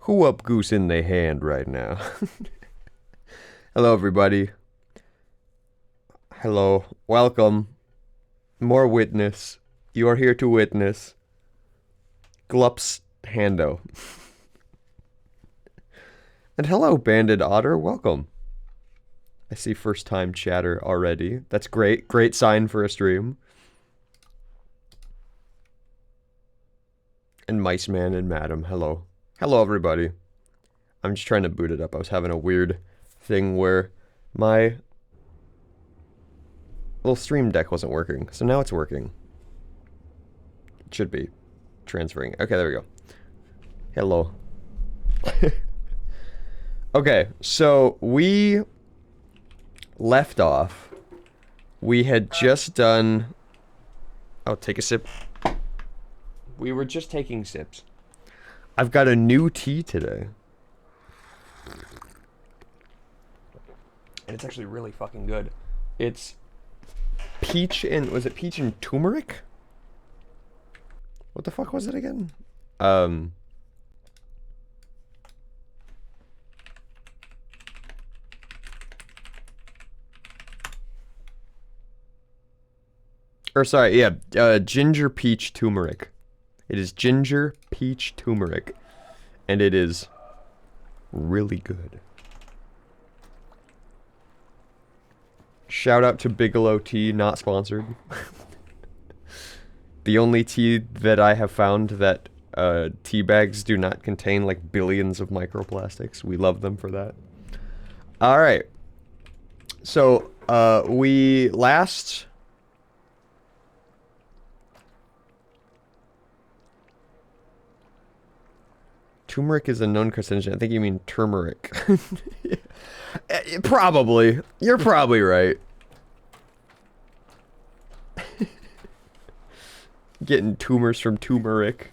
Who up Goose in the hand right now? Hello, everybody. Hello. Welcome. More witness. You are here to witness. Glups Hando. And hello, Banded Otter. Welcome. I see first-time chatter already. That's great. Great sign for a stream. And Mice Man and Madam. Hello. Hello, everybody. I'm just trying to boot it up. I was having a weird thing where my little stream deck wasn't working. So now it's working. It should be transferring. Okay, there we go. Hello. Okay, so we left off. We had just done... Oh, take a sip. We were just taking sips. I've got a new tea today. And it's actually really fucking good. It's peach and... Was it peach and turmeric? What the fuck was it again? Or sorry, yeah, ginger peach turmeric. It is ginger peach turmeric. And it is really good. Shout out to Bigelow Tea, not sponsored. The only tea that I have found that tea bags do not contain like billions of microplastics. We love them for that. Alright. So, we last... Turmeric is a known carcinogen. I think you mean turmeric. Probably. You're probably right. Getting tumors from turmeric.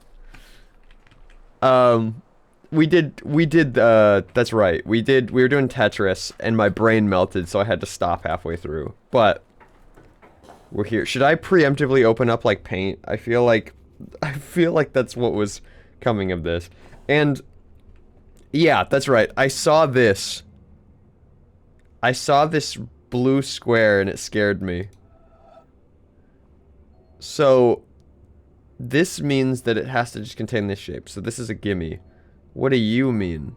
We did, that's right. We were doing Tetris, and my brain melted, so I had to stop halfway through. But, we're here. Should I preemptively open up, like, paint? I feel like that's what was coming of this. And, yeah, that's right. I saw this. I saw this blue square, and it scared me. So, this means that it has to just contain this shape. So this is a gimme. What do you mean?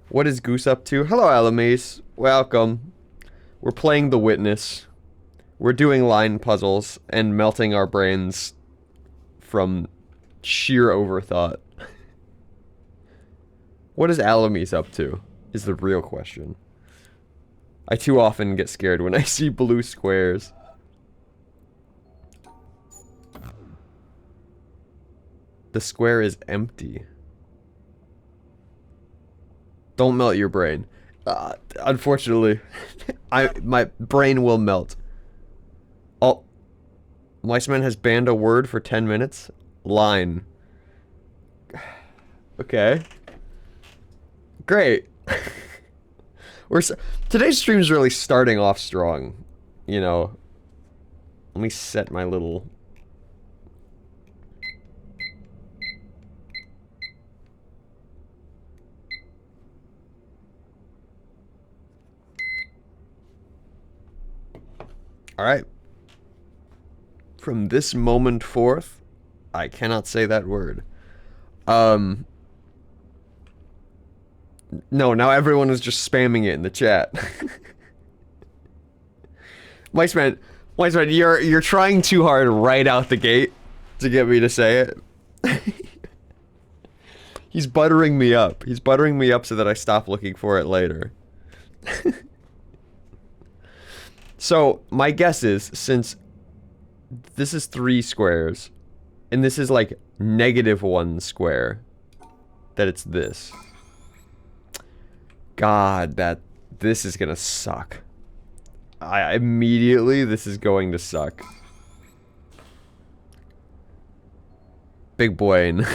What is Goose up to? Hello, Alamise. Welcome. We're playing The Witness. We're doing line puzzles and melting our brains from sheer overthought. What is Alamise up to? Is the real question. I too often get scared when I see blue squares. The square is empty. Don't melt your brain. Unfortunately, my brain will melt. Oh, Miceman has banned a word for 10 minutes. Line. Okay. Great. Today's stream is really starting off strong. You know. Let me set my little... Alright. From this moment forth, I cannot say that word. No, now everyone is just spamming it in the chat. Miceman, you're trying too hard right out the gate to get me to say it. He's buttering me up. He's buttering me up so that I stop looking for it later. So, my guess is, since this is 3 squares, and this is like -1 square, that it's this. God, this is gonna suck. Immediately, this is going to suck. Big brain.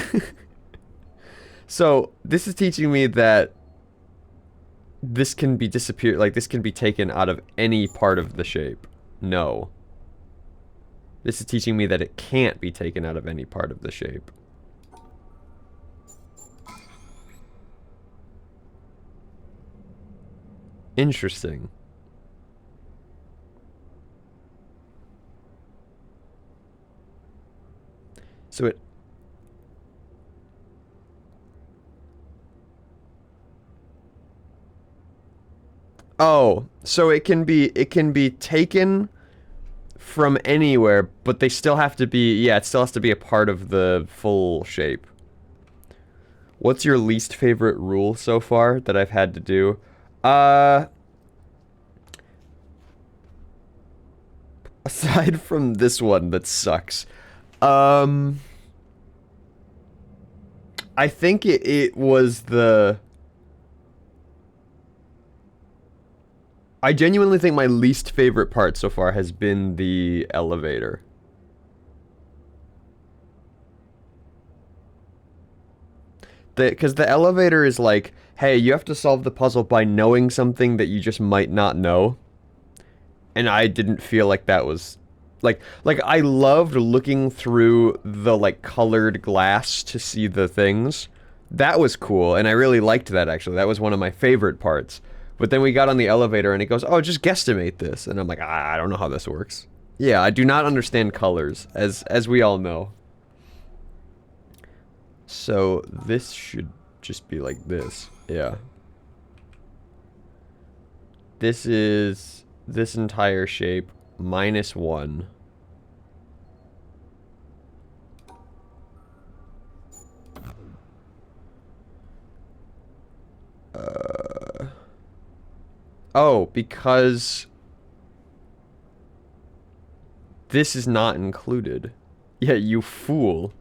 So, this is teaching me that this can be disappeared, like this can be taken out of any part of the shape. No. This is teaching me that it can't be taken out of any part of the shape. Interesting. So it... Oh, so it can be taken from anywhere, but they still have to be, yeah, it still has to be a part of the full shape. What's your least favorite rule so far that I've had to do? Aside from this one that sucks, I think it was the... I genuinely think my least favorite part so far has been the elevator. Because the elevator is like, hey, you have to solve the puzzle by knowing something that you just might not know. And I didn't feel like that was... Like I loved looking through the, like, colored glass to see the things. That was cool, and I really liked that, actually. That was one of my favorite parts. But then we got on the elevator, and it goes, oh, just guesstimate this. And I'm like, I don't know how this works. Yeah, I do not understand colors, as we all know. So, this should just be like this. Yeah. This is this entire shape -1. Oh, because this is not included. Yeah, you fool.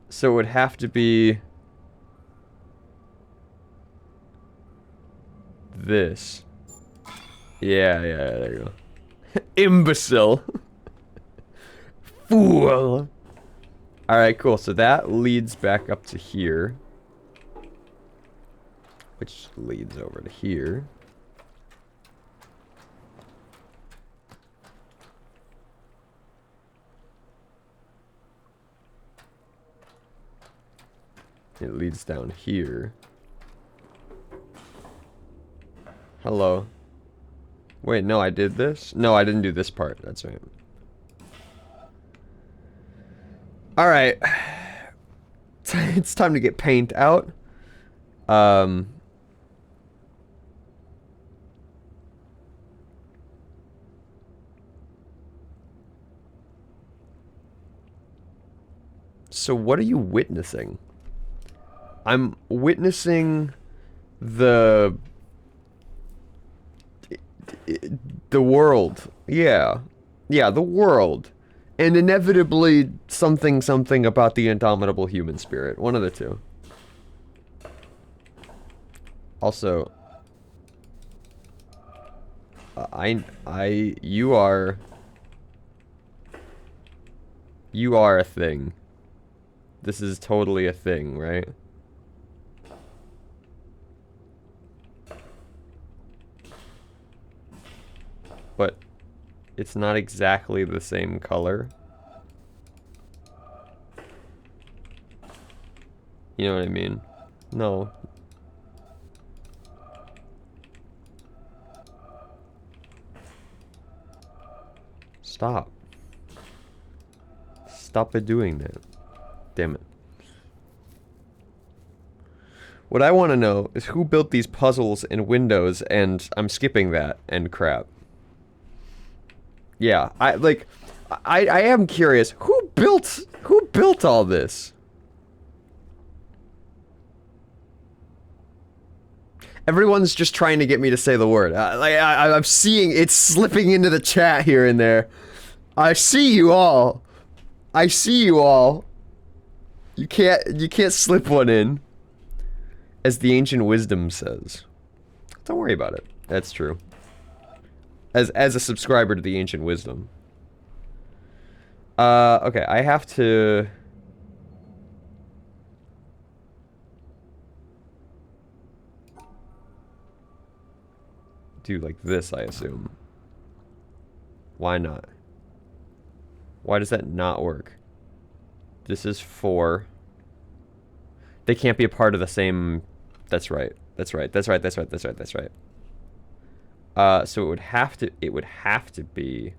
So it would have to be this. Yeah, there you go. Imbecile. Fool. Alright, cool. So that leads back up to here. Which leads over to here. It leads down here. Hello. Wait, no, I did this? No, I didn't do this part. That's right. Alright. It's time to get paint out. So what are you witnessing? I'm witnessing the world. Yeah. Yeah, the world. And inevitably something about the indomitable human spirit. One of the two. Also, you are a thing. This is totally a thing, right? But it's not exactly the same color. You know what I mean? No. Stop. Stop it doing that. Damn it. What I want to know is who built these puzzles and windows, and I'm skipping that and crap. Yeah, I am curious. Who built all this? Everyone's just trying to get me to say the word. I'm seeing it's slipping into the chat here and there. I see you all. I see you all. You can't slip one in. As the ancient wisdom says. Don't worry about it. That's true. As a subscriber to the ancient wisdom. Okay, I have to... do like this, I assume. Why not? Why does that not work? This is 4. They can't be a part of the same... That's right. That's right. That's right. That's right. That's right. That's right. So it would have to... It would have to be...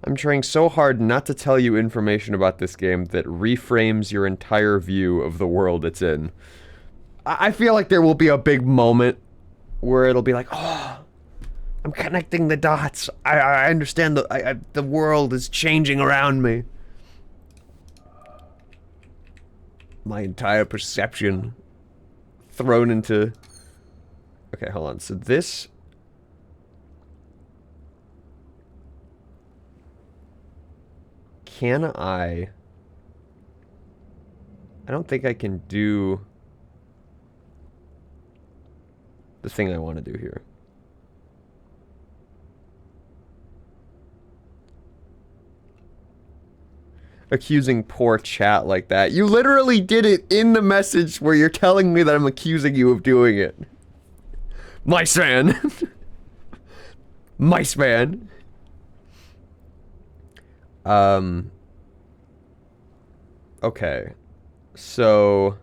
I'm trying so hard not to tell you information about this game that reframes your entire view of the world it's in. I feel like there will be a big moment where it'll be like, oh, I'm connecting the dots. I understand the world is changing around me. My entire perception thrown into... Okay, hold on. So this... Can I don't think I can do the thing I want to do here. Accusing poor chat like that. You literally did it in the message where you're telling me that I'm accusing you of doing it. Mice man. Mice man. Okay. So...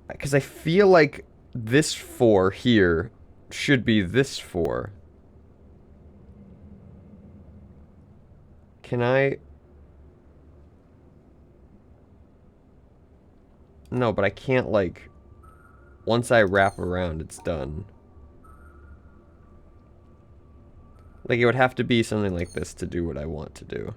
Because I feel like this 4 here should be this 4. Can I... No, but I can't, like... Once I wrap around, it's done. Like, it would have to be something like this to do what I want to do.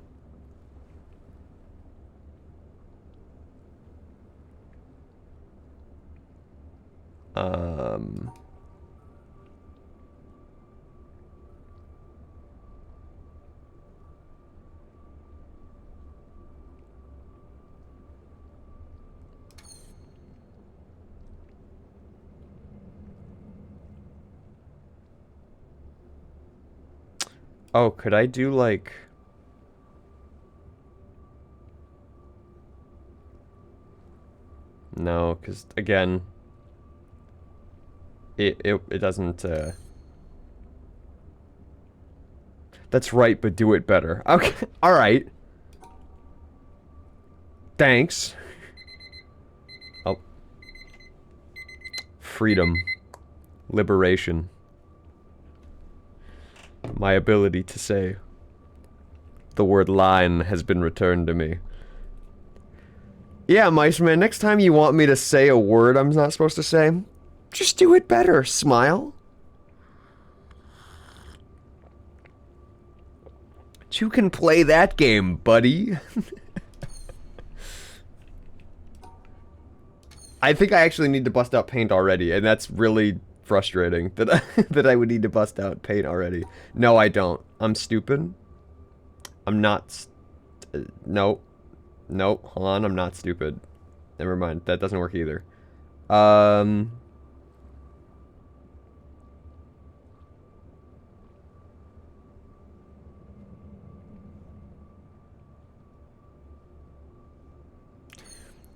Oh, could I do, like... No, because, again... It doesn't, That's right, but do it better. Okay, alright. Thanks. Oh. Freedom. Liberation. My ability to say the word line has been returned to me. Yeah, Mice Man, next time you want me to say a word I'm not supposed to say, just do it better, smile. You can play that game, buddy. I think I actually need to bust out paint already, and that's really frustrating that I would need to bust out paint already. No, I don't. I'm stupid. I'm not. Nope. Nope. Hold on. I'm not stupid. Never mind. That doesn't work either.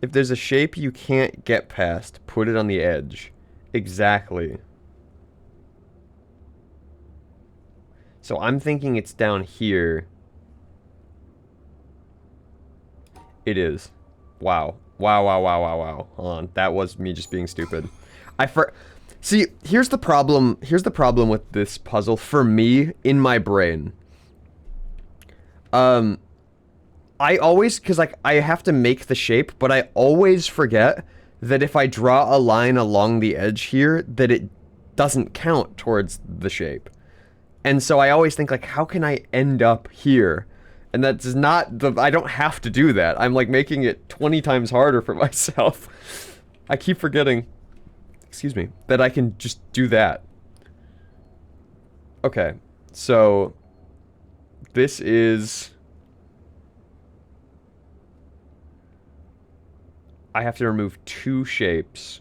If there's a shape you can't get past, put it on the edge. Exactly. So I'm thinking it's down here. It is. Wow. Wow, wow, wow, wow, wow. Hold on. That was me just being stupid. See, here's the problem. Here's the problem with this puzzle for me in my brain. I always, because like I have to make the shape, but I always forget that if I draw a line along the edge here, that it doesn't count towards the shape. And so I always think like, how can I end up here? And that's not the, I don't have to do that. I'm like making it 20 times harder for myself. I keep forgetting, excuse me, that I can just do that. Okay, so this is... I have to remove 2 shapes.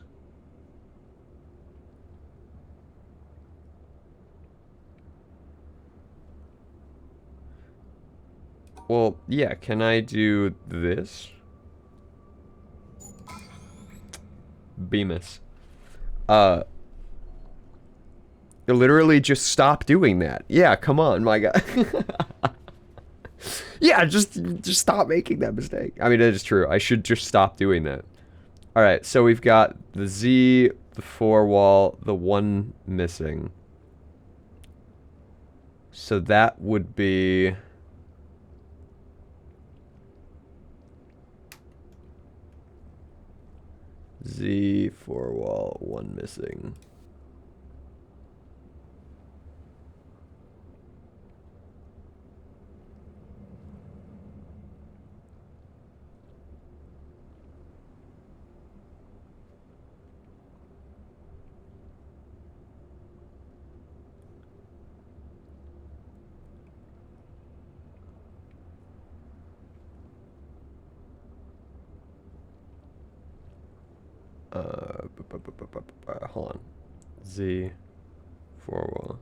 Well, yeah, can I do this? Bemis. Literally just stop doing that. Yeah, come on, my guy. Yeah, just stop making that mistake. I mean, it is true. I should just stop doing that. All right, so we've got the Z, the 4 wall, the 1 missing. So that would be... Z, 4 wall, 1 missing. Hold on. Z, 4 wall.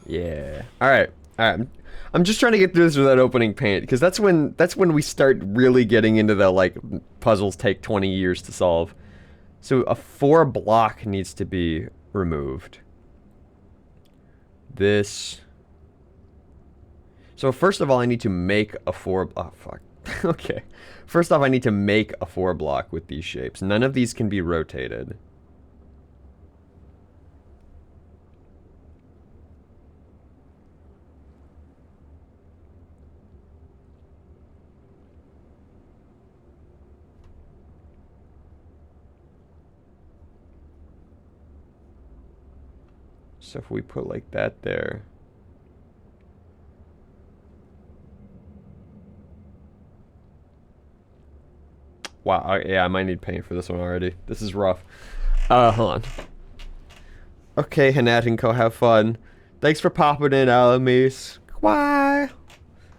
Yeah. All right. All right. I'm just trying to get through this without opening paint, because that's when we start really getting into the like puzzles take 20 years to solve. So a 4 block needs to be removed. This. So first of all, I need to make a 4. Oh fuck. Okay. First off, I need to make a 4 block with these shapes. None of these can be rotated. So if we put like that there. Wow, yeah, I might need paint for this one already. This is rough. Hold on. Okay, Hanat and Co, have fun. Thanks for popping in, Alamis. Why?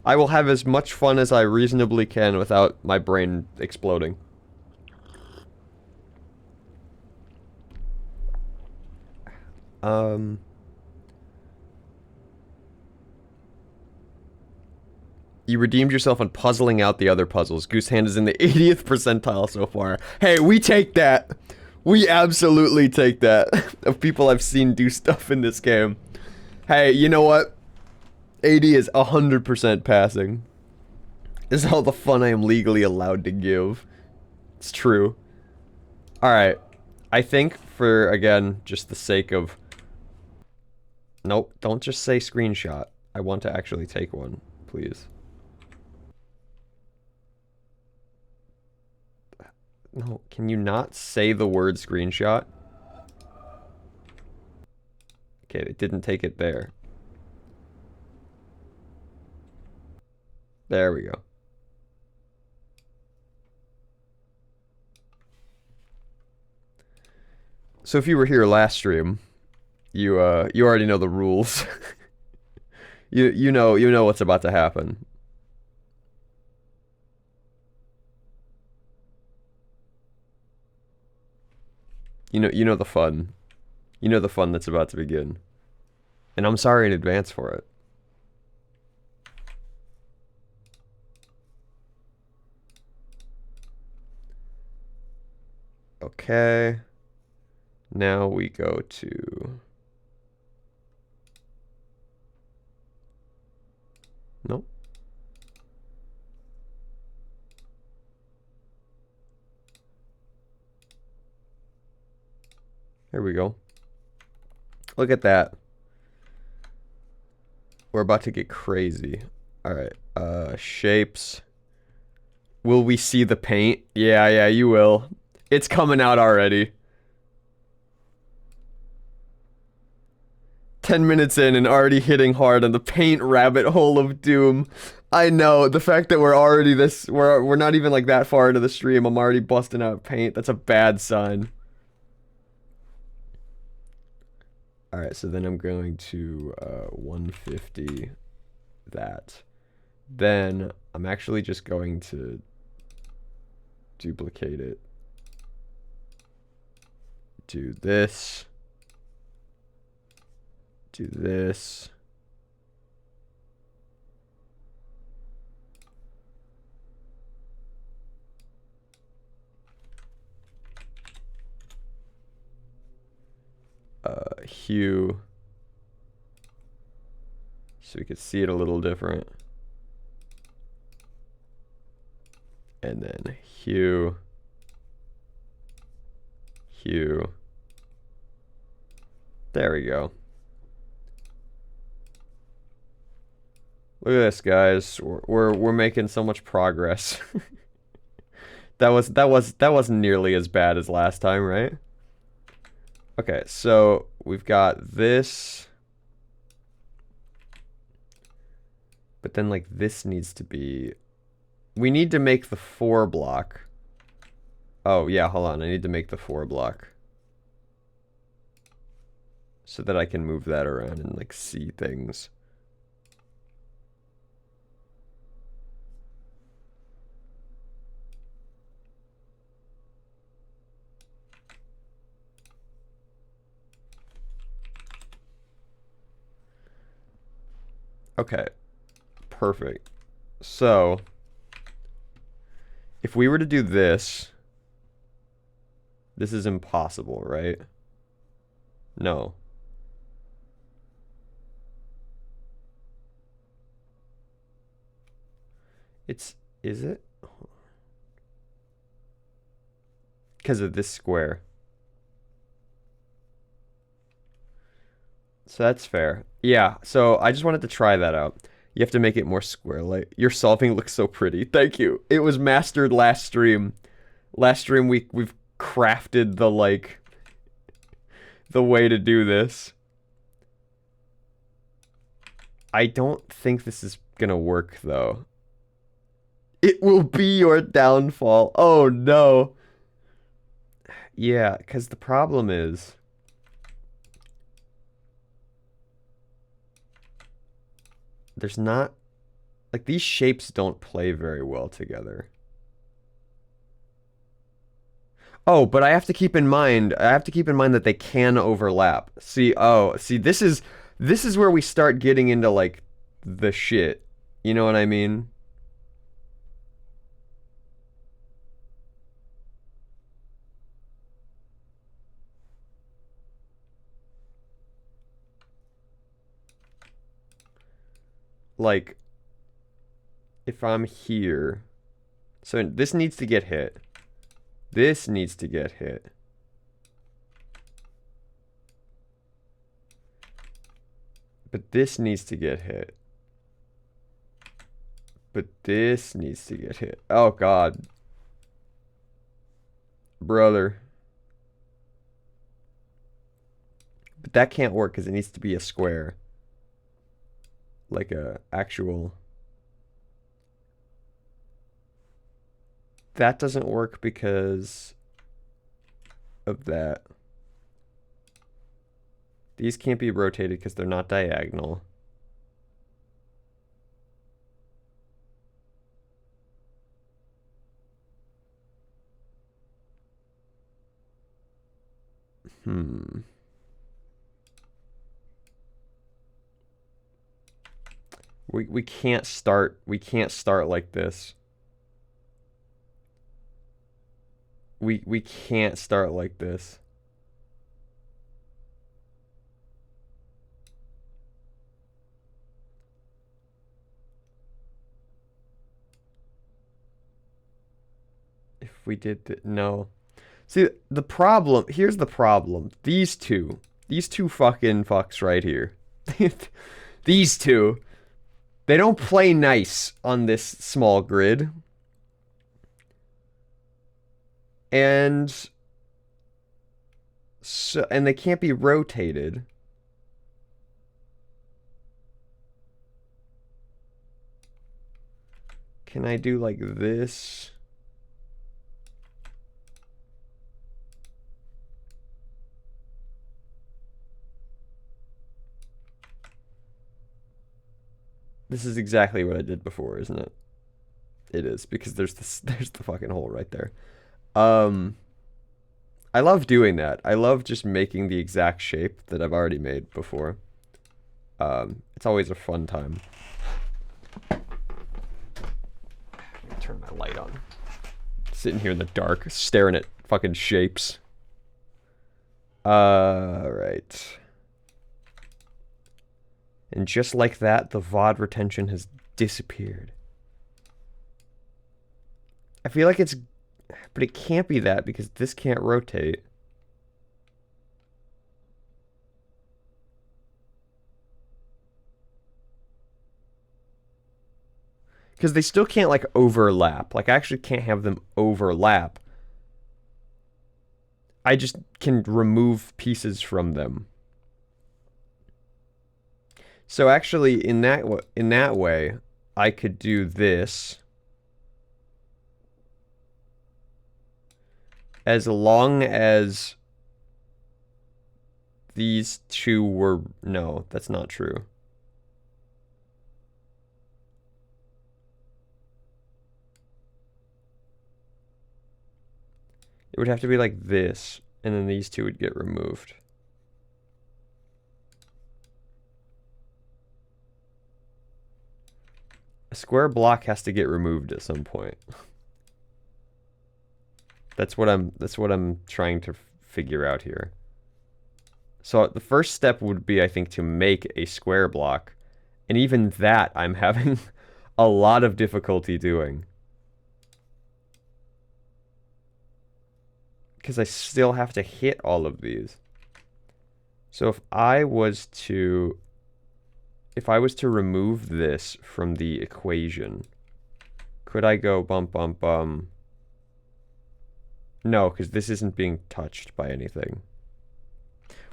I will have as much fun as I reasonably can without my brain exploding. You redeemed yourself on puzzling out the other puzzles. Goose Hand is in the 80th percentile so far. Hey, we take that. We absolutely take that. Of people I've seen do stuff in this game. Hey, you know what? 80 is 100% passing. This is all the fun I am legally allowed to give. It's true. Alright. I think for, again, just the sake of... Nope, don't just say screenshot. I want to actually take one, please. No, can you not say the word screenshot? Okay, it didn't take it there. There we go. So if you were here last stream, you already know the rules. you know what's about to happen. You know the fun. You know the fun that's about to begin. And I'm sorry in advance for it. Okay. Now we go to... Nope. There we go. Look at that. We're about to get crazy. Alright, shapes. Will we see the paint? Yeah, you will. It's coming out already. 10 minutes in and already hitting hard on the paint rabbit hole of doom. I know, the fact that we're already we're not even like that far into the stream, I'm already busting out paint. That's a bad sign. Alright, so then I'm going to 150 that. Then I'm actually just going to duplicate it. Do this. Do this. Hue. So we could see it a little different. And then hue. Hue. There we go. Look at this, guys. We're making so much progress. That wasn't nearly as bad as last time, right? Okay, so we've got this. But then like this needs to be, we need to make the 4 block. Oh yeah, hold on. I need to make the 4 block. So that I can move that around and like see things. Okay, perfect. So, if we were to do this, this is impossible, right? No. Is it? Because of this square. So that's fair. Yeah, so I just wanted to try that out. You have to make it more square-like. Your solving looks so pretty. Thank you. It was mastered last stream. Last stream we've crafted the like the way to do this. I don't think this is gonna work though. It will be your downfall. Oh no. Yeah, because the problem is there's not, like, these shapes don't play very well together. Oh, but I have to keep in mind that they can overlap. See, this is where we start getting into like the shit. You know what I mean? Like, if I'm here, so this needs to get hit. This needs to get hit. But this needs to get hit. But this needs to get hit. Oh, God. Brother. But that can't work because it needs to be a square. Like a actual... That doesn't work because of that. These can't be rotated because they're not diagonal. We can't start like this. We can't start like this. If we did that, no. See, the problem, here's the problem. These two fucking fucks right here. These two, they don't play nice on this small grid. And so, and they can't be rotated. Can I do like this? This is exactly what I did before, isn't it? It is, because there's there's the fucking hole right there. Um, I love doing that. I love just making the exact shape that I've already made before. It's always a fun time. Turn my light on. Sitting here in the dark, staring at fucking shapes. Right. And just like that, the VOD retention has disappeared. I feel like it's... But it can't be that because this can't rotate. Because they still can't, like, overlap. Like, I actually can't have them overlap. I just can remove pieces from them. So actually, in that way, I could do this. As long as these two were... No, that's not true. It would have to be like this, and then these two would get removed. A square block has to get removed at some point. That's what I'm trying to figure out here. So the first step would be, I think, to make a square block. And even that I'm having a lot of difficulty doing. Because I still have to hit all of these. So if I was to remove this from the equation, could I go bum bum bum? No, because this isn't being touched by anything.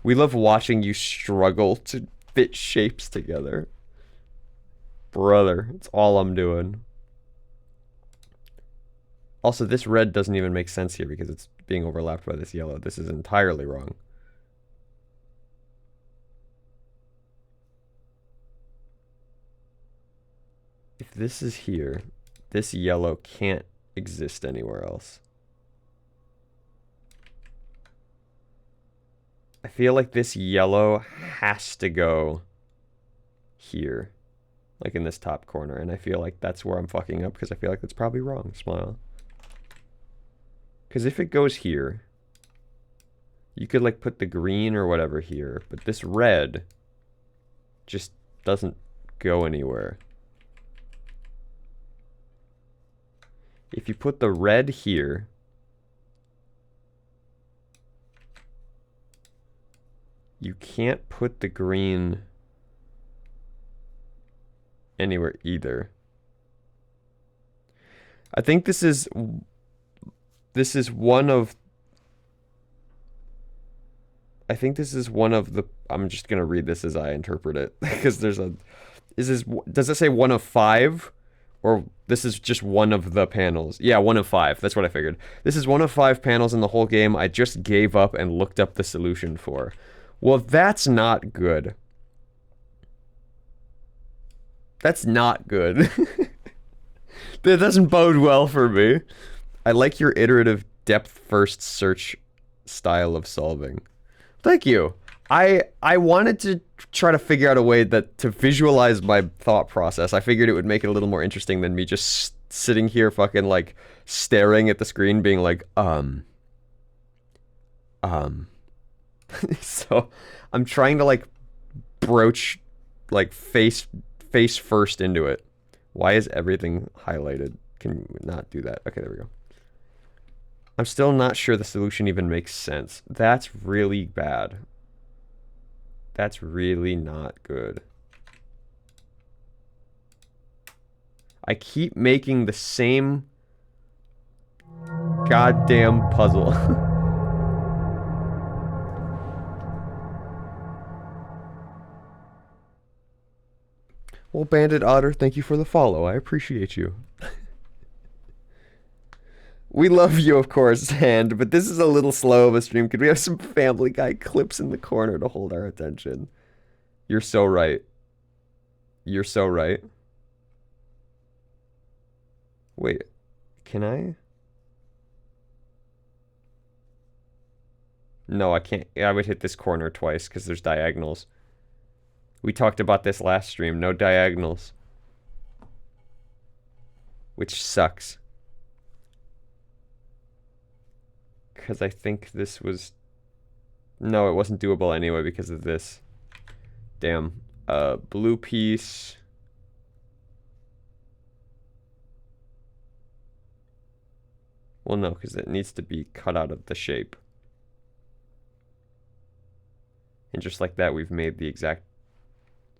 We love watching you struggle to fit shapes together. Brother, it's all I'm doing. Also, this red doesn't even make sense here because it's being overlapped by this yellow. This is entirely wrong. If this is here, this yellow can't exist anywhere else. I feel like this yellow has to go here, like in this top corner, and I feel like that's where I'm fucking up because I feel like that's probably wrong. Smile. Because if it goes here, you could like put the green or whatever here, but this red just doesn't go anywhere. If you put the red here, you can't put the green anywhere either. I think this is one of... I think this is one of the... I'm just going to read this as I interpret it. Because there's a... Does it say 1 of 5? Or this is just one of the panels? Yeah, 1 of 5. That's what I figured. This is 1 of 5 panels in the whole game I just gave up and looked up the solution for. Well, that's not good. That's not good. That doesn't bode well for me. I like your iterative depth-first search style of solving. Thank you. I wanted to try to figure out a way that to visualize my thought process. I figured it would make it a little more interesting than me just sitting here fucking like staring at the screen being like, So I'm trying to like broach like face first into it. Why is everything highlighted? Can we not do that? Okay, there we go. I'm still not sure the solution even makes sense. That's really bad. That's really not good. I keep making the same goddamn puzzle. Well, Bandit Otter, thank you for the follow. I appreciate you. We love you, of course, Hand, but this is a little slow of a stream. Could we have some Family Guy clips in the corner to hold our attention? You're so right. You're so right. Wait, can I? No, I can't. I would hit this corner twice because there's diagonals. We talked about this last stream. No diagonals. Which sucks. Because I think this was... No, it wasn't doable anyway because of this. Damn. Blue piece. Well, no, because it needs to be cut out of the shape. And just like that, we've made the exact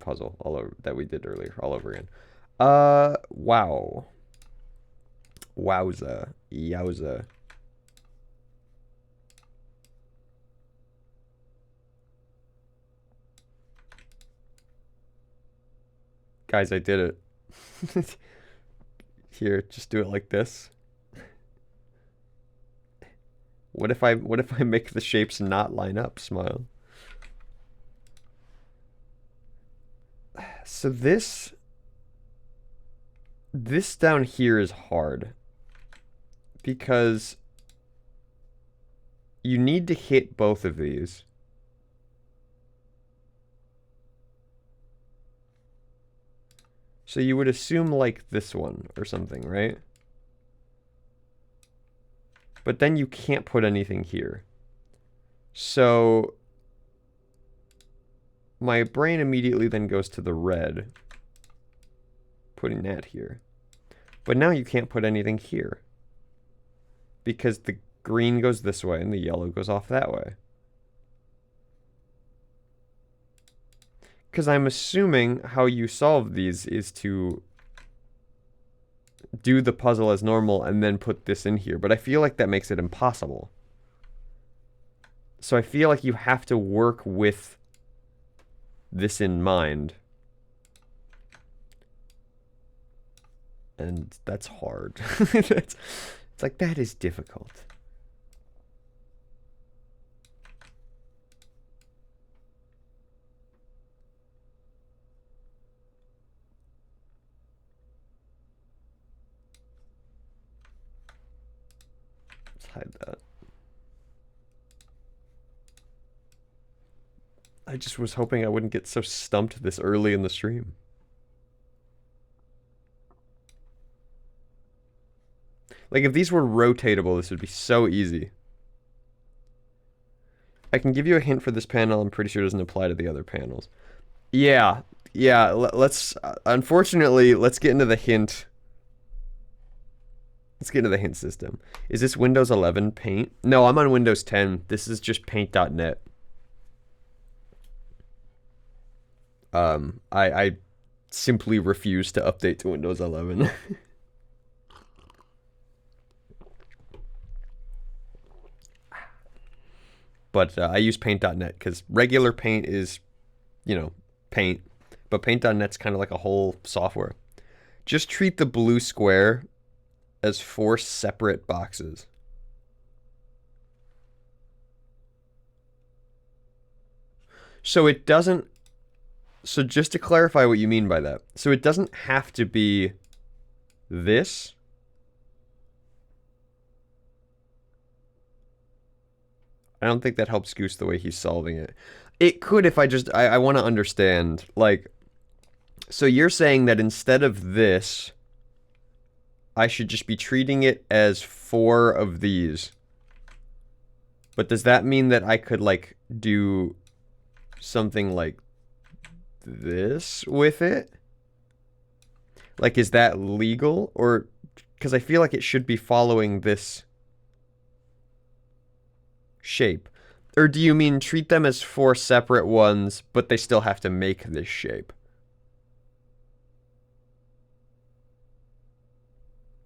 puzzle all over that we did earlier, all over again. Wow. Wowza. Yowza. Guys, I did it. Here, just do it like this. What if I make the shapes not line up, Smile? So this down here is hard because you need to hit both of these. So you would assume like this one or something, right? But then you can't put anything here. So my brain immediately then goes to the red, putting that here. But now you can't put anything here because the green goes this way and the yellow goes off that way. Because I'm assuming how you solve these is to do the puzzle as normal and then put this in here. But I feel like that makes it impossible. So I feel like you have to work with this in mind. And that's hard. It's like, that is difficult. Let's hide that. I just was hoping I wouldn't get so stumped this early in the stream. Like, if these were rotatable, this would be so easy. I can give you a hint for this panel. I'm pretty sure it doesn't apply to the other panels. Yeah. Let's... unfortunately, let's get into the hint. Let's get into the hint system. Is this Windows 11 Paint? No, I'm on Windows 10. This is just paint.net. I simply refuse to update to Windows 11. But I use paint.net because regular paint is, you know, paint. But paint.net's kind of like a whole software. Just treat the blue square as 4 separate boxes. So it doesn't... So just to clarify what you mean by that. So it doesn't have to be this. I don't think that helps Goose the way he's solving it. It could if I want to understand. Like, so you're saying that instead of this, I should just be treating it as 4 of these. But does that mean that I could, like, do something like this with it? Like, is that legal? Or, because I feel like it should be following this shape. Or do you mean treat them as 4 separate ones, but they still have to make this shape?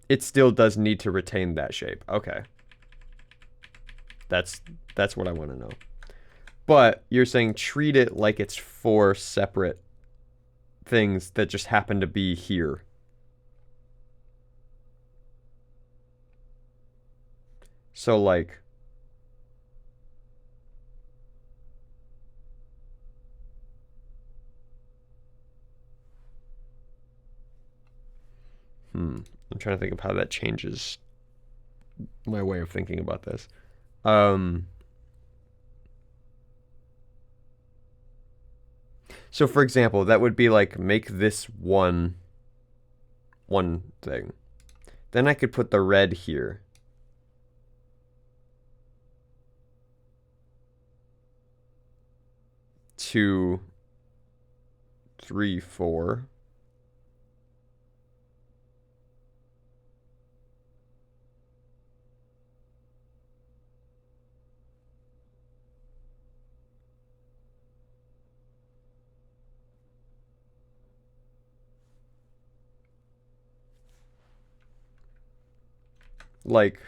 It still does need to retain that shape. Okay. That's what I want to know. But you're saying treat it like it's 4 separate things that just happen to be here. So, like... I'm trying to think of how that changes my way of thinking about this. So for example, that would be like make this one thing. Then I could put the red here. Two, three, four. Like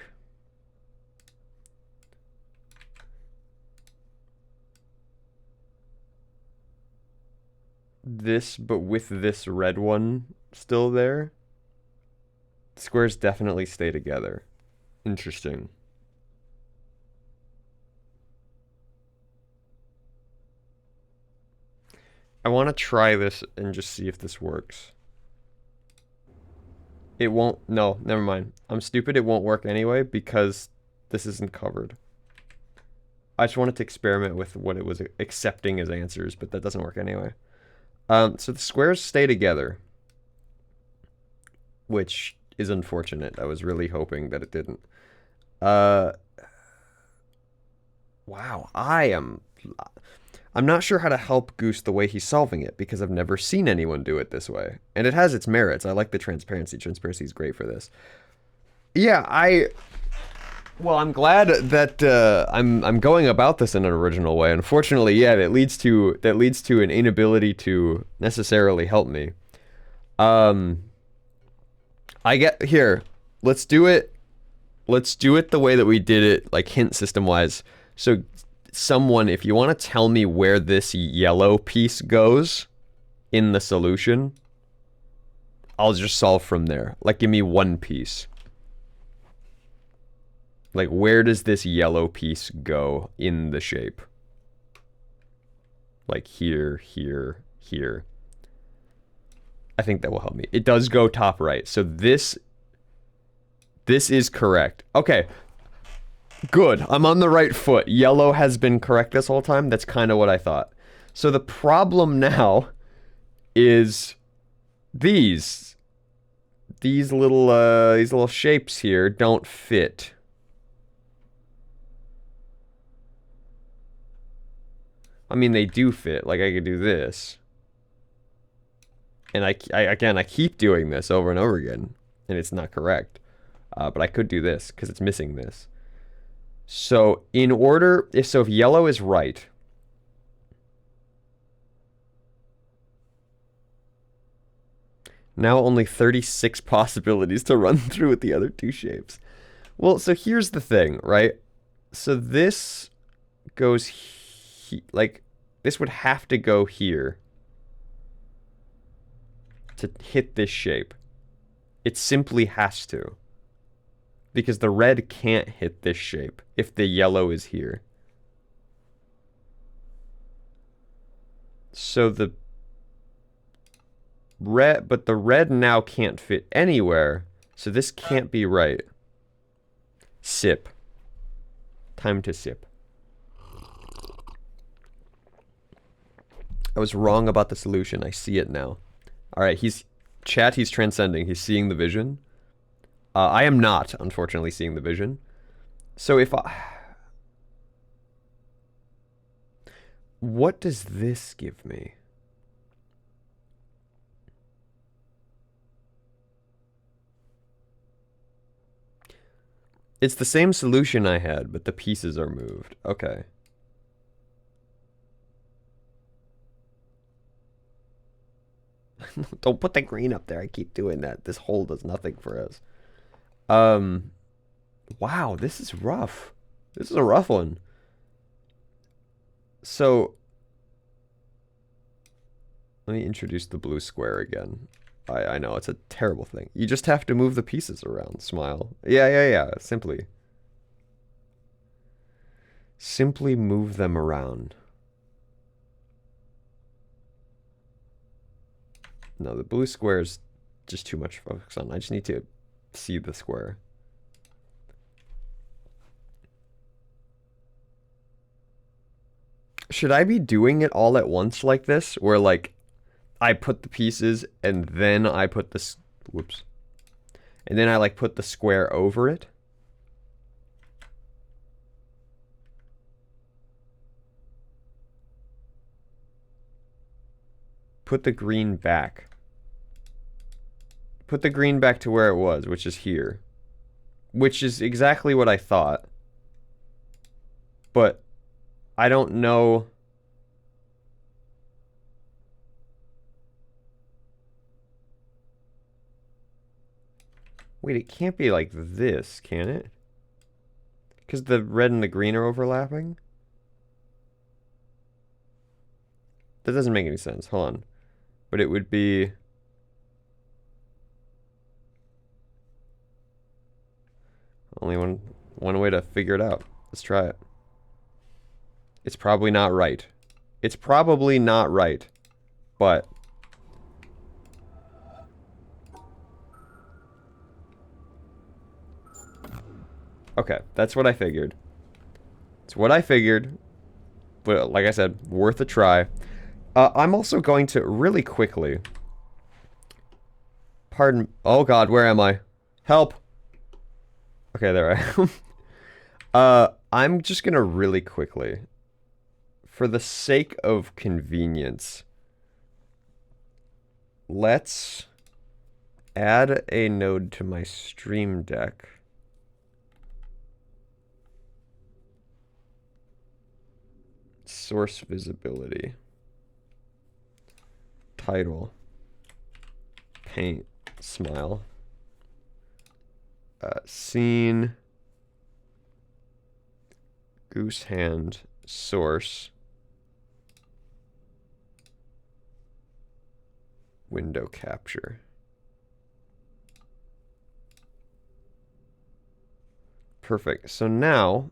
this, but with this red one still there. Squares definitely stay together. Interesting. I want to try this and just see if this works. It won't. No, never mind. I'm stupid. It won't work anyway because this isn't covered. I just wanted to experiment with what it was accepting as answers, but that doesn't work anyway. So the squares stay together, which is unfortunate. I was really hoping that it didn't. Wow, I'm not sure how to help Goose the way he's solving it because I've never seen anyone do it this way. And it has its merits. I like the transparency. Transparency is great for this. Yeah, well, I'm glad that I'm going about this in an original way. Unfortunately, yeah, that leads to an inability to necessarily help me. I get here. Let's do it. Let's do it the way that we did it, like hint system wise. So someone, if you want to tell me where this yellow piece goes in the solution, I'll just solve from there. Like, give me one piece. Like, where does this yellow piece go in the shape? Like here, here, here. I think that will help me. It does go top right. So this is correct. Okay. Good. I'm on the right foot. Yellow has been correct this whole time. That's kind of what I thought. So the problem now is these little shapes here don't fit. I mean, they do fit. Like, I could do this. And I keep doing this over and over again. And it's not correct. But I could do this because it's missing this. So in order, if yellow is right, now only 36 possibilities to run through with the other two shapes. Well, so here's the thing, right? So this goes like this would have to go here to hit this shape. It simply has to. Because the red can't hit this shape if the yellow is here. So the red now can't fit anywhere, so this can't be right. Sip. Time to sip. I was wrong about the solution. I see it now. All right, he's transcending. He's seeing the vision. I am not, unfortunately, seeing the vision. So if I... What does this give me? It's the same solution I had, but the pieces are moved. Okay. Don't put the green up there. I keep doing that. This hole does nothing for us. Wow, this is rough. This is a rough one. So, let me introduce the blue square again. I know, it's a terrible thing. You just have to move the pieces around. Smile. Yeah. Simply move them around. No, the blue square is just too much focus on. I just need to see the square. Should I be doing it all at once like this? Where, like, I put the pieces and then I put the... Whoops. And then I, like, put the square over it? Put the green back. Put the green back to where it was, which is here. Which is exactly what I thought. But I don't know... Wait, it can't be like this, can it? Because the red and the green are overlapping? That doesn't make any sense. Hold on. But it would be... Only one way to figure it out. Let's try it. It's probably not right. It's probably not right. But... Okay, that's what I figured. It's what I figured. But like I said, worth a try. I'm also going to really quickly... Pardon... Oh god, where am I? Help! Okay, there I am. I'm just gonna really quickly, for the sake of convenience, let's add a node to my Stream Deck. Source visibility. Title. Paint. Smile. Scene. Goose Hand. Source. Window capture. Perfect. So now,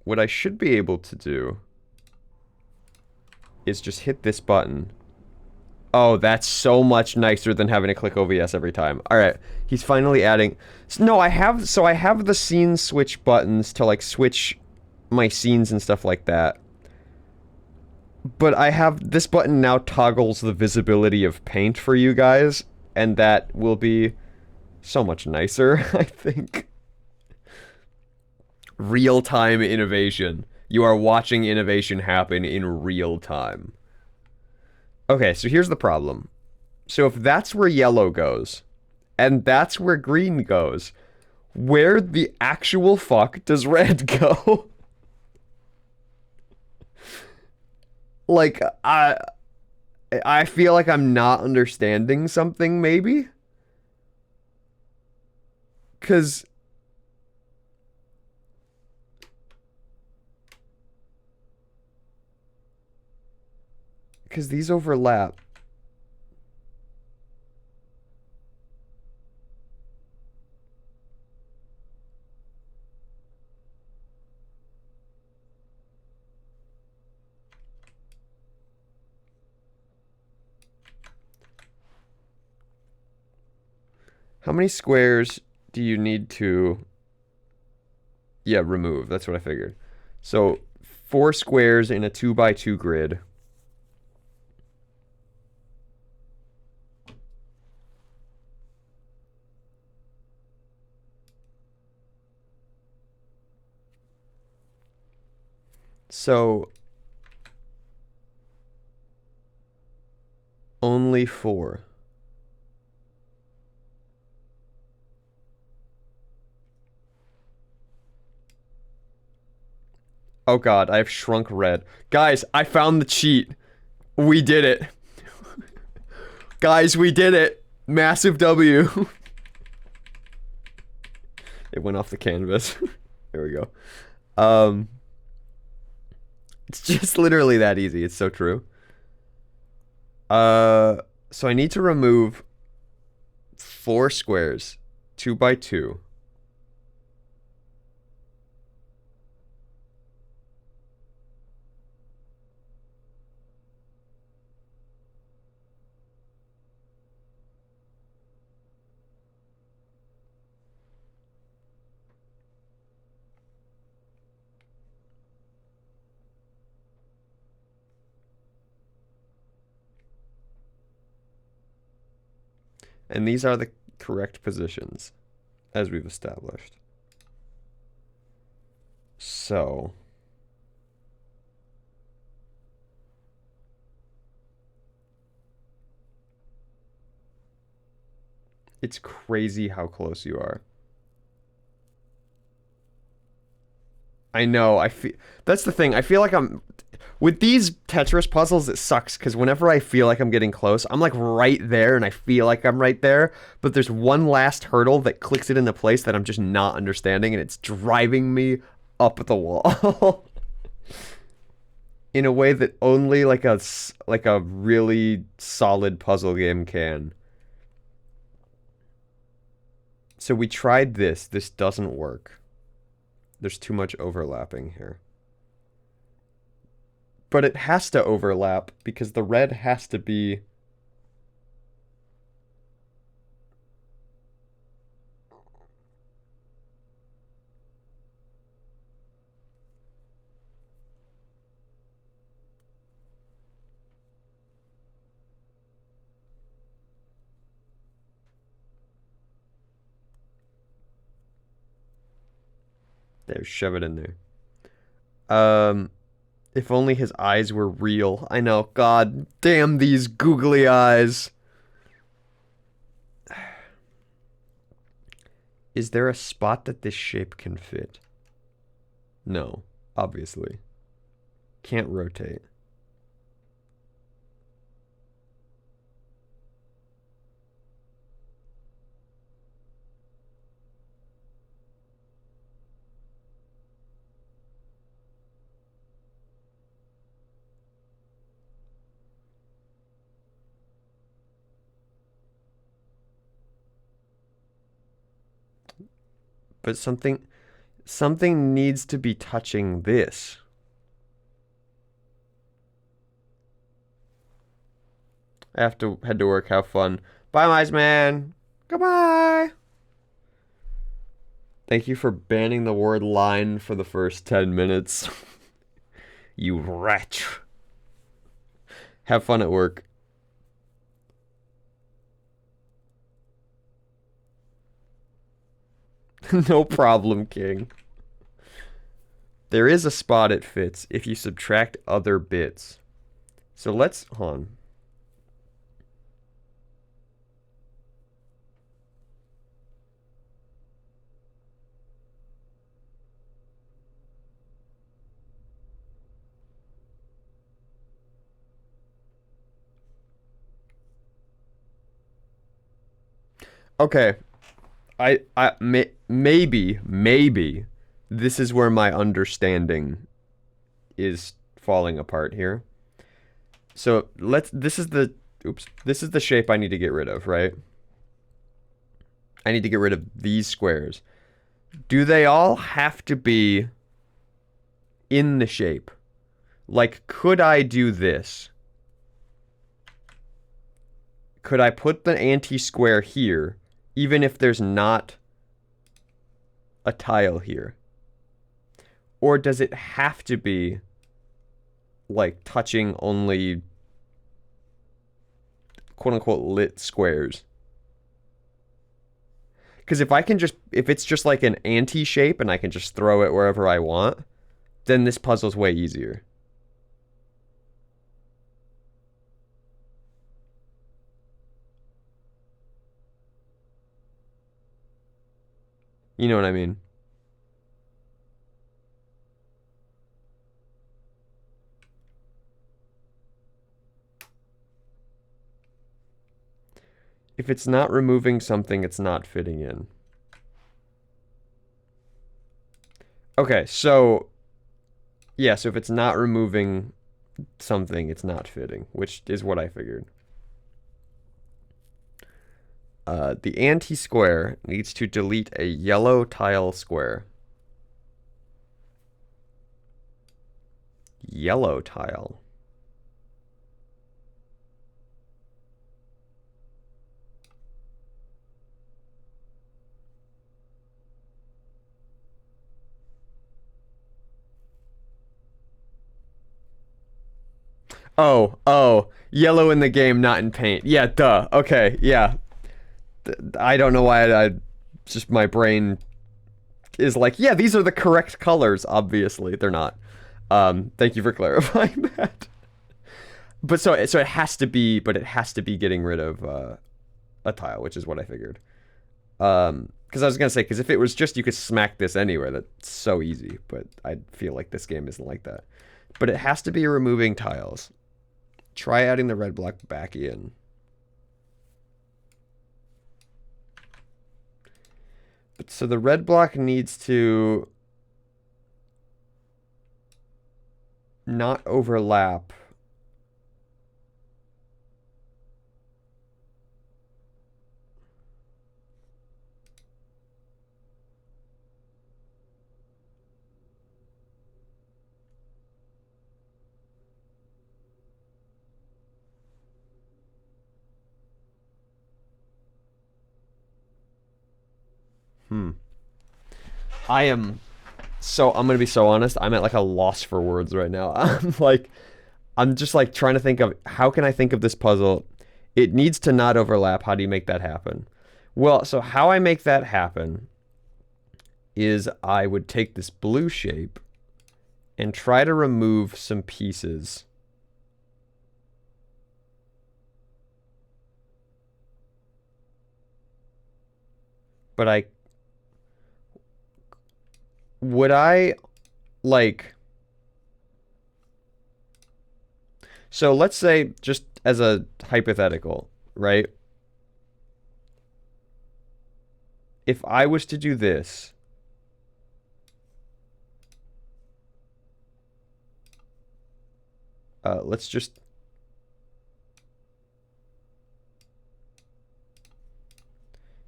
what I should be able to do is just hit this button. Oh, that's so much nicer than having to click OBS every time. Alright, he's finally adding... No, I have the scene switch buttons to, like, switch my scenes and stuff like that. But I have... This button now toggles the visibility of paint for you guys, and that will be so much nicer, I think. Real-time innovation. You are watching innovation happen in real time. Okay, so here's the problem. So if that's where yellow goes, and that's where green goes, where the actual fuck does red go? Like, I feel like I'm not understanding something, maybe? 'Cause... Because these overlap. How many squares do you need to... Yeah, remove. That's what I figured. So, 4 squares in a 2x2 grid. So, only 4. Oh god, I've shrunk red. Guys, I found the cheat. We did it. Guys, we did it. Massive W. It went off the canvas. There we go. It's just literally that easy. It's so true. So I need to remove 4 squares. 2x2. And these are the correct positions, as we've established. So... it's crazy how close you are. I know, I feel... that's the thing, I feel like I'm... with these Tetris puzzles, it sucks, because whenever I feel like I'm getting close, I'm like right there, and I feel like I'm right there, but there's one last hurdle that clicks it into place that I'm just not understanding, and it's driving me up the wall. In a way that only like a really solid puzzle game can. So we tried this. This doesn't work. There's too much overlapping here. But it has to overlap because the red has to be... there, shove it in there. If only his eyes were real. I know, god damn these googly eyes. Is there a spot that this shape can fit? No, obviously. Can't rotate. But something needs to be touching this. I have to head to work. Have fun. Bye, Mice Man. Goodbye. Thank you for banning the word line for the first 10 minutes. You wretch. Have fun at work. No problem, King. There is a spot it fits if you subtract other bits. So let's... hold on. Okay. Maybe this is where my understanding is falling apart here. So this is the shape I need to get rid of, right? I need to get rid of these squares. Do they all have to be in the shape? Like, could I do this? Could I put the anti-square here, even if there's not a tile here? Or does it have to be, like, touching only quote-unquote lit squares? Because if it's just like an anti-shape and I can just throw it wherever I want, then this puzzle's way easier. You know what I mean? If it's not removing something, it's not fitting in. Okay, so... yeah, so if it's not removing something, it's not fitting, which is what I figured. The anti-square needs to delete a yellow tile square. Yellow tile. Oh, yellow in the game, not in paint. Yeah, duh. Okay, yeah. I don't know why I just my brain is like, yeah, these are the correct colors. Obviously, they're not. Thank you for clarifying that. But so it has to be, but it has to be getting rid of a tile, which is what I figured. Because I was gonna say, because if it was just you could smack this anywhere, that's so easy. But I feel like this game isn't like that. But it has to be removing tiles. Try adding the red block back in. But so the red block needs to not overlap. I'm gonna be so honest, I'm at like a loss for words right now. I'm just like trying to think of how can I think of this puzzle. It needs to not overlap. How do you make that happen? Well, so how I make that happen is I would take this blue shape and try to remove some pieces. But would I, like... So let's say, just as a hypothetical, right? If I was to do this... let's just...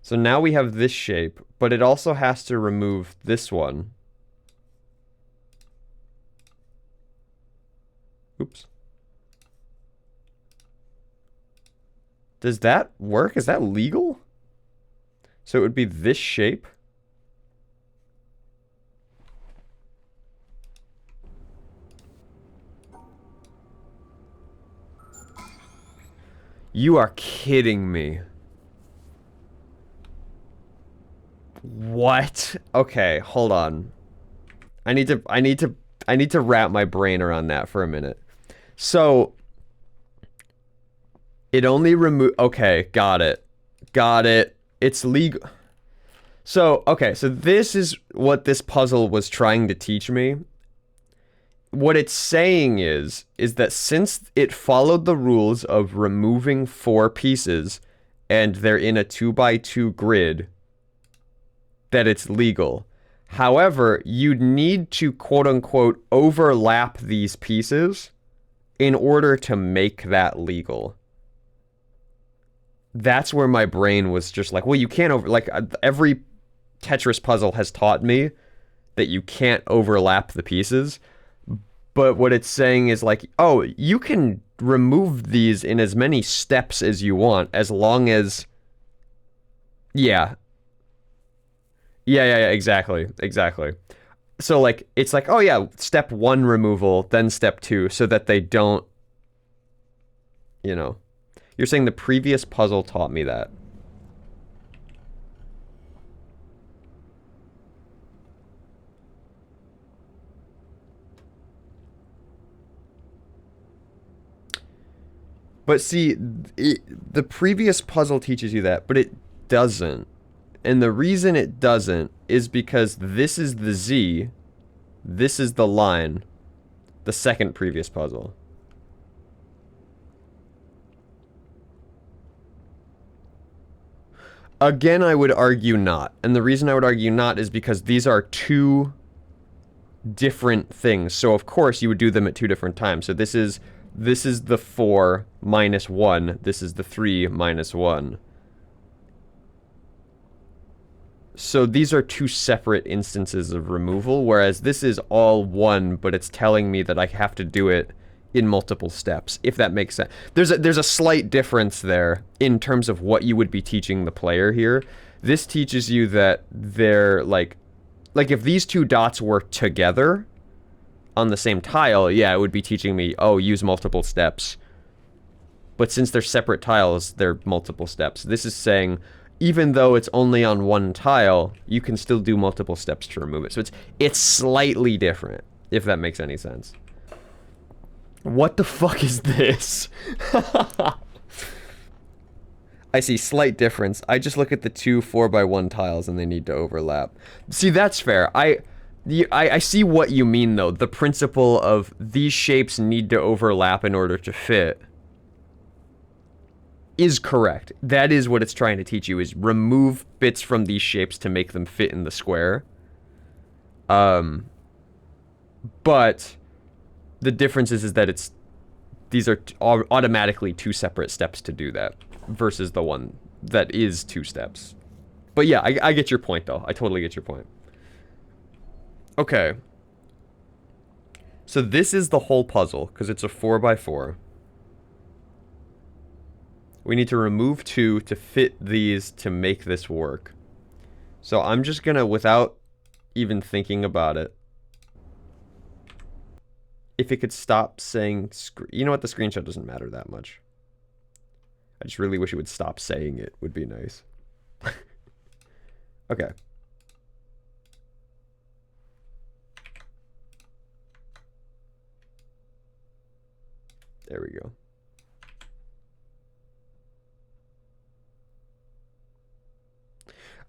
So now we have this shape, but it also has to remove this one. Oops. Does that work? Is that legal? So it would be this shape. You are kidding me. What? Okay, hold on. I need to wrap my brain around that for a minute. So it only okay, got it. Got it. It's legal. So, okay, so this is what this puzzle was trying to teach me. What it's saying is that since it followed the rules of removing 4 pieces and they're in a 2x2 grid, that it's legal. However, you'd need to quote-unquote overlap these pieces in order to make that legal. That's where my brain was just like, well, you can't like, every Tetris puzzle has taught me that you can't overlap the pieces. But what it's saying is like, oh, you can remove these in as many steps as you want, as long as... Yeah. Yeah, exactly. So, like, it's like, oh yeah, step 1 removal, then step 2, so that they don't... You know. You're saying the previous puzzle taught me that. But see, the previous puzzle teaches you that, but it doesn't. And the reason it doesn't is because this is the Z, this is the line, the second previous puzzle. Again, I would argue not. And the reason I would argue not is because these are 2 different things. So of course you would do them at 2 different times. So this is the 4 minus 1. This is the 3 minus 1. So these are 2 separate instances of removal, whereas this is all one, but it's telling me that I have to do it in multiple steps, if that makes sense. There's a slight difference there in terms of what you would be teaching the player here. This teaches you that they're like if these 2 dots were together on the same tile, yeah, it would be teaching me, oh, use multiple steps. But since they're separate tiles, they're multiple steps. This is saying even though it's only on one tile, you can still do multiple steps to remove it. So it's slightly different, if that makes any sense. What the fuck is this? I see slight difference. I just look at the two 4x1 tiles and they need to overlap. See, that's fair. I see what you mean, though. The principle of these shapes need to overlap in order to fit is correct. That is what it's trying to teach you, is remove bits from these shapes to make them fit in the square. But the difference is that these are automatically two separate steps to do that versus the one that is two steps. But yeah, I get your point, though. I totally get your point. Okay. So this is the whole puzzle, because it's a 4x4. We need to remove two to fit these to make this work. So I'm just gonna, without even thinking about it, if it could stop saying, you know what, the screenshot doesn't matter that much. I just really wish it would stop saying it, would be nice. Okay. There we go.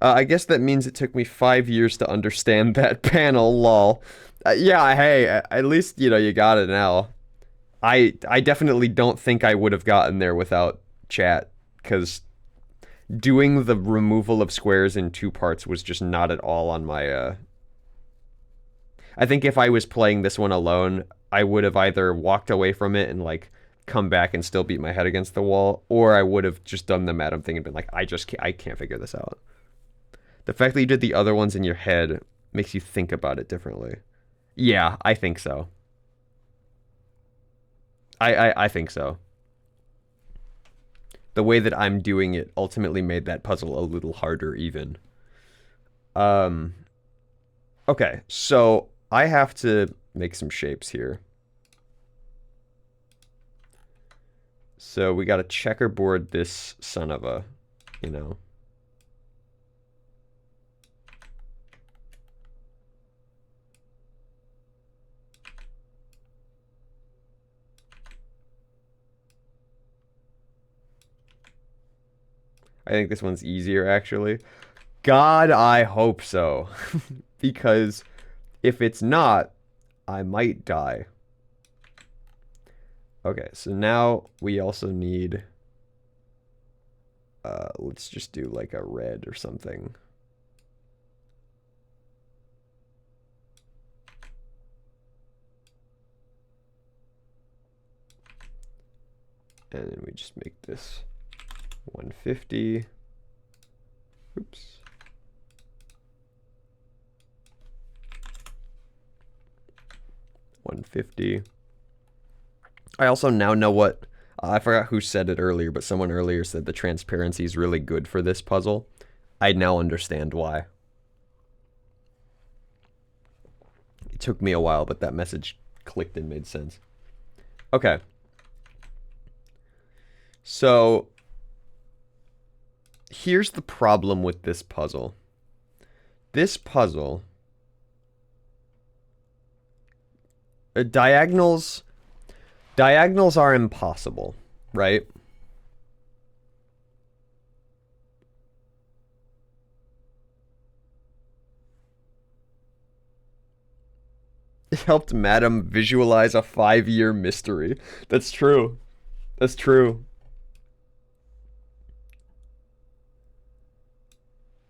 I guess that means it took me 5 years to understand that panel, lol. Yeah, hey, at least, you know, you got it now. I definitely don't think I would have gotten there without chat, because doing the removal of squares in two parts was just not at all on my, I think if I was playing this one alone, I would have either walked away from it and, like, come back and still beat my head against the wall, or I would have just done the Madam thing and been like, I can't figure this out. The fact that you did the other ones in your head makes you think about it differently. Yeah, I think so. I think so. The way that I'm doing it ultimately made that puzzle a little harder even. Okay, so I have to make some shapes here. So we gotta checkerboard this son of a, you know. I think this one's easier, actually. God, I hope so. Because if it's not, I might die. Okay, so now we also need... let's just do like a red or something. And then we just make this 150. Oops. $150. I also now know what... I forgot who said it earlier, but someone earlier said the transparency is really good for this puzzle. I now understand why. It took me a while, but that message clicked and made sense. Okay. So, here's the problem with this puzzle. This puzzle... Diagonals are impossible, right? It helped Madam visualize a 5-year mystery. That's true. That's true.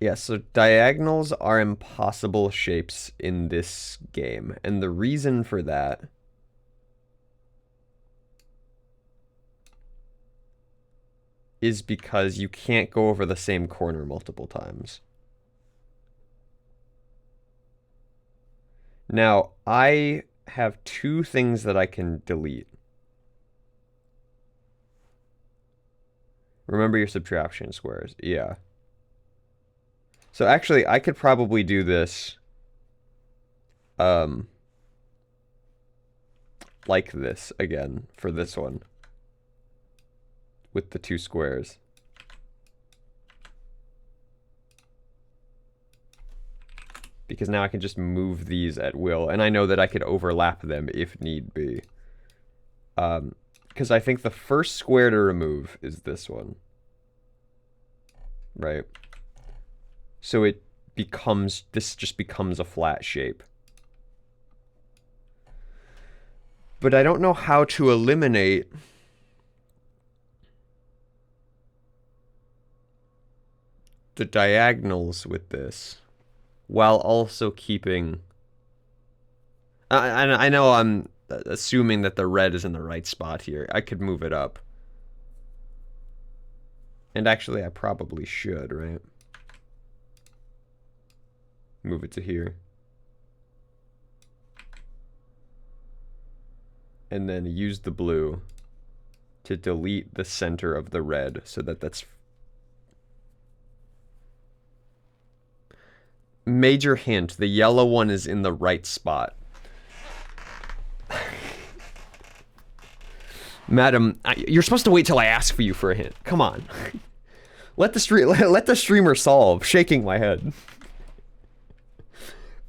Yeah, so diagonals are impossible shapes in this game, and the reason for that is because you can't go over the same corner multiple times. Now, I have two things that I can delete. Remember your subtraction squares. Yeah. So actually, I could probably do this like this again for this one with the two squares. Because now I can just move these at will, and I know that I could overlap them if need be. Because I think the first square to remove is this one. Right? So it becomes, this just becomes a flat shape. But I don't know how to eliminate the diagonals with this while also keeping... I know I'm assuming that the red is in the right spot here. I could move it up. And actually, I probably should, right? Move it to here. And then use the blue to delete the center of the red so that that's... Major hint, the yellow one is in the right spot. Madam, you're supposed to wait till I ask for you for a hint. Come on. Let the streamer solve. Shaking my head.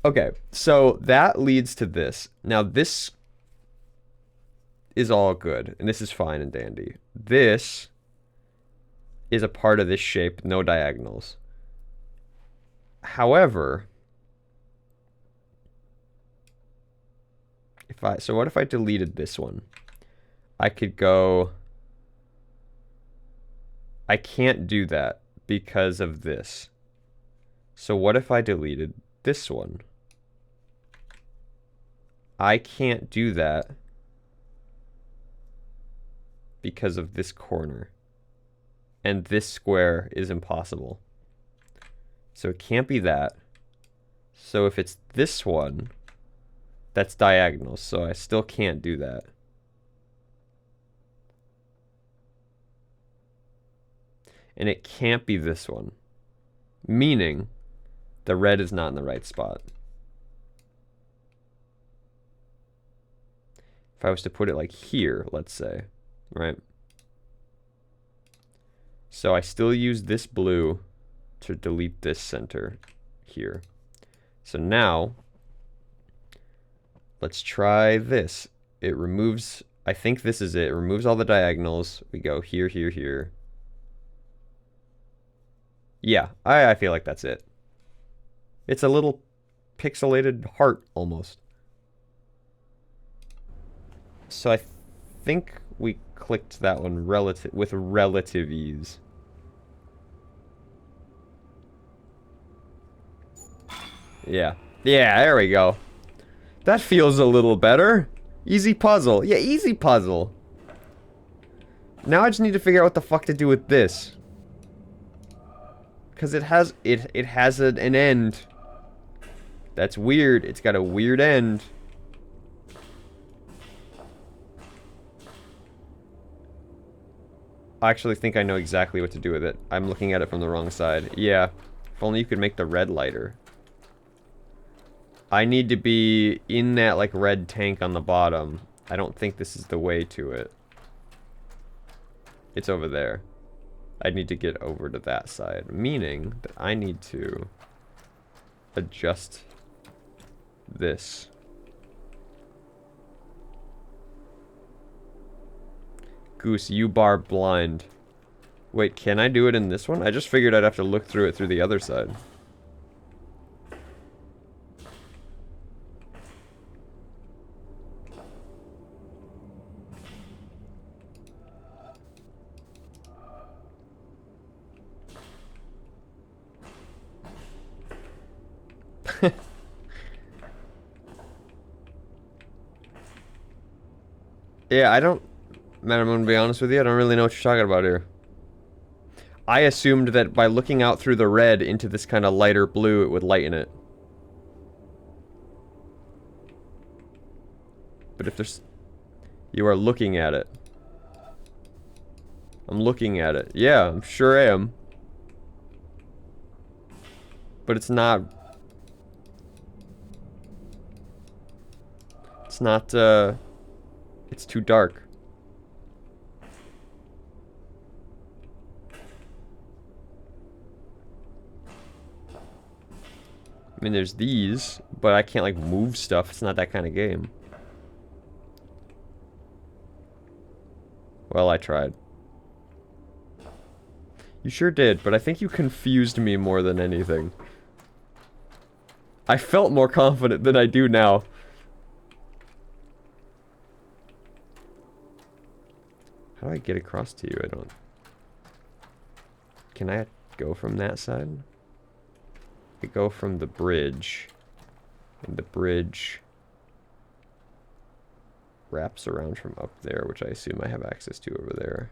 Okay, so that leads to this. Now this is all good, and this is fine and dandy. This is a part of this shape, no diagonals. However, so what if I deleted this one? I could go... I can't do that because of this. So what if I deleted this one? I can't do that because of this corner. And this square is impossible. So it can't be that. So if it's this one, that's diagonal. So I still can't do that. And it can't be this one. Meaning, the red is not in the right spot. If I was to put it like here, let's say, right? So I still use this blue to delete this center here. So now, let's try this. It removes, I think this is it. It removes all the diagonals. We go here, here, here. Yeah, I feel like that's it. It's a little pixelated heart, almost. So I think we clicked that one with relative ease. Yeah. Yeah, there we go. That feels a little better. Easy puzzle. Yeah, easy puzzle. Now I just need to figure out what the fuck to do with this. Because it has an end. That's weird. It's got a weird end. I actually think I know exactly what to do with it. I'm looking at it from the wrong side. Yeah. If only you could make the red lighter. I need to be in that, like, red tank on the bottom. I don't think this is the way to it. It's over there. I need to get over to that side, meaning that I need to adjust this. Goose, you bar blind. Wait, can I do it in this one? I just figured I'd have to look through it through the other side. Yeah, man, I'm gonna be honest with you, I don't really know what you're talking about here. I assumed that by looking out through the red into this kind of lighter blue, it would lighten it. But if there's... You are looking at it. I'm looking at it. Yeah, I'm sure am. But it's not... It's not, it's too dark. I mean, there's these, but I can't, like, move stuff. It's not that kind of game. Well, I tried. You sure did, but I think you confused me more than anything. I felt more confident than I do now. How do I get across to you? I don't... Can I go from that side? I go from the bridge. And the bridge wraps around from up there, which I assume I have access to over there.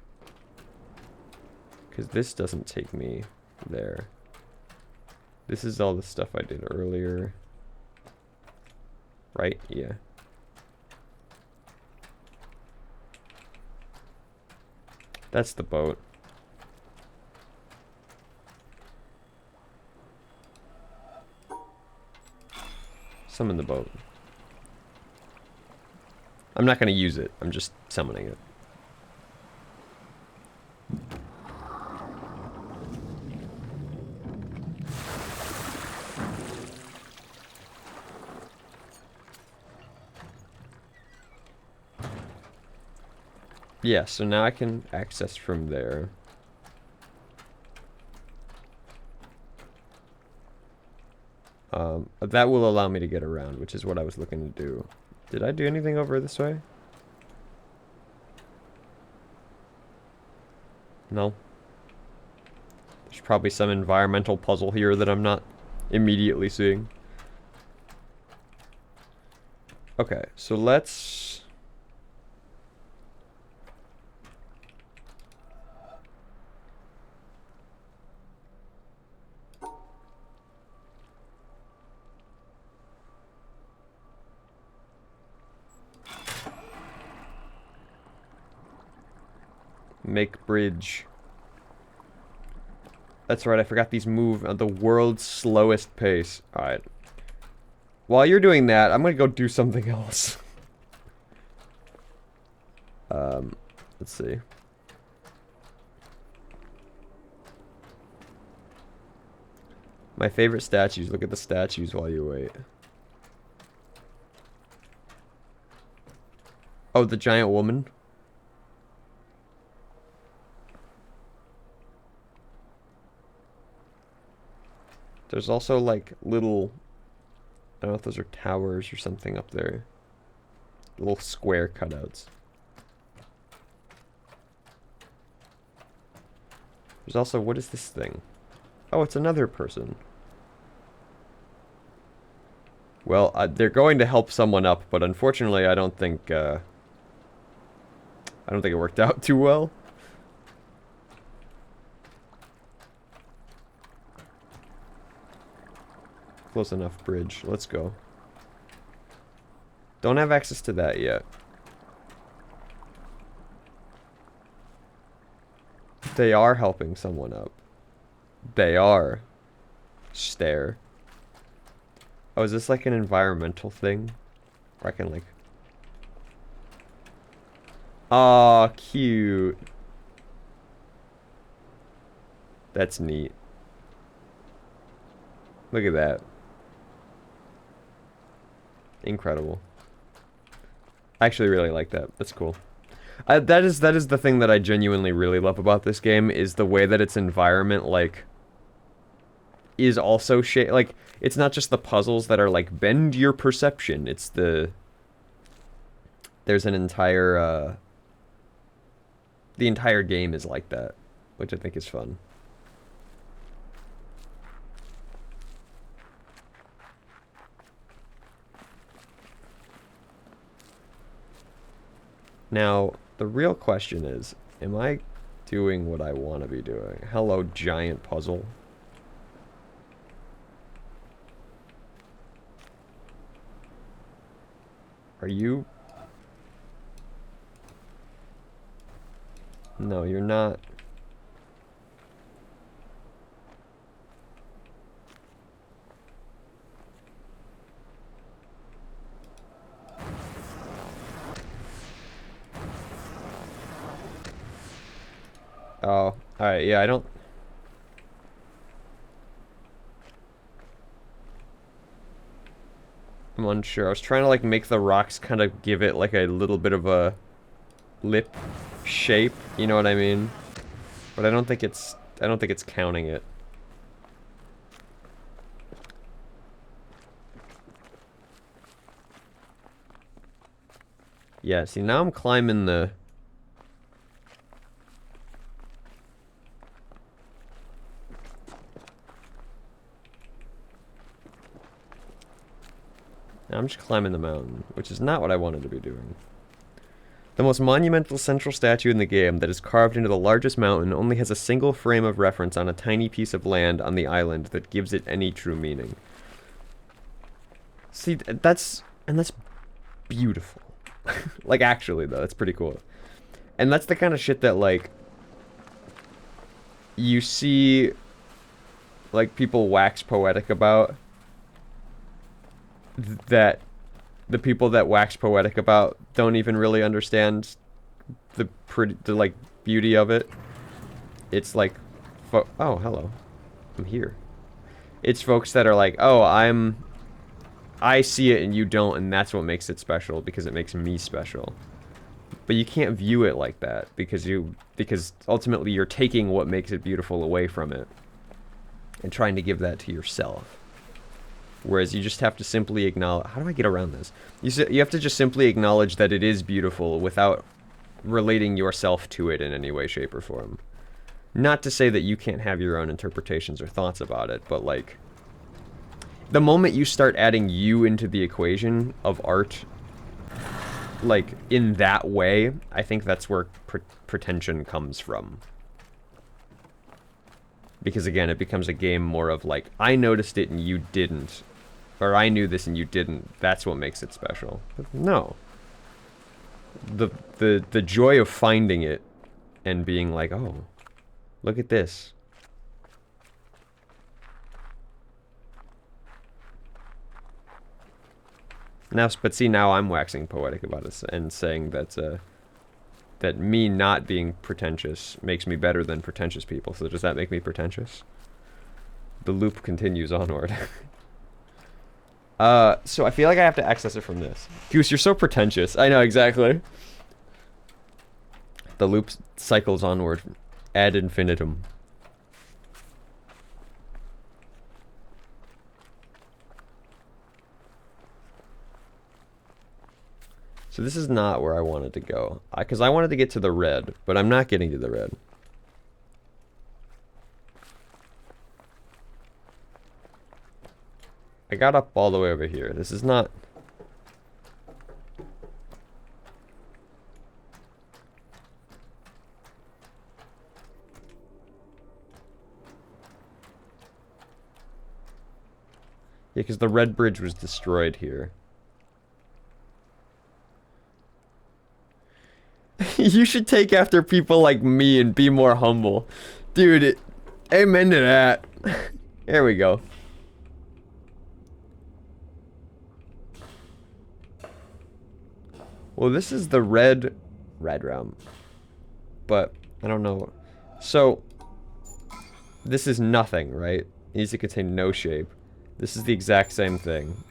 Because this doesn't take me there. This is all the stuff I did earlier. Right? Yeah. That's the boat. Summon the boat. I'm not going to use it. I'm just summoning it. Yeah, so now I can access from there. That will allow me to get around, which is what I was looking to do. Did I do anything over this way? No. There's probably some environmental puzzle here that I'm not immediately seeing. Okay, so let's... Make bridge. That's right, I forgot these move at the world's slowest pace. Alright. While you're doing that, I'm gonna go do something else. Let's see. My favorite statues. Look at the statues while you wait. Oh, the giant woman. There's also, like, little... I don't know if those are towers or something up there. Little square cutouts. There's also... What is this thing? Oh, it's another person. Well, they're going to help someone up, but unfortunately I don't think it worked out too well. Close enough bridge. Let's go. Don't have access to that yet. They are helping someone up. They are. Stare. Oh, is this like an environmental thing? Or I can like... Aw, cute. That's neat. Look at that. Incredible. I actually really like that. That's cool. That is the thing that I genuinely really love about this game, is the way that its environment, like, is also like, it's not just the puzzles that are like bend your perception. It's the... There's an entire the entire game is like that, which I think is fun. Now, the real question is, am I doing what I want to be doing? Hello, giant puzzle. Are you... No, you're not. Oh, alright, yeah, I don't... I'm unsure. I was trying to like make the rocks kind of give it like a little bit of a lip shape, you know what I mean? But I don't think it's counting it. Yeah, see now I'm climbing the I'm just climbing the mountain, which is not what I wanted to be doing. The most monumental central statue in the game that is carved into the largest mountain only has a single frame of reference on a tiny piece of land on the island that gives it any true meaning. See, that's beautiful. Like, actually, though, that's pretty cool. And that's the kind of shit that, like, you see, like, people wax poetic about. That the people that wax poetic about don't even really understand the like, beauty of it. It's like, oh, hello. I'm here. It's folks that are like, oh, I see it and you don't, and that's what makes it special because it makes me special. But you can't view it like that because ultimately you're taking what makes it beautiful away from it and trying to give that to yourself. Whereas you just have to simply acknowledge, how do I get around this? You have to just simply acknowledge that it is beautiful without relating yourself to it in any way, shape, or form. Not to say that you can't have your own interpretations or thoughts about it, but like, the moment you start adding you into the equation of art, like, in that way, I think that's where pretension comes from. Because, again, it becomes a game more of, like, I noticed it and you didn't. Or I knew this and you didn't. That's what makes it special. But no. The joy of finding it and being like, oh, look at this. Now, but see, now I'm waxing poetic about it and saying that that me not being pretentious makes me better than pretentious people. So does that make me pretentious? The loop continues onward. So I feel like I have to access it from this. Goose, you're so pretentious. I know, exactly. The loop cycles onward ad infinitum. So this is not where I wanted to go. Because I wanted to get to the red, but I'm not getting to the red. I got up all the way over here. This is not... Yeah, because the red bridge was destroyed here. You should take after people like me and be more humble. Dude, amen to that. There we go. Well, this is the red realm. But, I don't know. So, this is nothing, right? It needs to contain no shape. This is the exact same thing.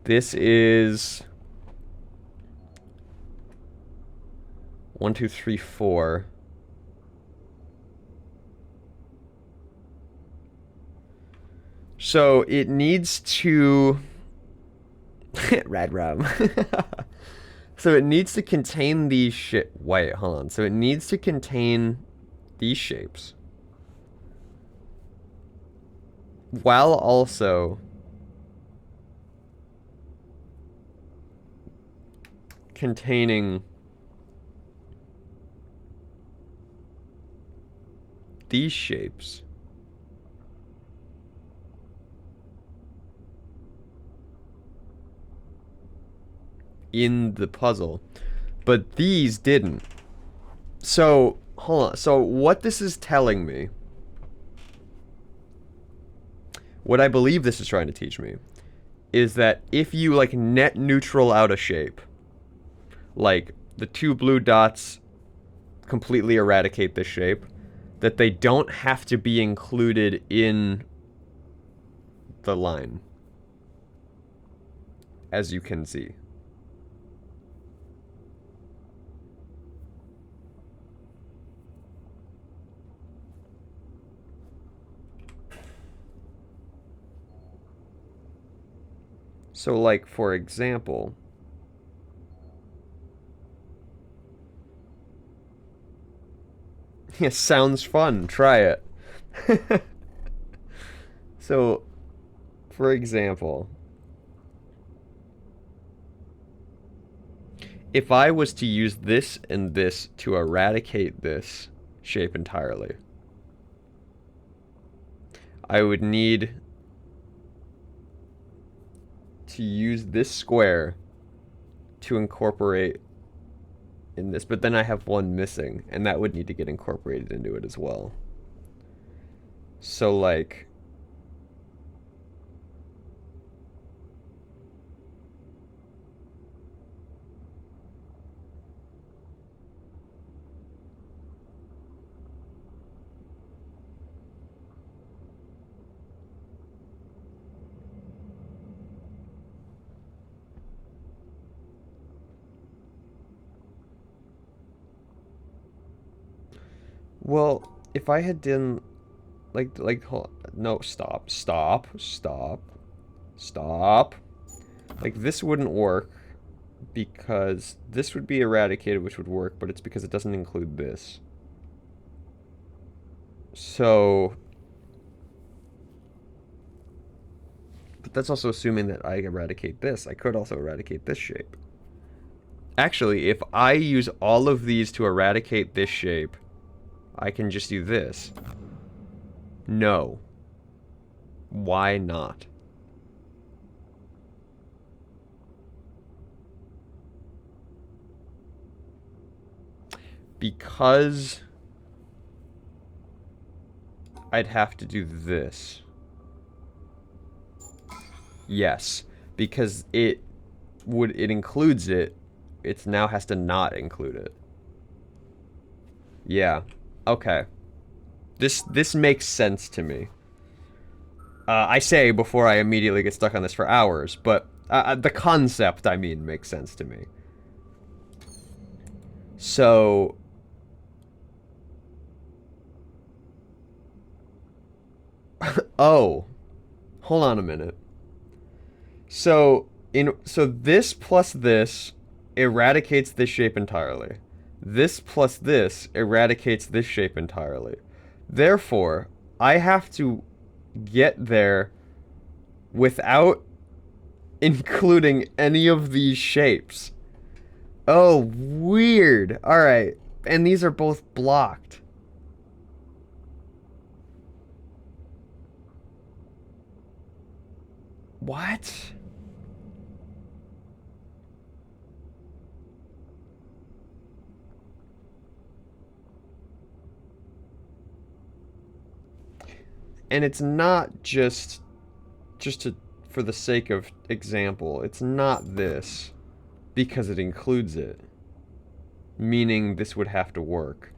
This is... 1, 2, 3, 4. So it needs to... Rad rum. So it needs to contain these Wait, hold on. So it needs to contain these shapes. While also... containing... these shapes. In the puzzle. But these didn't. So, hold on. So, what this is telling me... what I believe this is trying to teach me... is that if you, like, net neutral out a shape... like, the 2 blue dots... completely eradicate this shape... that they don't have to be included in the line. as you can see. So, like, for example, yeah, sounds fun. Try it. So, for example, if I was to use this and this to eradicate this shape entirely, I would need to use this square to incorporate in this, but then I have one missing, and that would need to get incorporated into it as well. So, like, well, if I had done, no, stop, stop, stop, stop. Like, this wouldn't work because this would be eradicated, which would work, but it's because it doesn't include this. So, but that's also assuming that I eradicate this. I could also eradicate this shape. Actually, if I use all of these to eradicate this shape, I can just do this. No. Why not? Because I'd have to do this. Yes, because it includes it. It now has to not include it. Yeah. Okay. This makes sense to me. I say before I immediately get stuck on this for hours, but the concept, I mean, makes sense to me. So, oh, hold on a minute. So this plus this eradicates this shape entirely. This plus this eradicates this shape entirely. Therefore, I have to get there without including any of these shapes. Oh, weird. All right. And these are both blocked. What? And it's not just for the sake of example. It's not this because it includes it. Meaning this would have to work.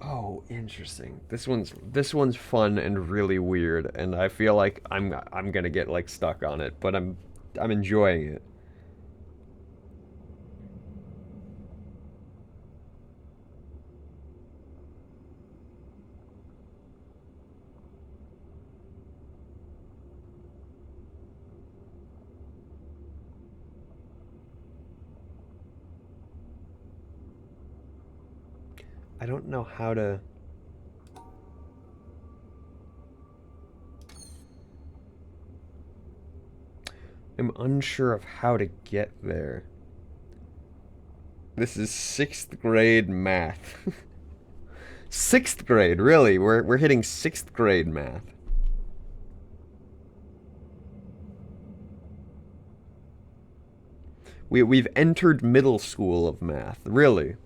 Oh, interesting. This one's fun and really weird, and I feel like I'm gonna get like stuck on it, but I'm enjoying it. I don't know how to. I'm unsure of how to get there. This is 6th grade math. 6th grade, really? We're hitting 6th grade math. We've entered middle school of math, really.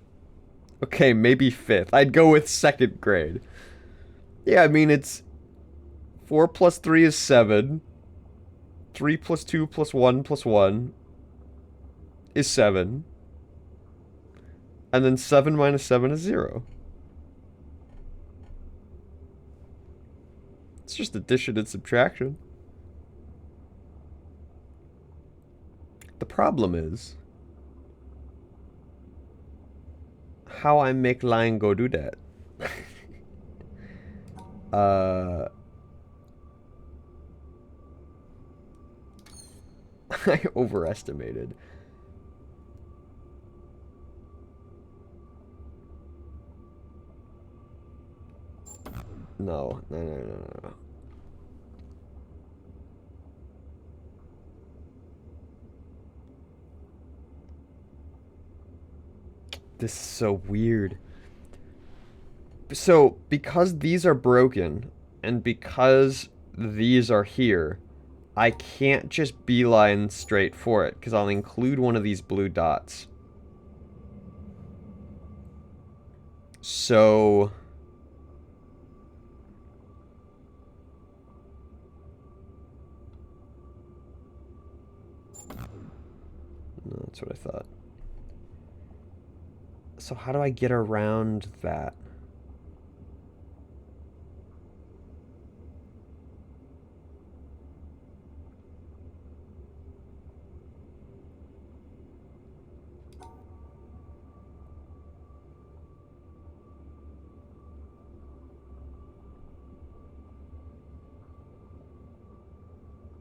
Okay, maybe 5th. I'd go with 2nd grade. Yeah, I mean, it's 4 plus 3 is 7. 3 plus 2 plus 1 plus 1 is 7. And then 7 minus 7 is 0. It's just addition and subtraction. The problem is how I make line go do that. I overestimated. No. This is so weird. So, because these are broken, and because these are here, I can't just beeline straight for it, because I'll include one of these blue dots. So... No, that's what I thought. So how do I get around that?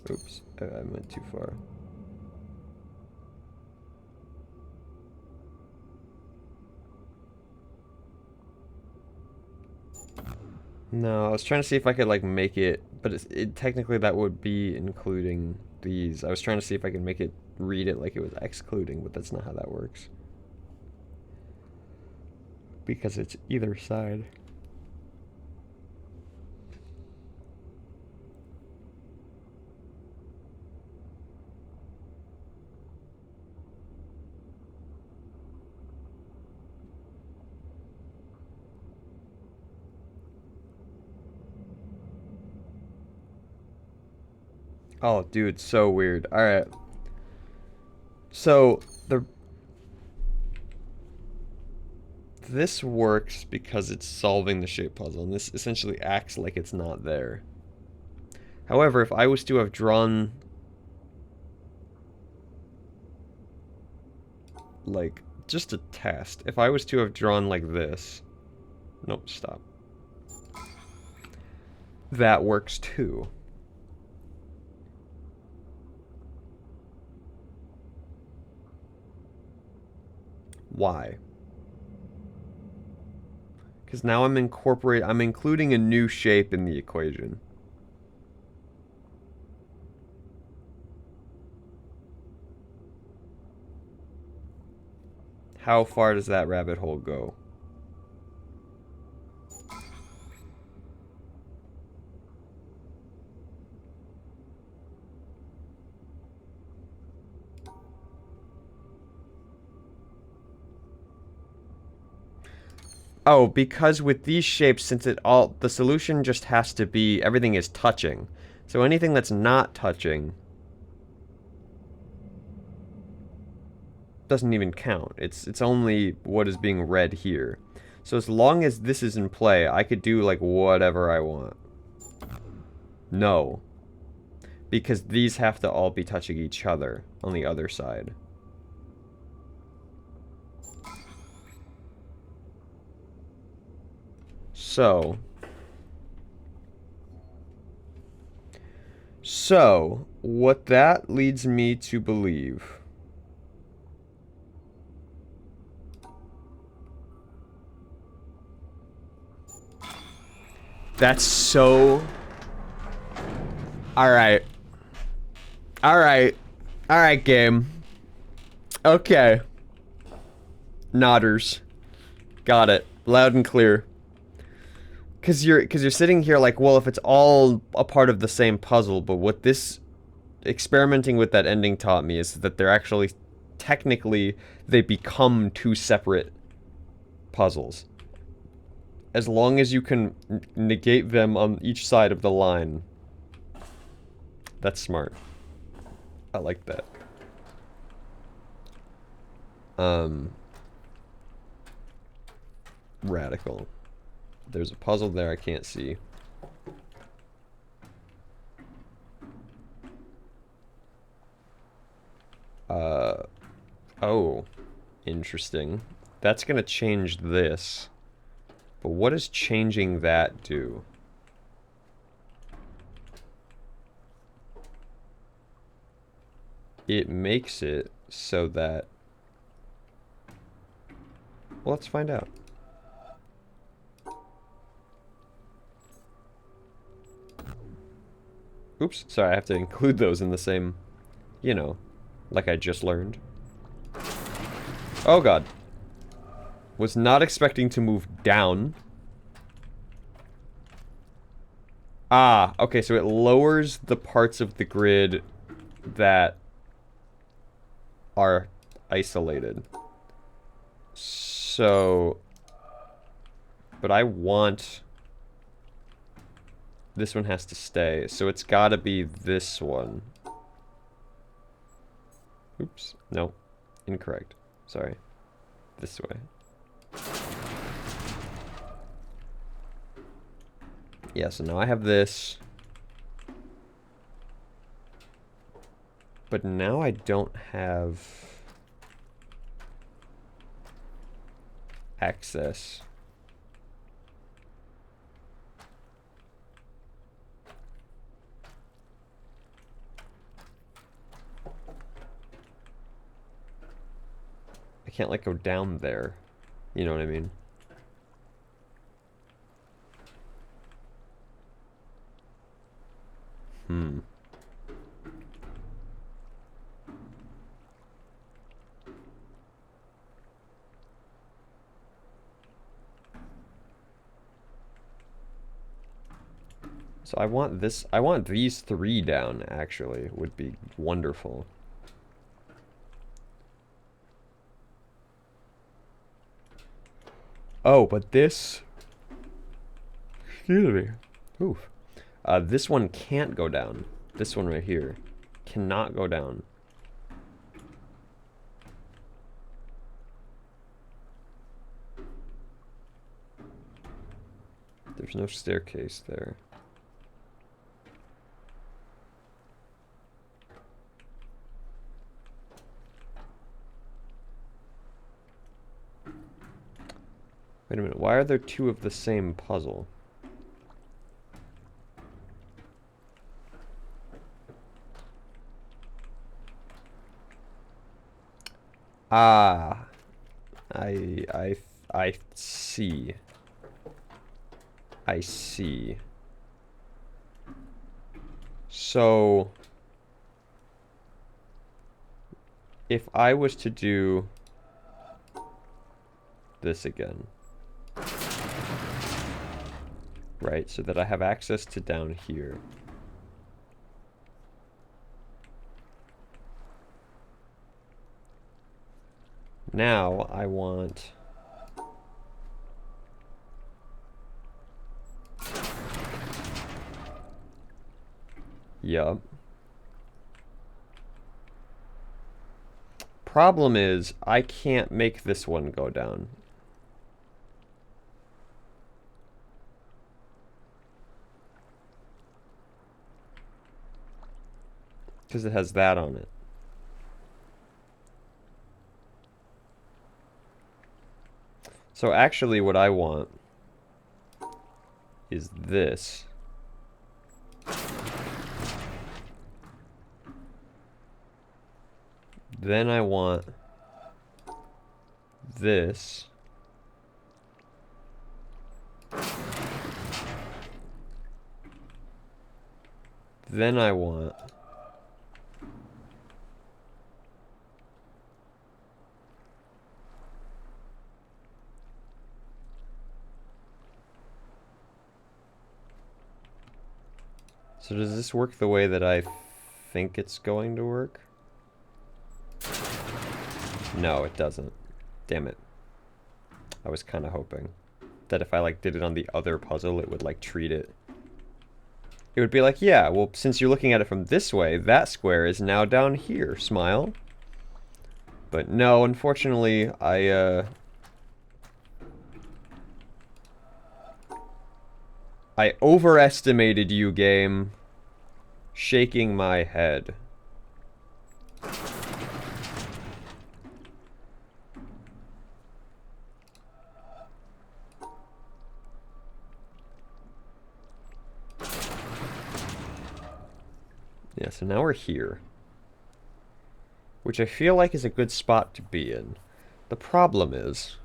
Oops, I went too far. No, I was trying to see if I could like make it, but technically that would be including these. I was trying to see if I could make it read it like it was excluding, but that's not how that works. Because it's either side. Oh, dude, so weird. Alright. So, this works because it's solving the shape puzzle, and this essentially acts like it's not there. However, if I was to have drawn... like, just a test. If I was to have drawn like this... Nope, stop. That works too. Why? Because now I'm including a new shape in the equation. How far does that rabbit hole go? Oh, because with these shapes, since the solution just has to be, everything is touching. So anything that's not touching doesn't even count. It's only what is being read here. So as long as this is in play, I could do like whatever I want. No. Because these have to all be touching each other on the other side. So, what that leads me to believe... That's so... Alright. Alright. Alright, game. Okay. Nodders. Got it. Loud and clear. Cause you're sitting here like, well, if it's all a part of the same puzzle, but what this experimenting with that ending taught me is that they're actually, technically, they become two separate puzzles. As long as you can negate them on each side of the line. That's smart. I like that. Radical. There's a puzzle there I can't see. Oh, interesting. That's gonna change this. But what does changing that do? It makes it so that... Well, let's find out. Oops, sorry, I have to include those in the same, you know, like I just learned. Oh god. Was not expecting to move down. Ah, okay, so it lowers the parts of the grid that are isolated. So... But I want... This one has to stay, so it's gotta be this one. Oops, no. Incorrect. Sorry. This way. Yeah, so now I have this. But now I don't have access. I can't like go down there. You know what I mean? Hmm. So I want this, I want these three down, actually, would be wonderful. Oh, but this... Excuse me. Oof. This one can't go down. This one right here cannot go down. There's no staircase there. Wait a minute, why are there two of the same puzzle? Ah, I see. I see. So, if I was to do this again, right, so that I have access to down here. Now I want... Yup. Problem is, I can't make this one go down. Because it has that on it. So actually what I want is this. Then I want this. Then I want So does this work the way that I think it's going to work? No, it doesn't. Damn it. I was kind of hoping that if I like did it on the other puzzle, it would like treat it. It would be like, yeah, well, since you're looking at it from this way, that square is now down here, smile. But no, unfortunately, I overestimated you, game. Shaking my head. Yeah, so now we're here. Which I feel like is a good spot to be in. The problem is,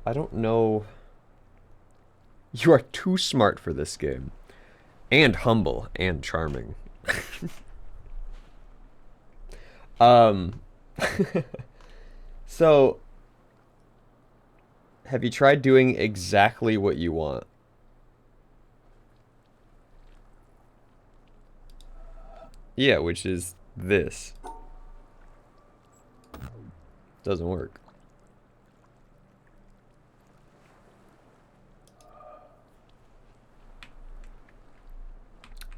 I don't know. You are too smart for this game. And humble and charming. um So have you tried doing exactly what you want? Yeah, which is this. Doesn't work.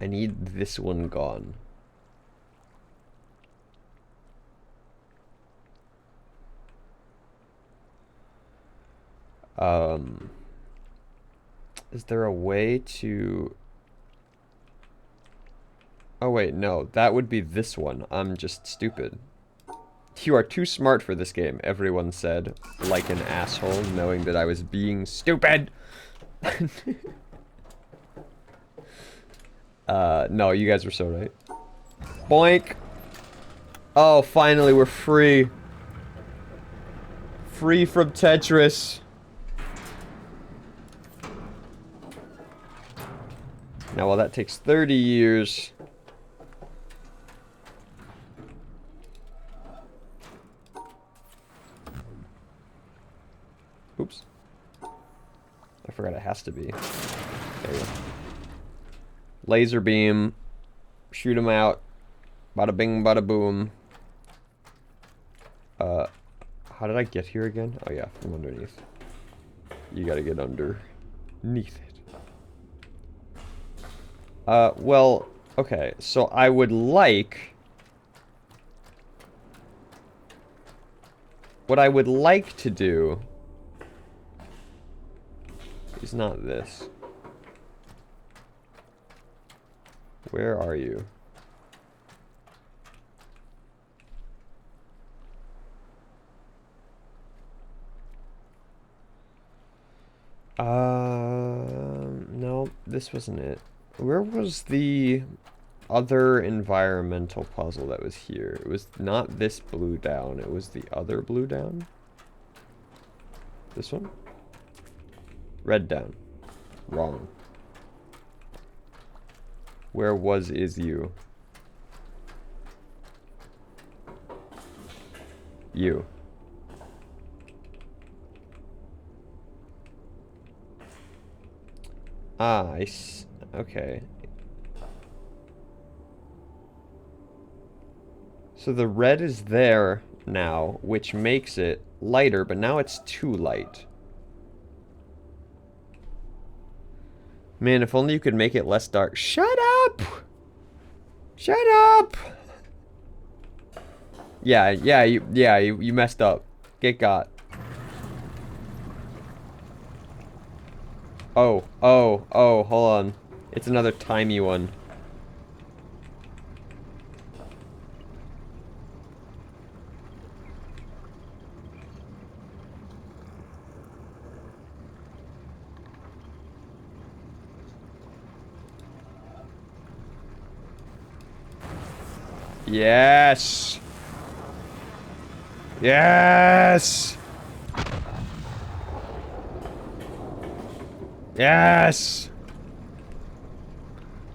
I need this one gone. Is there a way to... Oh wait, no, that would be this one. I'm just stupid. You are too smart for this game, everyone said, like an asshole, knowing that I was being stupid. No, you guys were so right. Boink! Oh, finally, we're free. Free from Tetris. Now, while that takes 30 years... Oops. I forgot it has to be. There you go. Laser beam. Shoot him out. Bada bing, bada boom. How did I get here again? Oh yeah, from underneath. You gotta get underneath it. Well, okay, so I would like... What I would like to do is not this. Where are you? No, this wasn't it. Where was the other environmental puzzle that was here? It was not this blue down, it was the other blue down. This one? Red down. Wrong. Where is you? You. Ah, okay. So the red is there now, which makes it lighter, but now it's too light. Man, if only you could make it less dark. Shut up! Shut up! Yeah, you messed up. Get got. Oh, hold on. It's another timey one. Yes! Yes! Yes!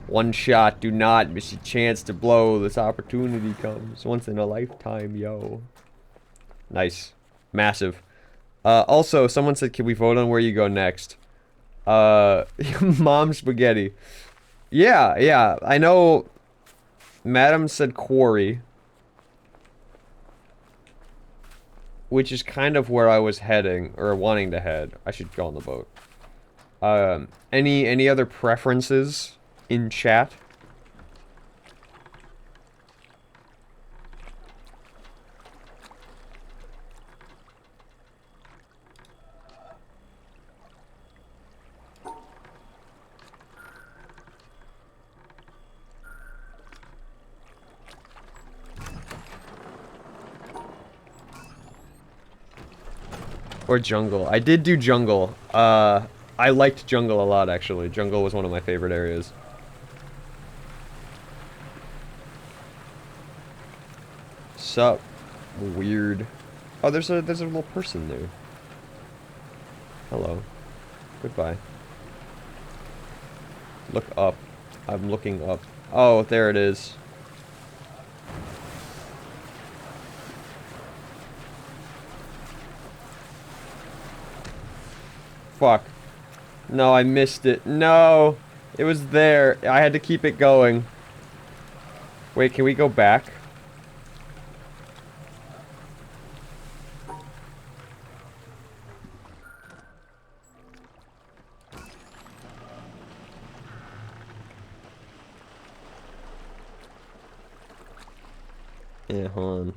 One shot, do not miss a chance to blow. This opportunity comes once in a lifetime, yo. Nice. Massive. Also, someone said, can we vote on where you go next? Mom spaghetti. Yeah, I know... Madam said quarry. Which is kind of where I was heading, or wanting to head. I should go on the boat. Any other preferences in chat? Or jungle. I did do jungle. I liked jungle a lot, actually. Jungle was one of my favorite areas. Sup? Weird. Oh, there's a little person there. Hello. Goodbye. Look up. I'm looking up. Oh, there it is. Fuck. No, I missed it. No! It was there. I had to keep it going. Wait, can we go back? Yeah, hold on.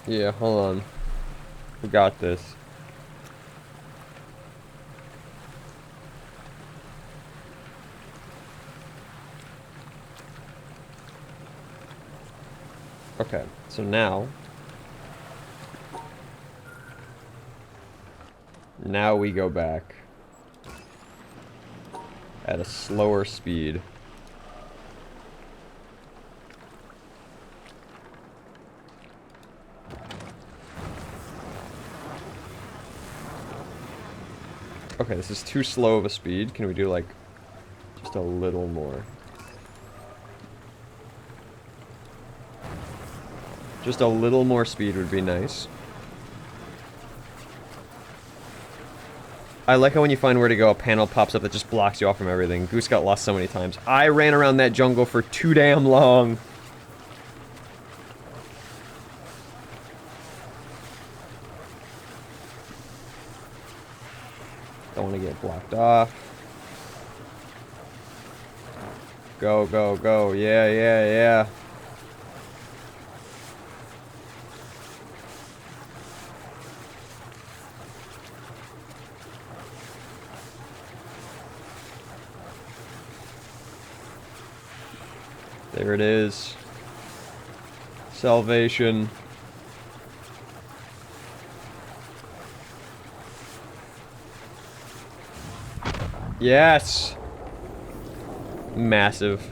Yeah, hold on. We got this. Okay, so now we go back at a slower speed. Okay, this is too slow of a speed. Can we do, like, just a little more? Just a little more speed would be nice. I like how when you find where to go, a panel pops up that just blocks you off from everything. Goose got lost so many times. I ran around that jungle for too damn long. Don't want to get blocked off. Go, go, go. Yeah, yeah, yeah. There it is. Salvation. Yes! Massive.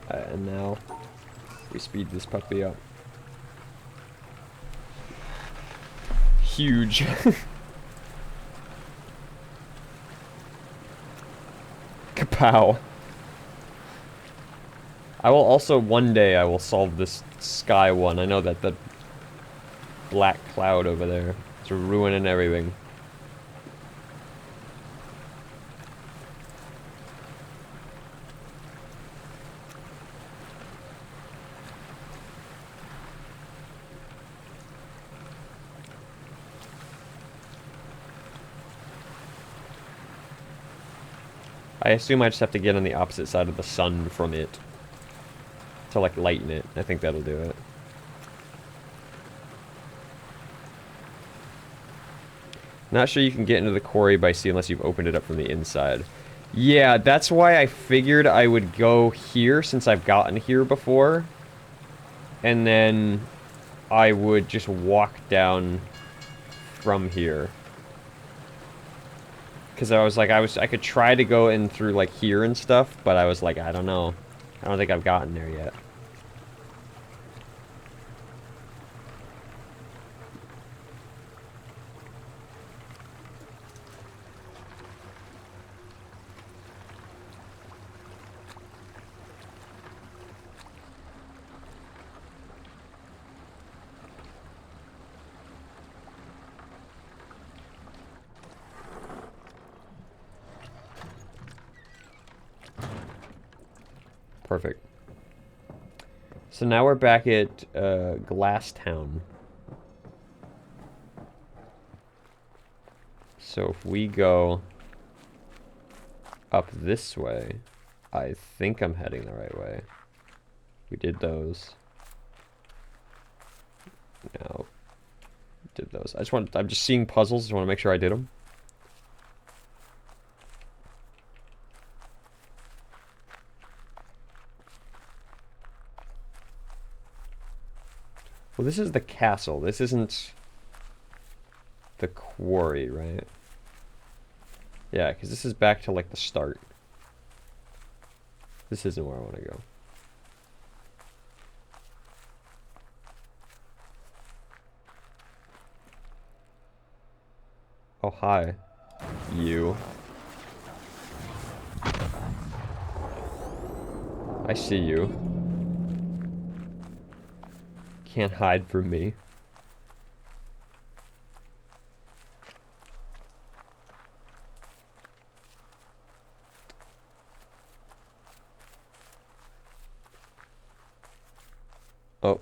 And now we speed this puppy up. Huge. Kapow. I will also, one day, I will solve this sky one. I know that the black cloud over there is ruining everything. I assume I just have to get on the opposite side of the sun from it to, like, lighten it. I think that'll do it. Not sure you can get into the quarry by sea unless you've opened it up from the inside. Yeah, that's why I figured I would go here since I've gotten here before. And then I would just walk down from here. Because I was like, I could try to go in through, like, here and stuff, but I was like, I don't know. I don't think I've gotten there yet. Perfect. So now we're back at Glass Town. So if we go up this way, I think I'm heading the right way. We did those. No. Did those. I'm just seeing puzzles. I just want to make sure I did them. Well, this is the castle. This isn't... the quarry, right? Yeah, because this is back to, like, the start. This isn't where I want to go. Oh, hi. You. I see you. Can't hide from me. Oh.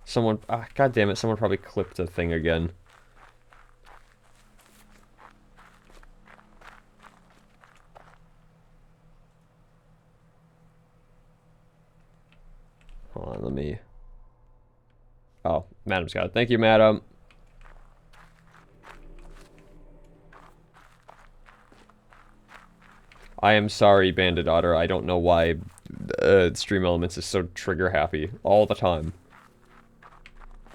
Someone... Ah, God damn it, someone probably clipped the thing again. Hold on, let me... Oh, Madam's got it. Thank you, Madam. I am sorry, Bandit Otter. I don't know why Stream Elements is so trigger happy all the time.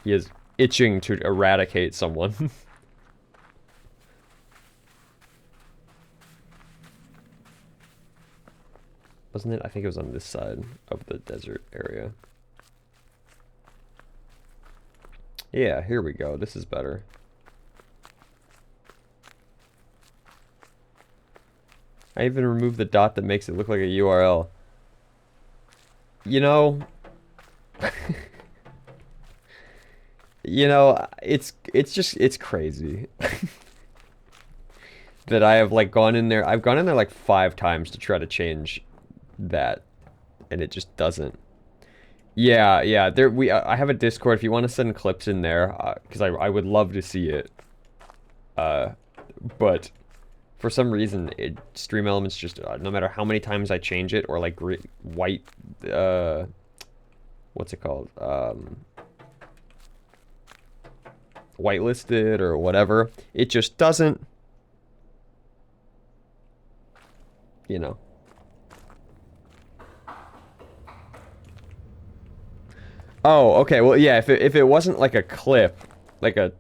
He is itching to eradicate someone. Wasn't it? I think it was on this side of the desert area. Yeah, here we go. This is better. I even removed the dot that makes it look like a URL. You know... you know, it's crazy. That I have, like, gone in there... I've gone in there, like, 5 times to try to change that. And it just doesn't. Yeah, yeah. I have a Discord if you want to send clips in there, because I would love to see it. But... for some reason, Stream Elements just, no matter how many times I change it, or like white, what's it called? Whitelisted or whatever, it just doesn't, you know. Oh, okay, well, yeah, if it wasn't like a clip, like a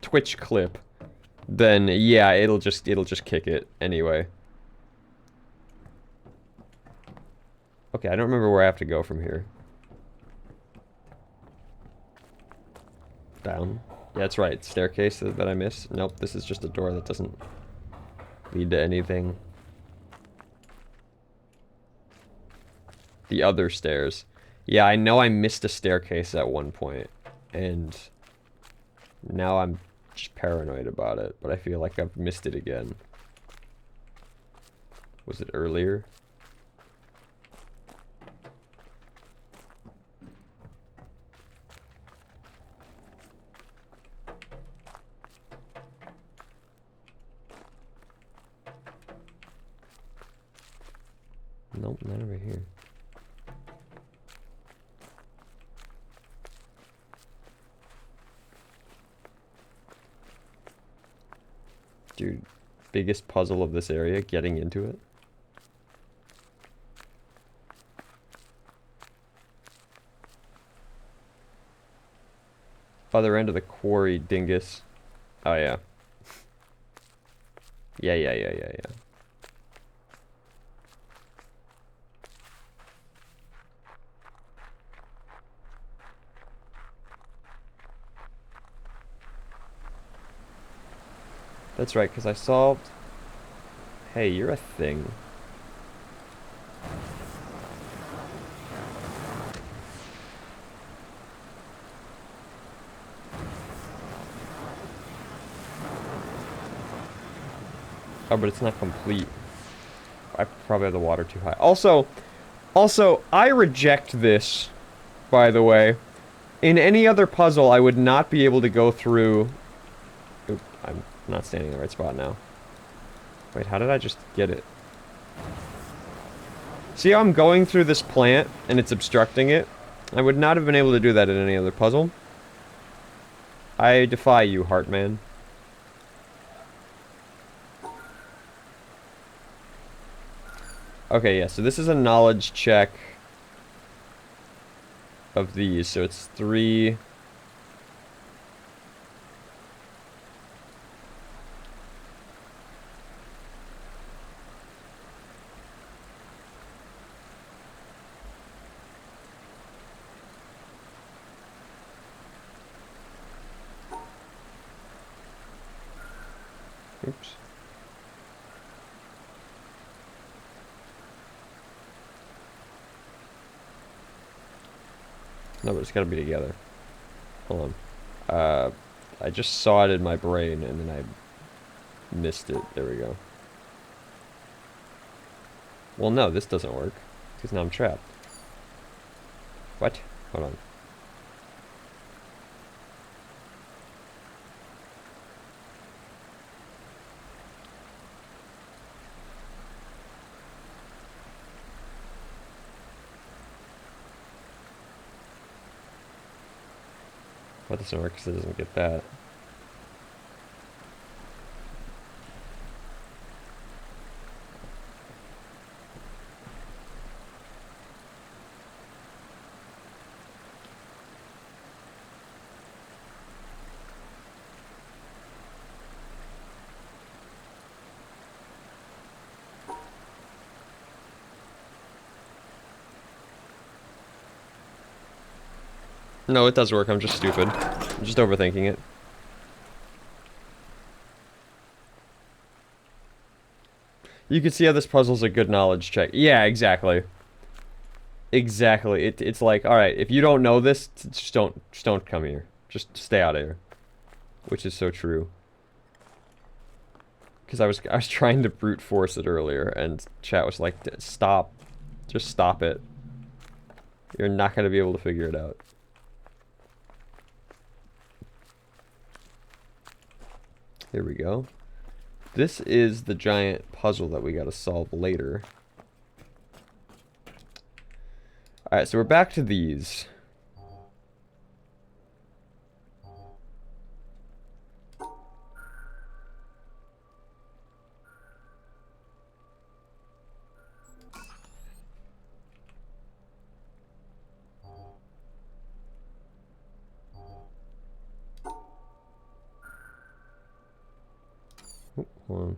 Twitch clip, then yeah, it'll just kick it anyway. Okay, I don't remember where I have to go from here. Down. Yeah, that's right. Staircase that I missed. Nope, this is just a door that doesn't lead to anything. The other stairs. Yeah, I know I missed a staircase at one point, and now I'm just paranoid about it, but I feel like I've missed it again. Was it earlier? Nope, not over here. Dude, biggest puzzle of this area, getting into it. Other end of the quarry, dingus. Oh, yeah. Yeah. That's right, because I solved... Hey, you're a thing. Oh, but it's not complete. I probably have the water too high. Also, I reject this, by the way. In any other puzzle, I would not be able to go through... Oop, I'm not standing in the right spot now. Wait, how did I just get it? See how I'm going through this plant, and it's obstructing it? I would not have been able to do that in any other puzzle. I defy you, Heartman. Okay, yeah, so this is a knowledge check. of these, so it's 3. Oops. No, but it's gotta be together. Hold on. I just saw it in my brain and then I missed it. There we go. Well, no, this doesn't work. Because now I'm trapped. What? Hold on. What doesn't work because it doesn't get that. No, it does work. I'm just stupid. I'm just overthinking it. You can see how this puzzle's a good knowledge check. Yeah, exactly. Exactly. It's like, alright, if you don't know this, just don't come here. Just stay out of here. Which is so true. Because I was trying to brute force it earlier, and chat was like, stop. Just stop it. You're not going to be able to figure it out. Here we go. This is the giant puzzle that we gotta solve later. Alright, so we're back to these. Hold on.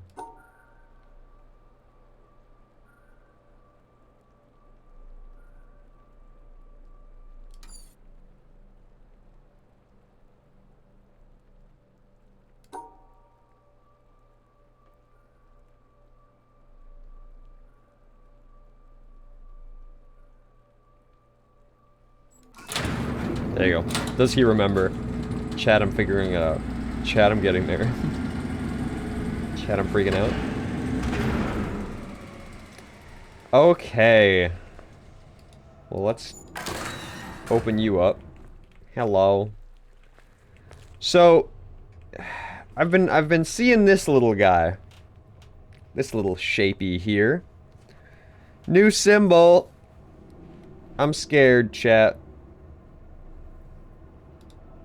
There you go. Does he remember? Chat, I'm figuring it out. Chat, I'm getting there. Chat, I'm freaking out. Okay. Well, let's open you up. Hello. So, I've been seeing this little guy. This little shapey here. New symbol. I'm scared, chat.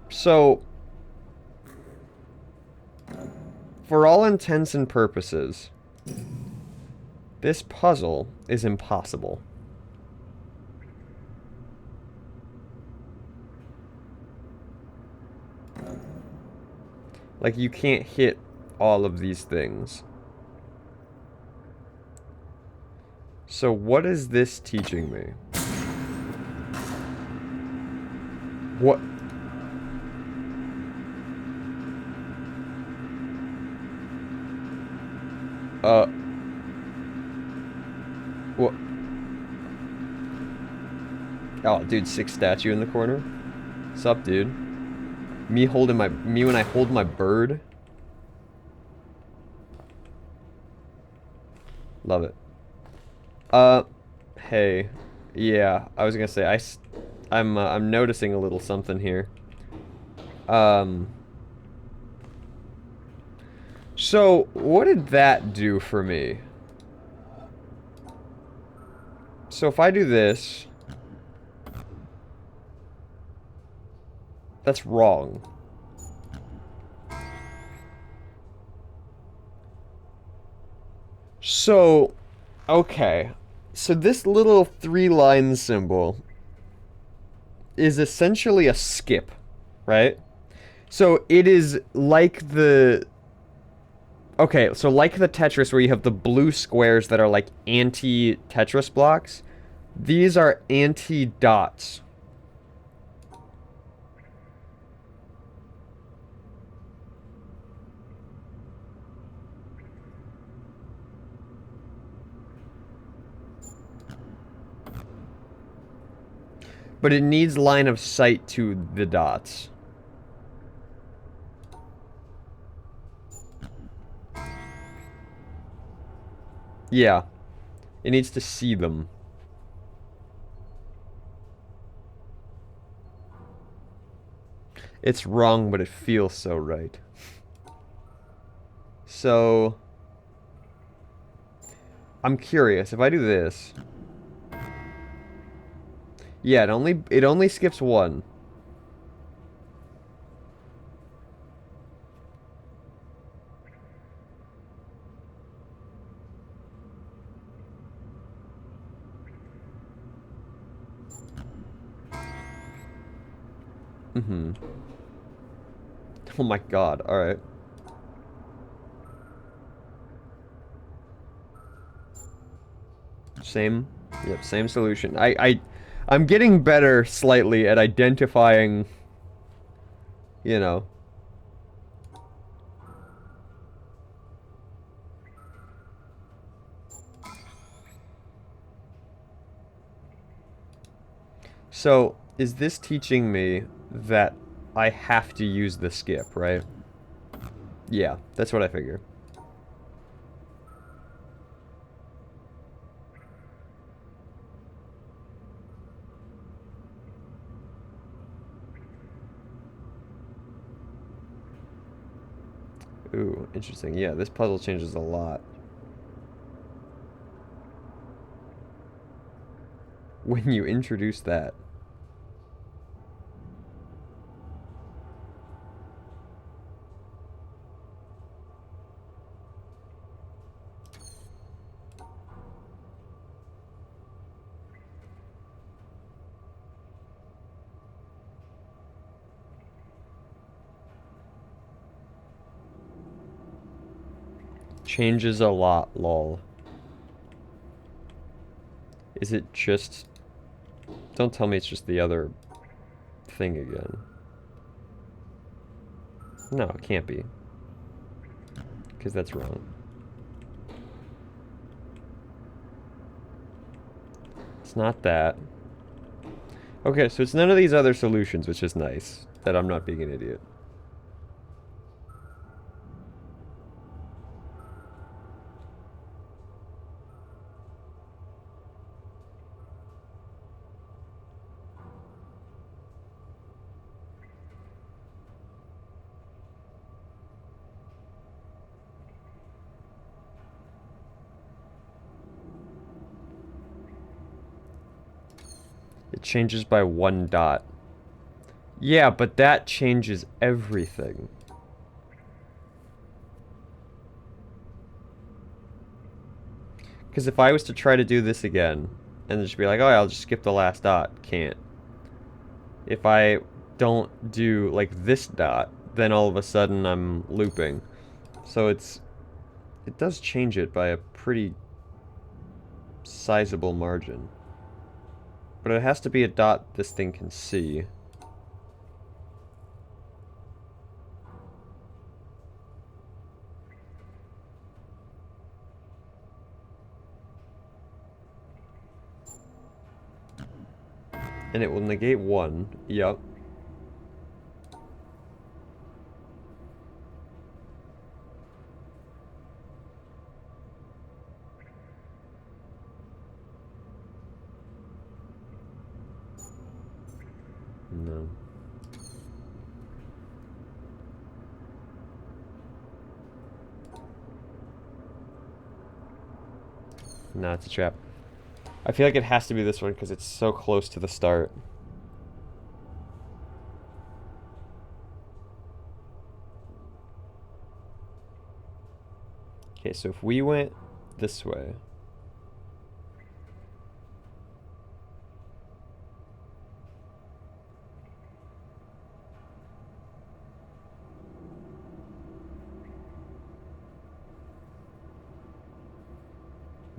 So, for all intents and purposes, this puzzle is impossible. Like, you can't hit all of these things. So what is this teaching me? What? What? Oh, dude, 6 statue in the corner. What's up, dude? Me when I hold my bird. Love it. Hey. Yeah, I was gonna say, I'm noticing a little something here. So, what did that do for me? So if I do this... That's wrong. So, okay. So this little 3-line symbol is essentially a skip, right? So it is like the... Okay, so like the Tetris where you have the blue squares that are like anti-Tetris blocks, these are anti-dots. But it needs line of sight to the dots. Yeah. It needs to see them. It's wrong, but it feels so right. So... I'm curious, if I do this... Yeah, it only skips one. Mm-hmm. Oh my god, alright. Same. Yep, same solution. I'm getting better slightly at identifying, you know. So, is this teaching me that I have to use the skip, right? Yeah, that's what I figure. Ooh, interesting. Yeah, this puzzle changes a lot. When you introduce that. Changes a lot, lol. Is it just... Don't tell me it's just the other thing again. No, it can't be. Because that's wrong. It's not that. Okay, so it's none of these other solutions, which is nice. That I'm not being an idiot. It changes by one dot. Yeah, but that changes everything. Because if I was to try to do this again, and just be like, oh, I'll just skip the last dot, can't. If I don't do, like, this dot, then all of a sudden I'm looping. So it does change it by a pretty sizable margin. But it has to be a dot this thing can see. And it will negate one. Yup. No. No, it's a trap. I feel like it has to be this one because it's so close to the start. Okay, so if we went this way...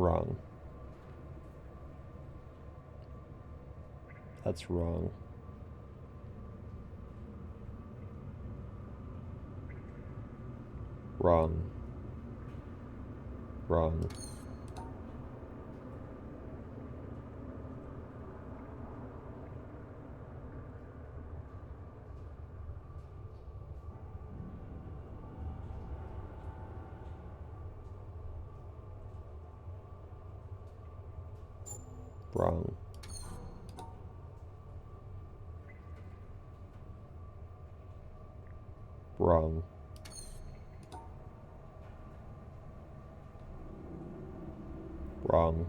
Wrong. That's wrong. Wrong. Wrong. Wrong. Wrong. Wrong.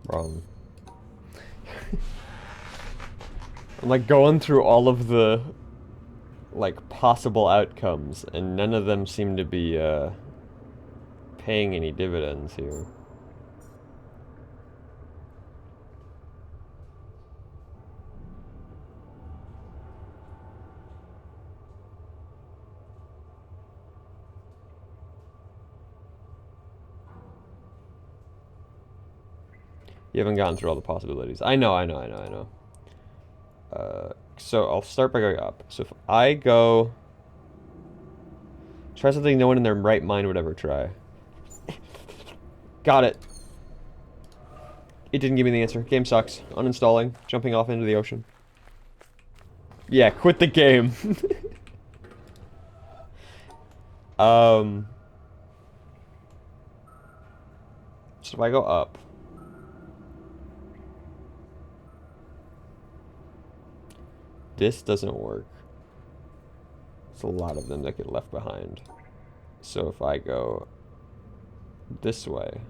Wrong. I'm like going through all of the like possible outcomes, and none of them seem to be paying any dividends here. You haven't gotten through all the possibilities. I know. So I'll start by going up. So if I go... Try something no one in their right mind would ever try. Got it. It didn't give me the answer. Game sucks. Uninstalling. Jumping off into the ocean. Yeah, quit the game. So if I go up... This doesn't work. There's a lot of them that get left behind. So if I go this way...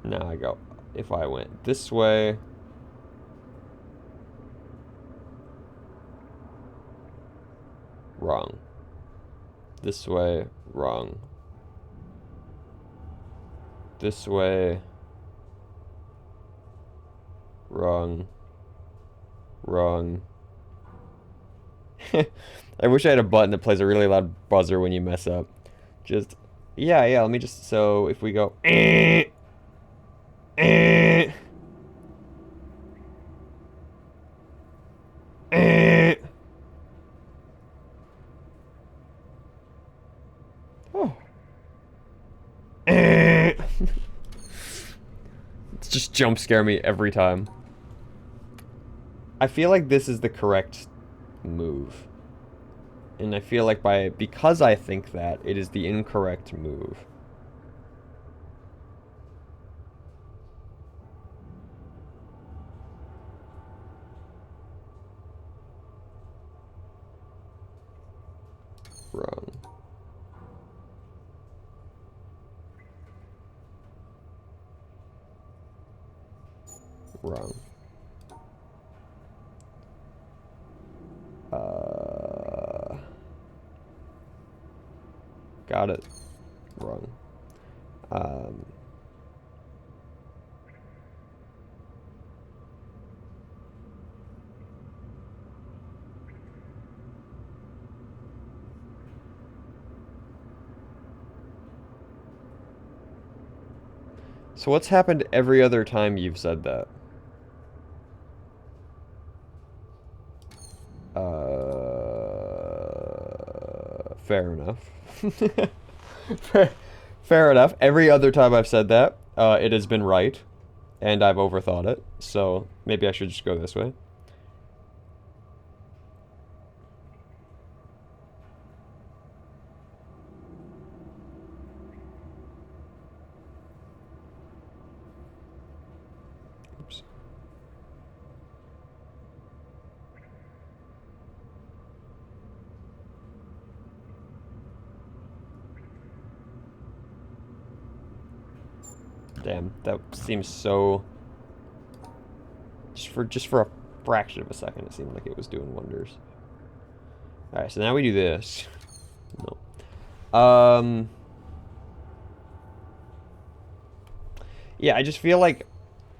Now I go... If I went this way... Wrong. This way, wrong. This way... Wrong. Wrong. I wish I had a button that plays a really loud buzzer when you mess up. Just... Yeah, let me just... So, if we go... Oh. It's just jump scare me every time. I feel like this is the correct move. And I feel like because I think that, it is the incorrect move. Wrong. Wrong. Got it. Wrong. So what's happened every other time you've said that? Fair enough. Fair enough. Every other time I've said that, it has been right, and I've overthought it, so maybe I should just go this way. Oops. Damn, that seems so... Just for a fraction of a second, it seemed like it was doing wonders. Alright, so now we do this. No. Yeah, I just feel like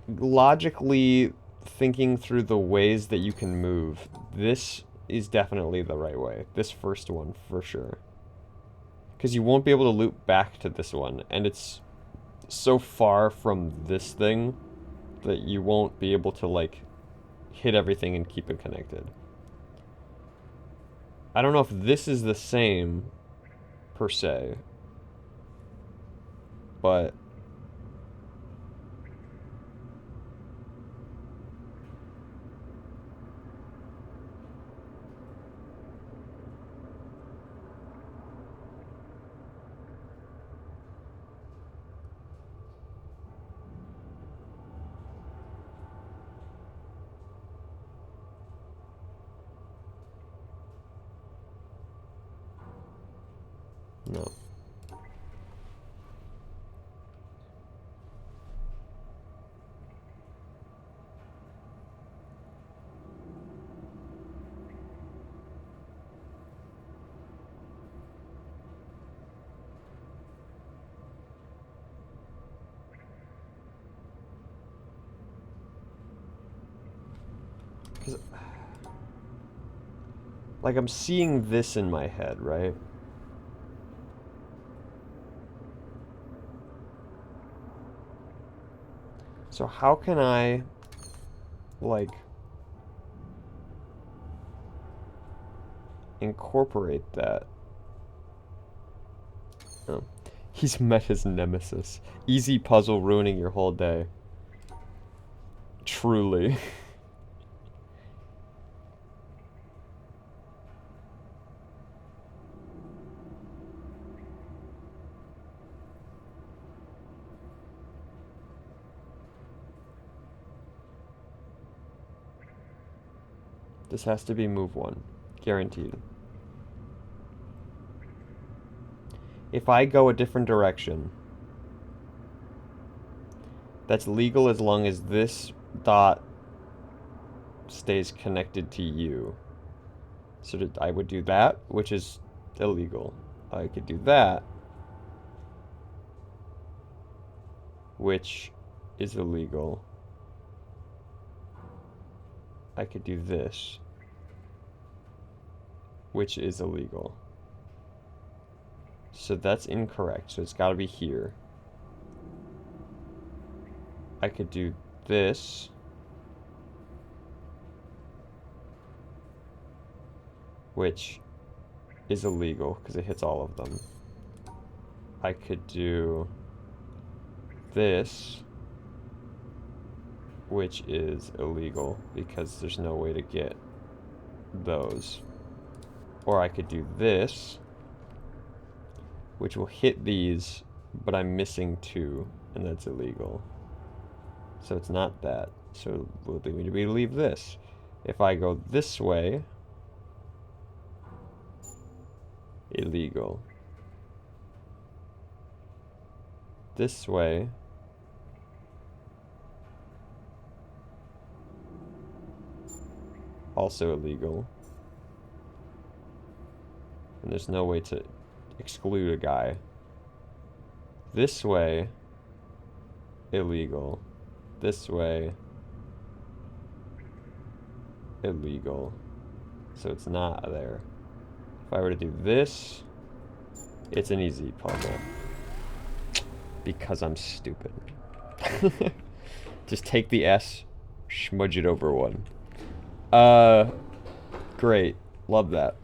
logically thinking through the ways that you can move, this is definitely the right way. This first one, for sure. Because you won't be able to loop back to this one, and it's so far from this thing that you won't be able to, like, hit everything and keep it connected. I don't know if this is the same, per se, but... no. Like, I'm seeing this in my head, right? So how can I, like, incorporate that? Oh. He's met his nemesis. Easy puzzle ruining your whole day. Truly. This has to be move one. Guaranteed. If I go a different direction, that's legal as long as this dot stays connected to you. So I would do that, which is illegal. I could do that, which is illegal. I could do this, which is illegal. So that's incorrect, so it's gotta be here. I could do this, which is illegal because it hits all of them. I could do this, which is illegal because there's no way to get those. Or I could do this, which will hit these, but I'm missing two, and that's illegal. So it's not that. So we'll leave this. If I go this way, illegal. This way, also illegal. And there's no way to exclude a guy. This way, illegal. This way, illegal. So it's not there. If I were to do this, it's an easy puzzle. Because I'm stupid. Just take the S, smudge it over one. Great. Love that.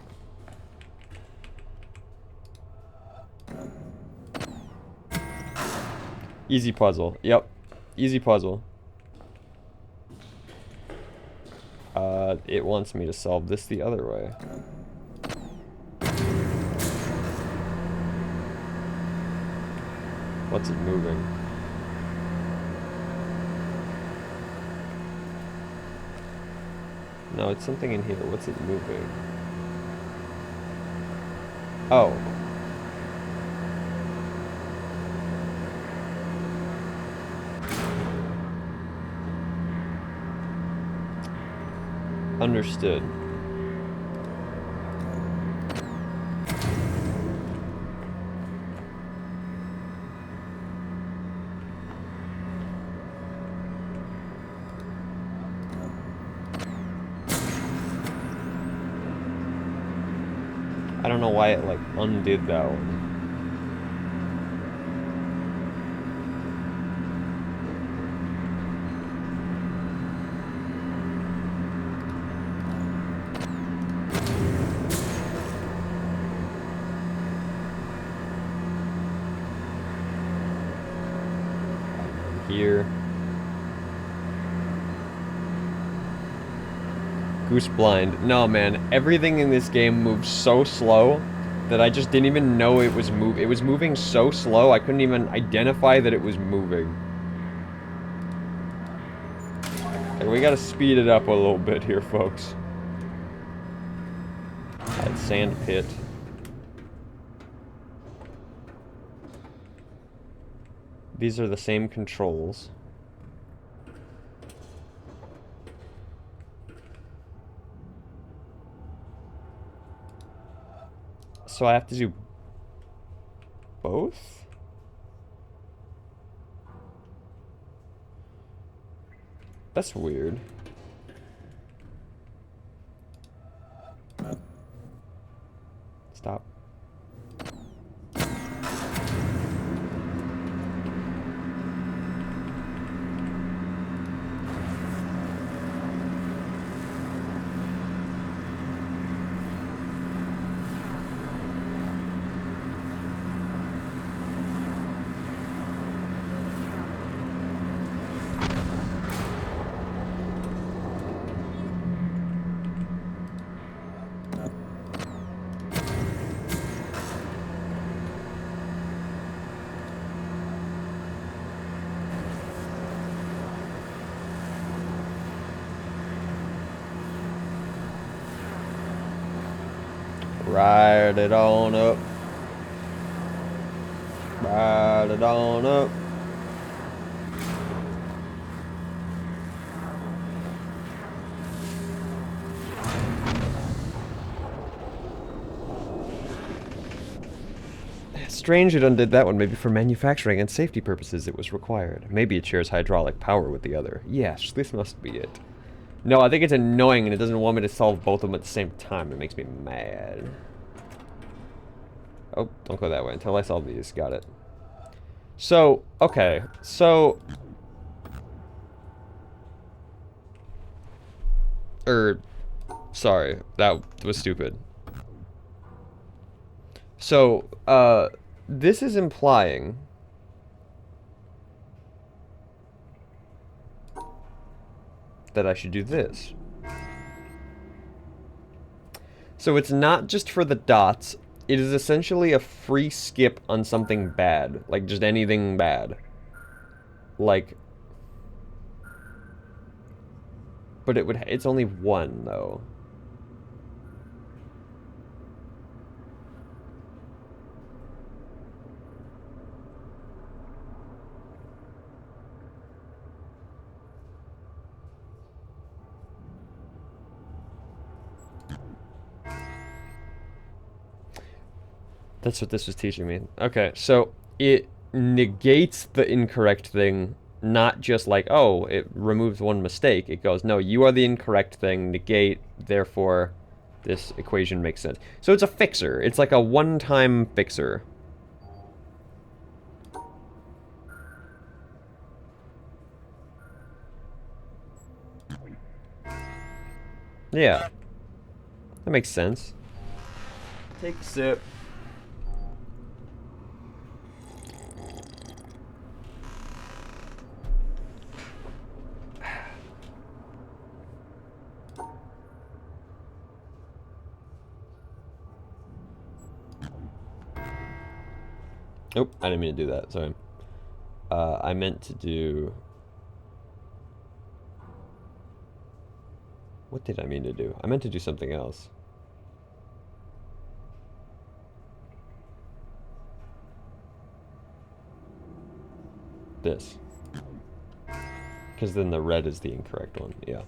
Easy puzzle. Yep. Easy puzzle. It wants me to solve this the other way. What's it moving? No, it's something in here. What's it moving? Oh. Understood. I don't know why it, like, undid that one. Here. Goose blind. No, man. Everything in this game moves so slow that I just didn't even know it was It was moving so slow, I couldn't even identify that it was moving. Like, we gotta speed it up a little bit here, folks. That sand pit. These are the same controls. So I have to do both? That's weird. Stop. Ride it on up. Ride it on up. Strange it undid that one. Maybe for manufacturing and safety purposes it was required. Maybe it shares hydraulic power with the other. Yes, this must be it. No, I think it's annoying and it doesn't want me to solve both of them at the same time. It makes me mad. Oh, don't go that way until I solve these. Got it. So, okay. So... Sorry. That was stupid. So, this is implying... that I should do this. So it's not just for the dots. It is essentially a free skip on something bad. Like, just anything bad. Like... But it's only one, though. That's what this was teaching me. Okay, so it negates the incorrect thing, not just like, oh, it removes one mistake. It goes, no, you are the incorrect thing, negate, therefore this equation makes sense. So it's a fixer. It's like a one-time fixer. Yeah. That makes sense. Take a sip. Oh, I didn't mean to do that, sorry. I meant to do... What did I mean to do? I meant to do something else. This. Because then the red is the incorrect one, yeah.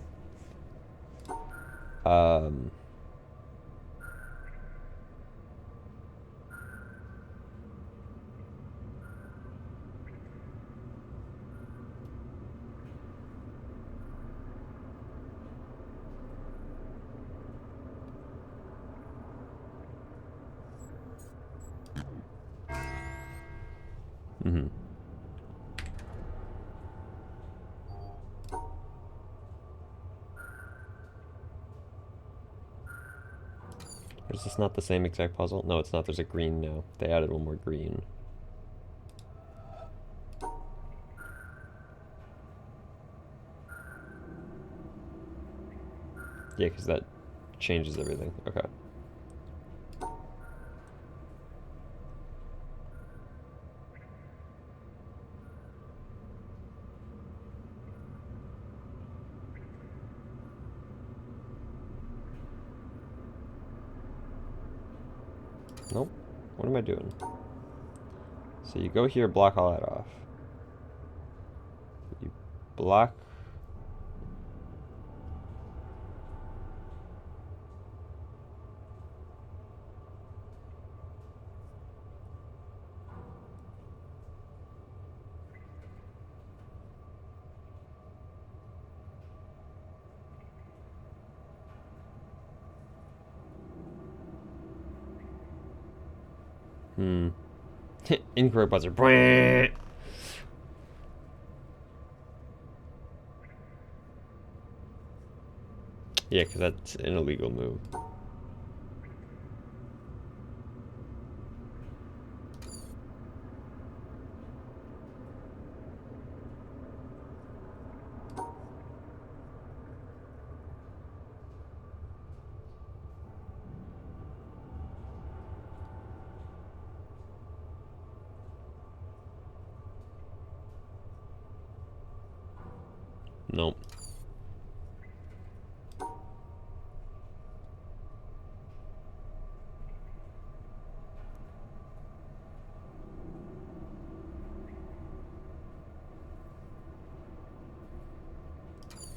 Is this not the same exact puzzle? No, it's not. There's a green now. They added one more green. Yeah, because that changes everything. Okay. Nope. What am I doing? So you go here, block all that off. You block... Incorrect buzzer. Yeah, because that's an illegal move. Nope.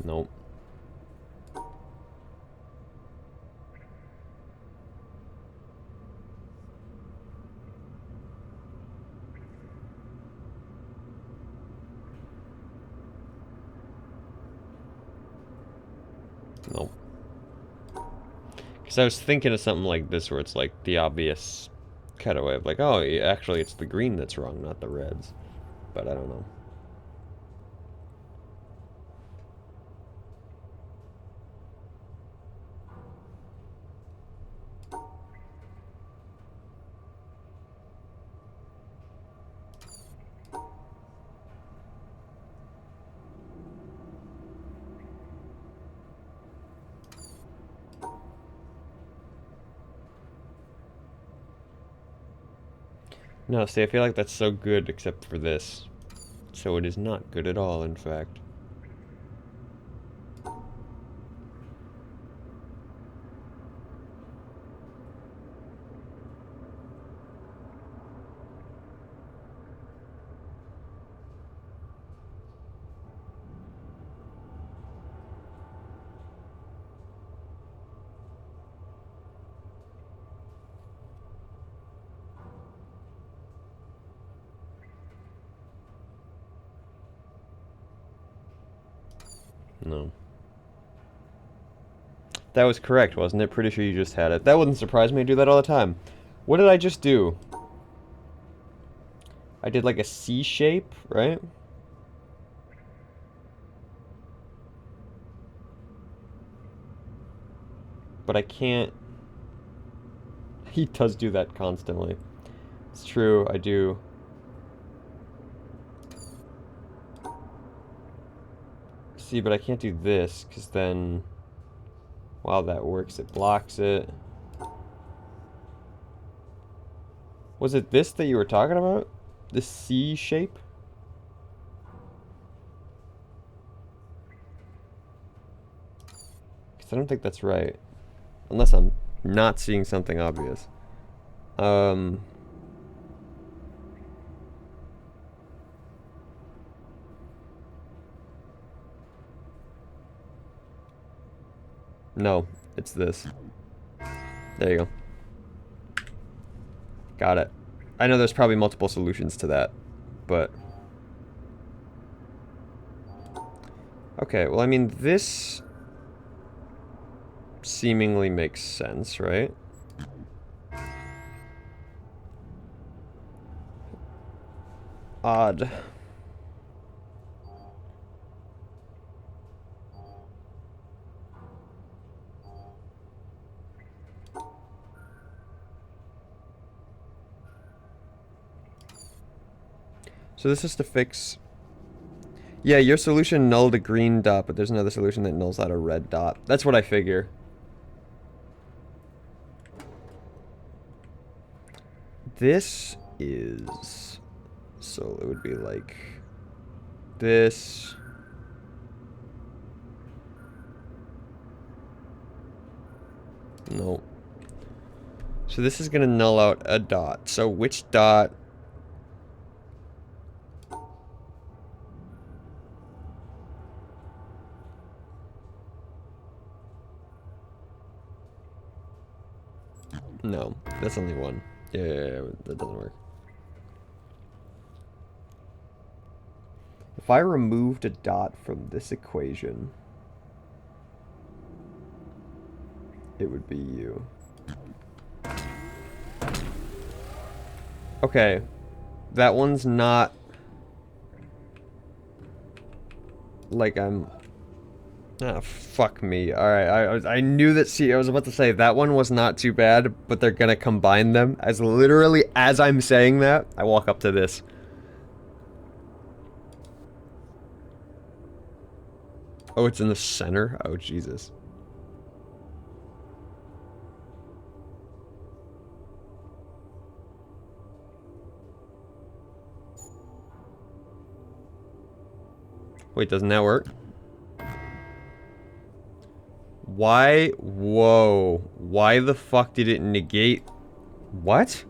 Nope. Nope. Because I was thinking of something like this where it's like the obvious cutaway of like, oh, actually it's the green that's wrong, not the reds. But I don't know. No, see, I feel like that's so good except for this. So it is not good at all, in fact. No. That was correct, wasn't it? Pretty sure you just had it. That wouldn't surprise me. I do that all the time. What did I just do? I did like a C shape, right? But I can't... He does do that constantly. It's true, I do. See, but I can't do this, because then... While that works, it blocks it. Was it this that you were talking about? The C shape? Because I don't think that's right. Unless I'm not seeing something obvious. No, it's this. There you go. Got it. I know there's probably multiple solutions to that, but... Okay, well, I mean, this seemingly makes sense, right? Odd. So this is to fix... Yeah, your solution nulled a green dot, but there's another solution that nulls out a red dot. That's what I figure. This is... So it would be like... This... No. So this is gonna null out a dot. So which dot... No, that's only one. Yeah, that doesn't work. If I removed a dot from this equation, it would be you. Okay, that one's not like I'm... Ah, fuck me. Alright, I knew that, see, I was about to say, that one was not too bad, but they're gonna combine them. As literally, as I'm saying that, I walk up to this. Oh, it's in the center? Oh, Jesus. Wait, doesn't that work? Why? Whoa. Why the fuck did it negate? What?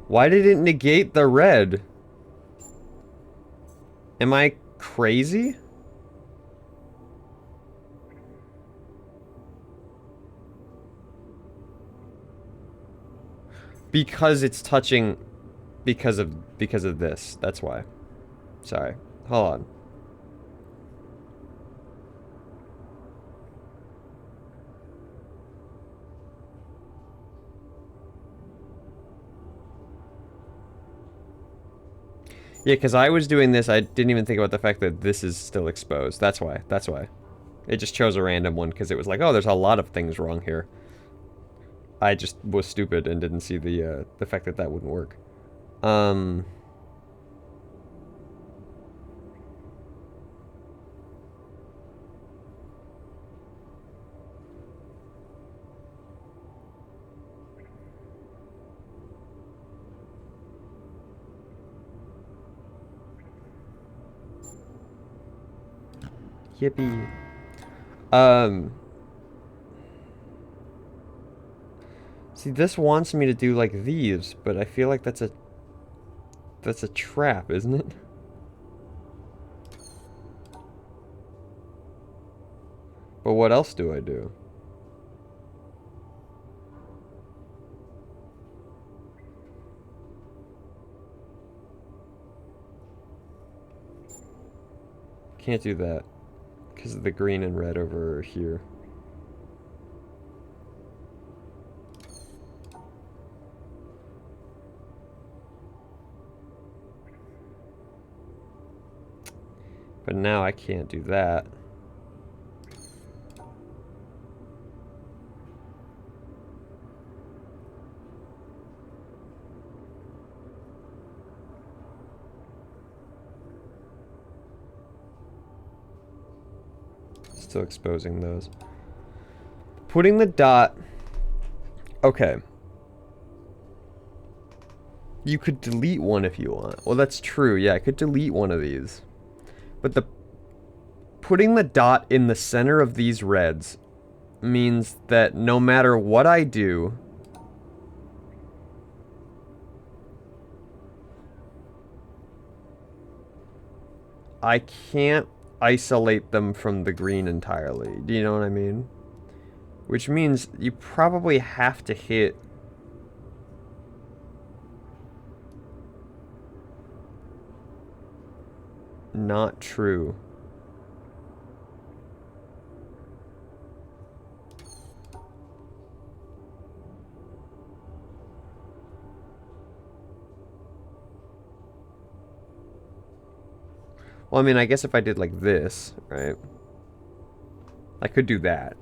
Why did it negate the red? Am I crazy? Because it's touching... Because of this. That's why. Sorry. Hold on. Yeah, because I was doing this, I didn't even think about the fact that this is still exposed. That's why. That's why. It just chose a random one, because it was like, oh, there's a lot of things wrong here. I just was stupid and didn't see the fact that that wouldn't work. Yippee. See, this wants me to do like these, but I feel like that's a trap, isn't it? But what else do I do? Can't do that because of the green and red over here. But now I can't do that. Still exposing those. Putting the dot... Okay. You could delete one if you want. Well, that's true. Yeah, I could delete one of these. But putting the dot in the center of these reds means that no matter what I do, I can't isolate them from the green entirely. Do you know what I mean? Which means you probably have to hit... Not true. Well, I mean, I guess if I did like this, right? I could do that.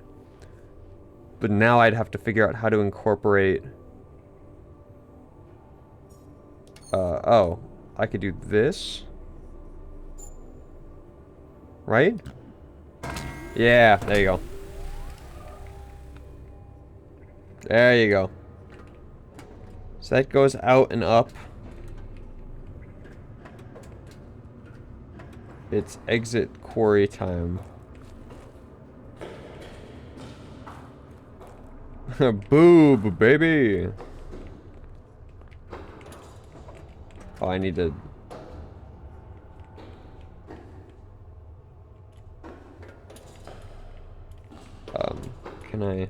But now I'd have to figure out how to incorporate... I could do this. Right? Yeah, there you go. There you go. So that goes out and up. It's exit quarry time. Boob, baby! Oh, I need to... can I...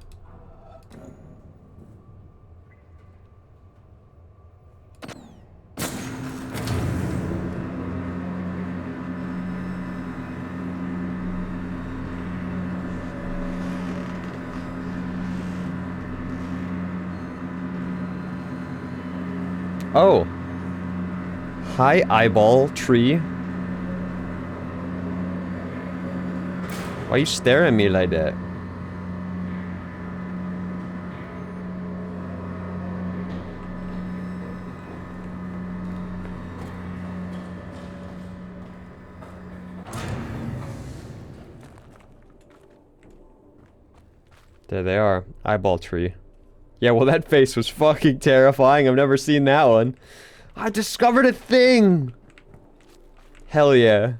Oh. Hi, eyeball tree. Why are you staring at me like that? There they are. Eyeball tree. Yeah, well that face was fucking terrifying. I've never seen that one. I discovered a thing! Hell yeah.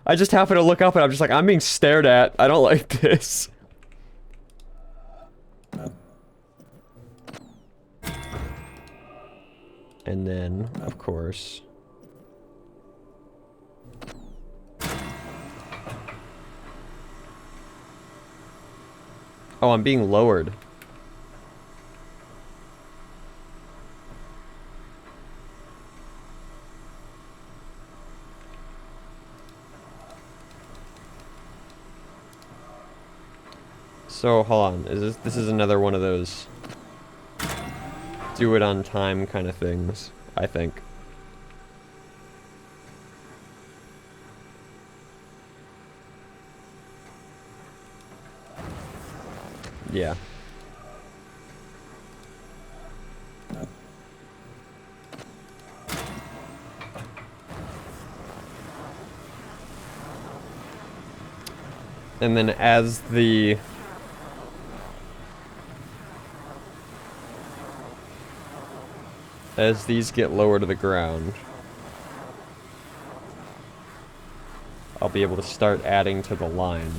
I just happened to look up and I'm just like, I'm being stared at. I don't like this. And then, of course... Oh, I'm being lowered. So, hold on. This is another one of those do it on time kind of things, I think. Yeah. And then as these get lower to the ground, I'll be able to start adding to the line.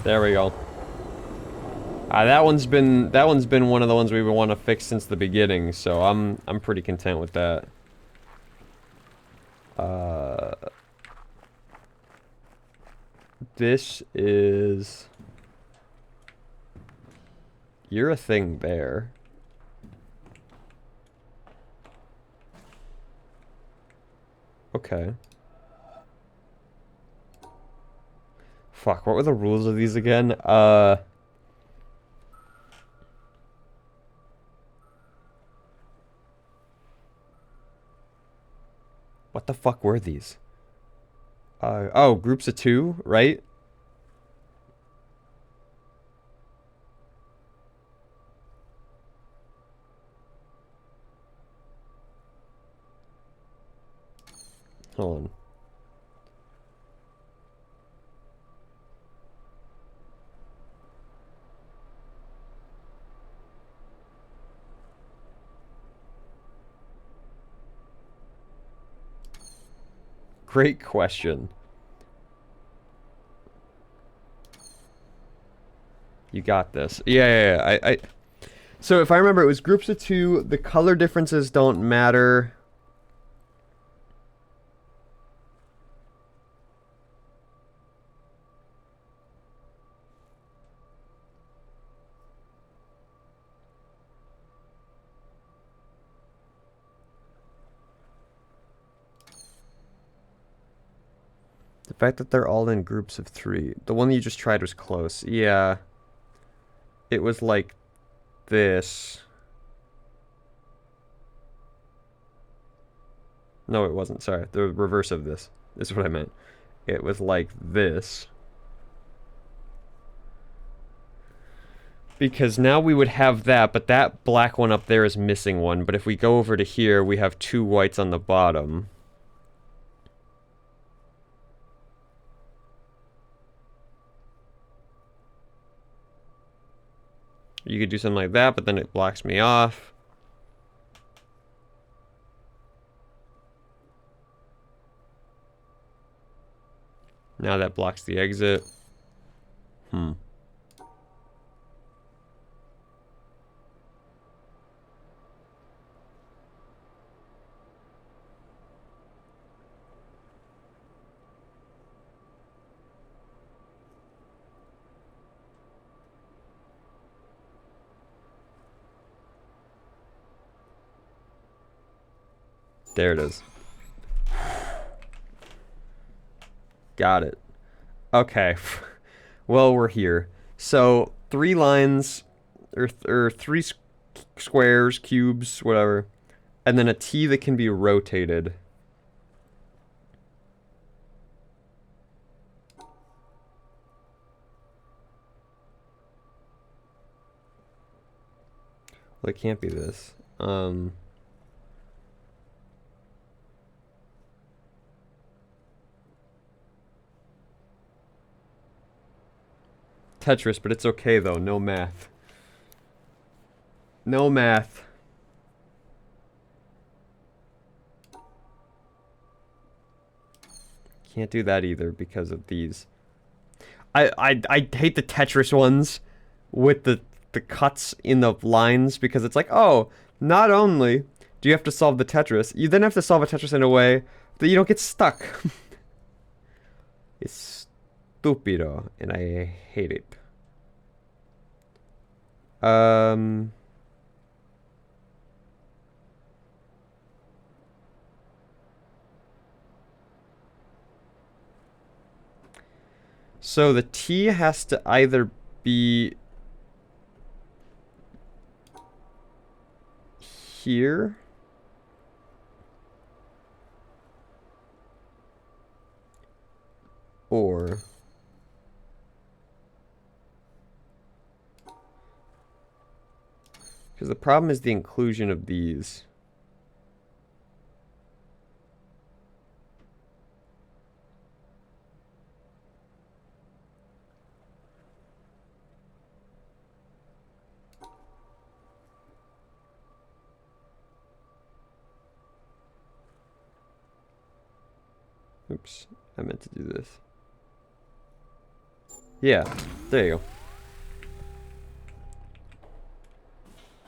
There we go. That one's been one of the ones we would want to fix since the beginning, so I'm pretty content with that. This is... You're a thing there. Okay. Fuck, what were the rules of these again? What the fuck were these? Oh, groups of two, right? Hold on. Great question. You got this. Yeah. So if I remember, it was groups of two. The color differences don't matter. The fact that they're all in groups of three. The one you just tried was close. Yeah. It was like this. No, it wasn't. Sorry. The reverse of this is what I meant. It was like this. Because now we would have that, but that black one up there is missing one. But if we go over to here, we have 2 whites on the bottom. You could do something like that, but then it blocks me off. Now that blocks the exit. There it is. Got it. Okay. Well, we're here. So, 3 lines, or 3 squares, cubes, whatever. And then a T that can be rotated. Well, it can't be this. Tetris, but it's okay though. No math. No math. Can't do that either because of these. I hate the Tetris ones with the cuts in the lines because it's like, oh, not only do you have to solve the Tetris, you then have to solve a Tetris in a way that you don't get stuck. It's stupido, and I hate it. So the T has to either be here or because the problem is the inclusion of these. Oops, I meant to do this. Yeah, there you go.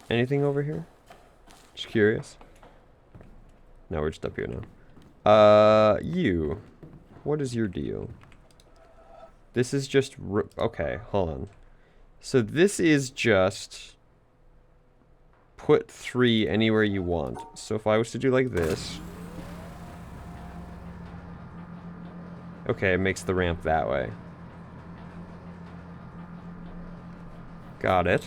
Anything over here? Just curious. No, we're just up here now. You. What is your deal? This is just... okay, hold on. So this is just... put 3 anywhere you want. So if I was to do like this... okay, it makes the ramp that way. Got it.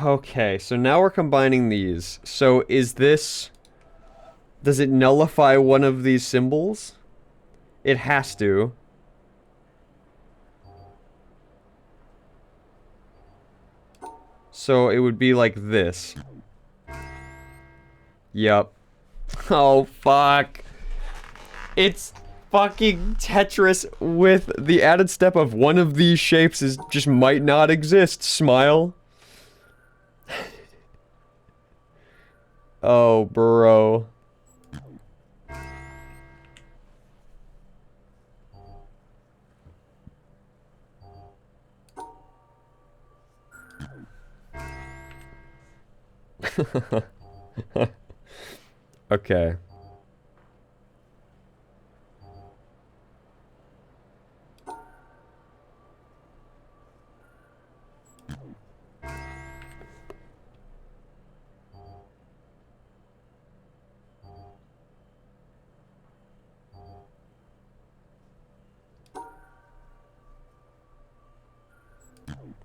Okay, so now we're combining these. So is this... does it nullify one of these symbols? It has to. So it would be like this. Yup. Oh, fuck. It's fucking Tetris with the added step of one of these shapes is just might not exist. Smile. Oh, bro. Okay.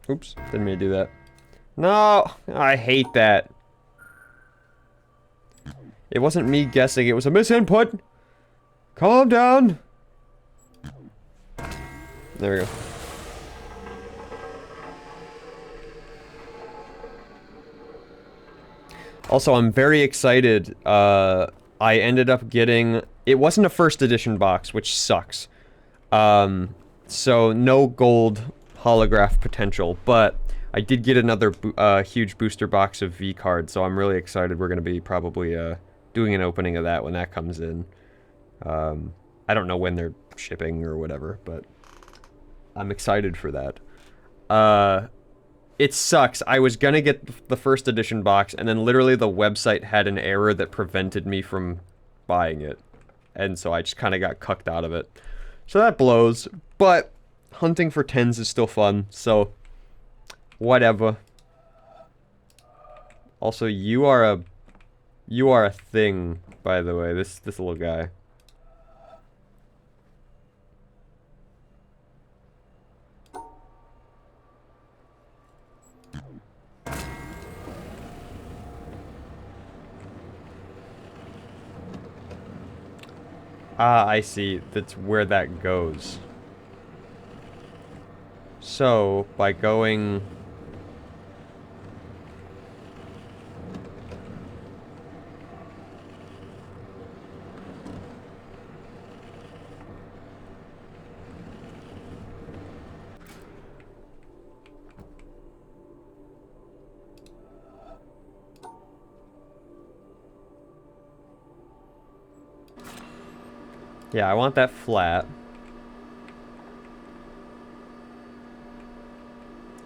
Oops, didn't mean to do that. No, I hate that. It wasn't me guessing, it was a misinput. Calm down. There we go. Also, I'm very excited. I ended up getting... It wasn't a first edition box, which sucks. So no gold holograph potential, but I did get another huge booster box of V cards, so I'm really excited. We're going to be probably doing an opening of that when that comes in. I don't know when they're shipping or whatever, but I'm excited for that. It sucks. I was gonna get the first edition box, and then literally the website had an error that prevented me from buying it. And so I just kind of got cucked out of it. So that blows, but hunting for 10s is still fun, so whatever. Also, you are a thing, by the way, this little guy. Ah, I see. That's where that goes. So, by going... Yeah, I want that flat.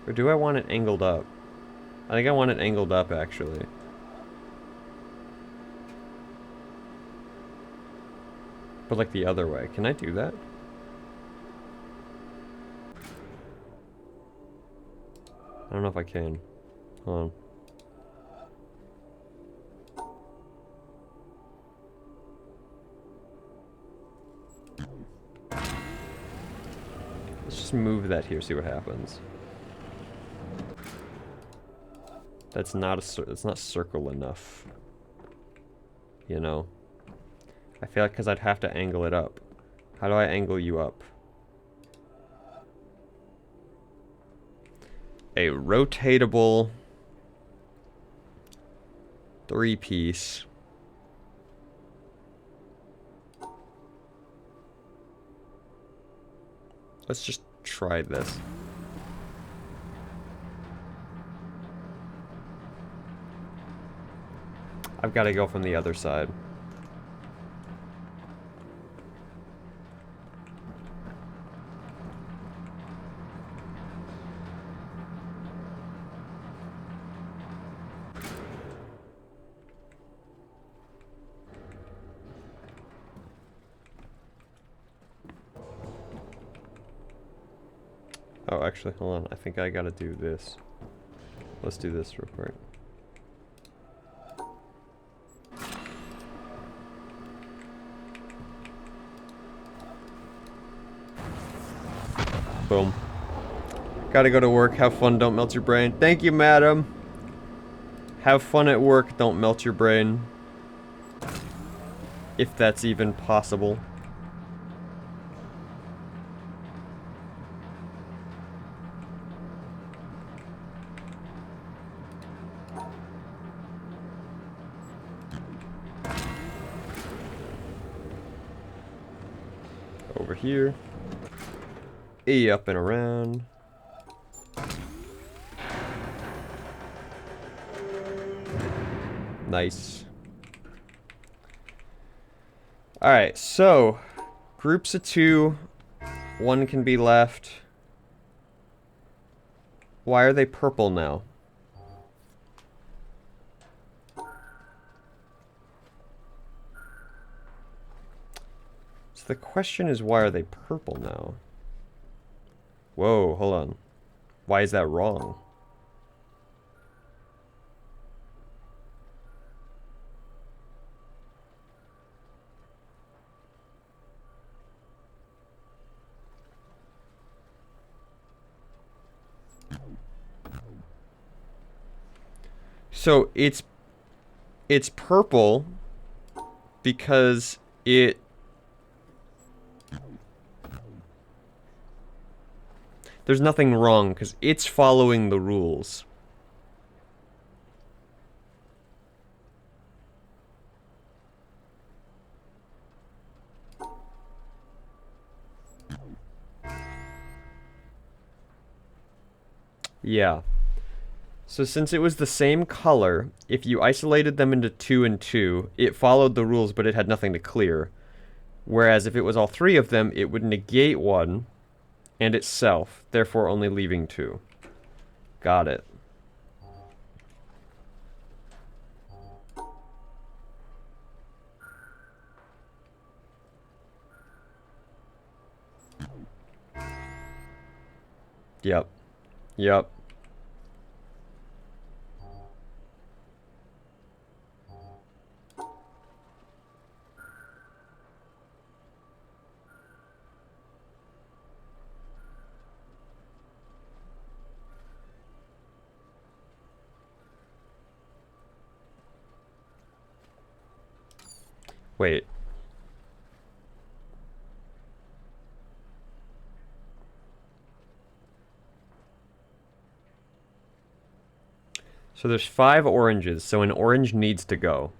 Or do I want it angled up? I think I want it angled up, actually. But like the other way. Can I do that? I don't know if I can. Hold on. Let's just move that here, see what happens. That's not that's not circle enough. You know? I feel like because I'd have to angle it up. How do I angle you up? A rotatable 3-piece. Let's just try this. I've got to go from the other side. Oh, actually, hold on. I think I gotta do this. Let's do this real quick. Boom. Gotta go to work. Have fun. Don't melt your brain. Thank you, madam. Have fun at work. Don't melt your brain. If that's even possible. Over here. E up and around. Nice. Alright, so groups of 2. 1 can be left. Why are they purple now? So the question is, why are they purple now? Whoa, hold on. Why is that wrong? So it's purple because there's nothing wrong because it's following the rules. Yeah. So since it was the same color, if you isolated them into 2 and 2, it followed the rules, but it had nothing to clear. Whereas if it was all 3 of them, it would negate 1 and itself, therefore only leaving 2. Got it. Yep. Yep. Wait. So there's 5 oranges, so an orange needs to go.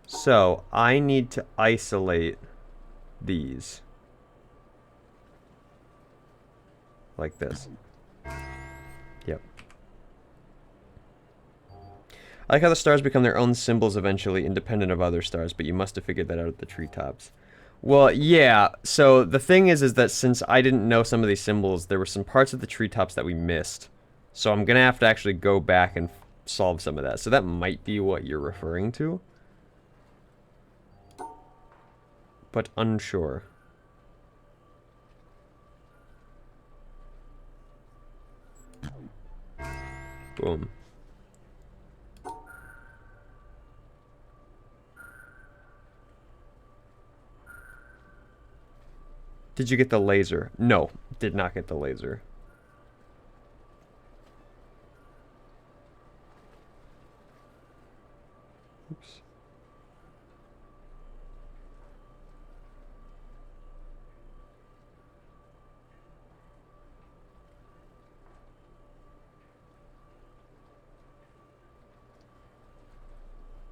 So I need to isolate these. Like this. Yep. I like how the stars become their own symbols eventually, independent of other stars, but you must have figured that out at the treetops. Well, yeah, so the thing is that since I didn't know some of these symbols, there were some parts of the treetops that we missed. So I'm gonna have to actually go back and solve some of that. So that might be what you're referring to. But unsure. Boom. Did you get the laser? No, did not get the laser. Oops.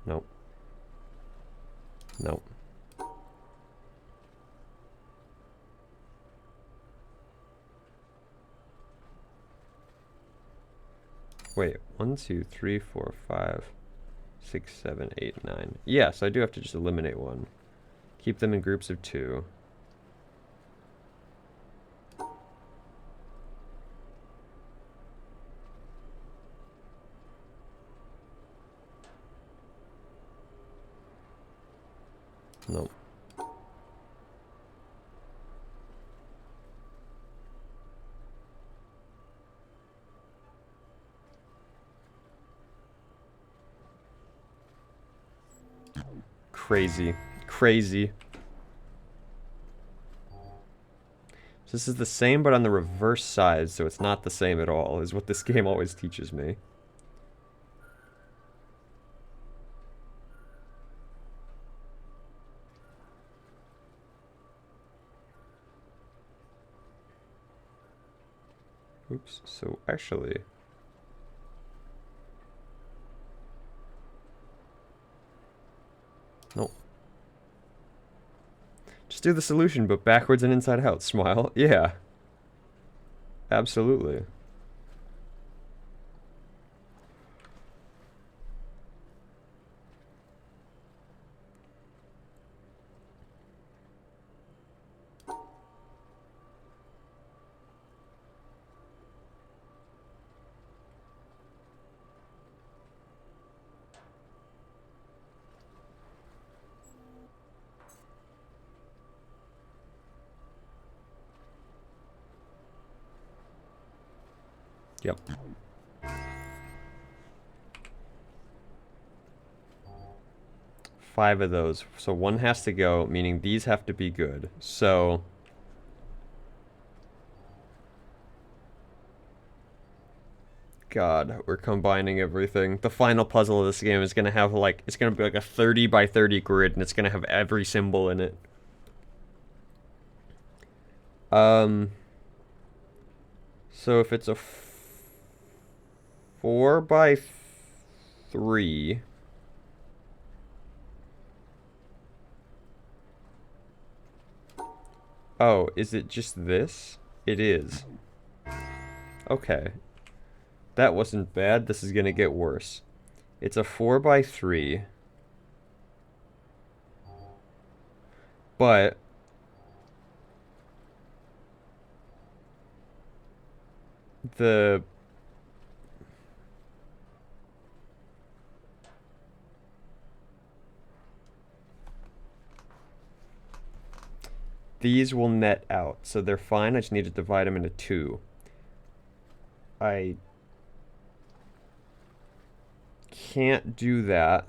Nope. Nope. Wait, 1, 2, 3, 4, 5, 6, 7, 8, 9. Yes, I do have to just eliminate 1. Keep them in groups of 2. Nope. Crazy. Crazy. So this is the same but on the reverse side, so it's not the same at all, is what this game always teaches me. Oops, so actually... Nope. Just do the solution, but backwards and inside out. Smile. Yeah. Absolutely. Yep. Five of those. So 1 has to go, meaning these have to be good. So... God, we're combining everything. The final puzzle of this game is gonna have like, it's gonna be like a 30 by 30 grid, and it's gonna have every symbol in it. So if it's a 4 by 3. Oh, is it just this? It is. Okay. That wasn't bad. This is gonna get worse. It's a 4 by 3. But the these will net out, so they're fine. I just need to divide them into 2. I can't do that.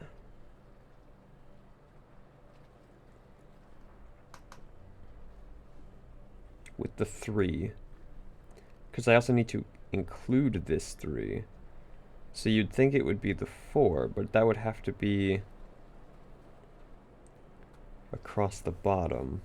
With the 3. Because I also need to include this 3. So you'd think it would be the 4, but that would have to be across the bottom.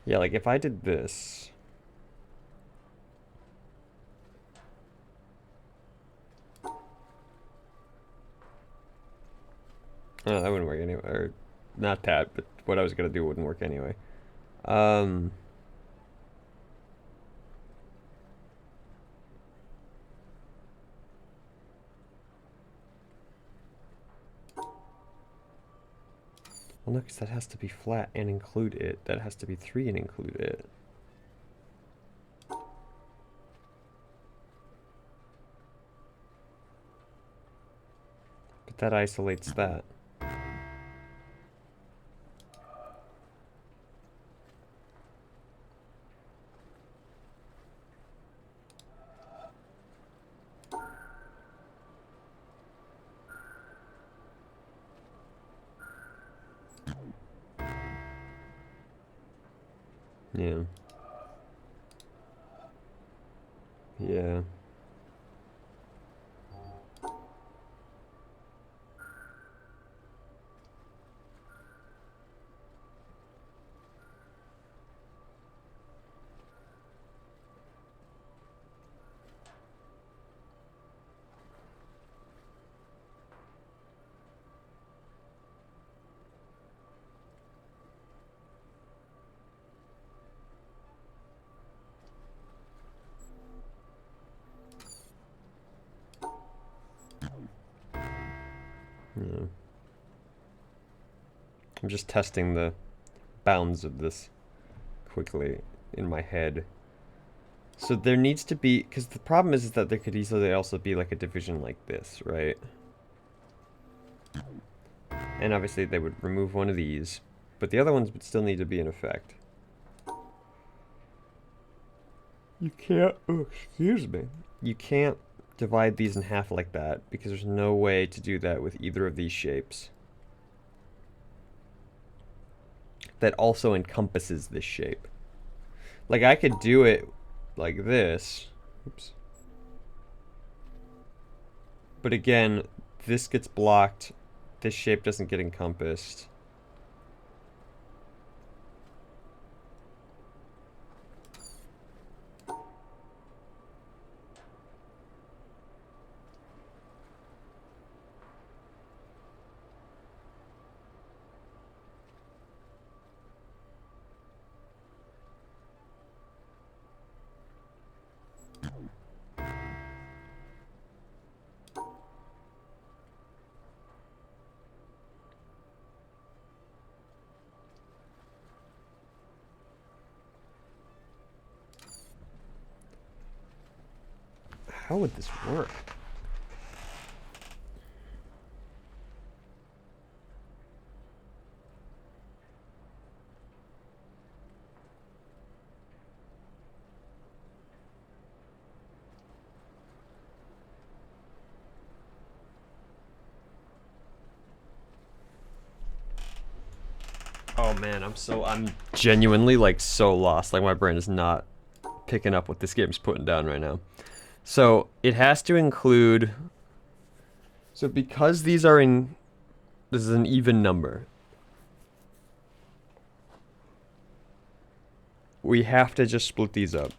Yeah, like if I did this. Oh, that wouldn't work anyway. Or not that, but what I was gonna do wouldn't work anyway. Um, well, no, because that has to be flat and include it. That has to be 3 and include it. But that isolates that. Yeah. Yeah. Yeah. I'm just testing the bounds of this quickly in my head. So there needs to be, because the problem is that there could easily also be like a division like this, right? And obviously they would remove one of these, but the other ones would still need to be in effect. You can't, oh, excuse me. You can't divide these in half like that, because there's no way to do that with either of these shapes. That also encompasses this shape. Like I could do it like this. Oops. But again, this gets blocked. This shape doesn't get encompassed. How would this work? Oh man, I'm genuinely like so lost. Like my brain is not picking up what this game's putting down right now. So it has to include. So because these are in, this is an even number. We have to just split these up.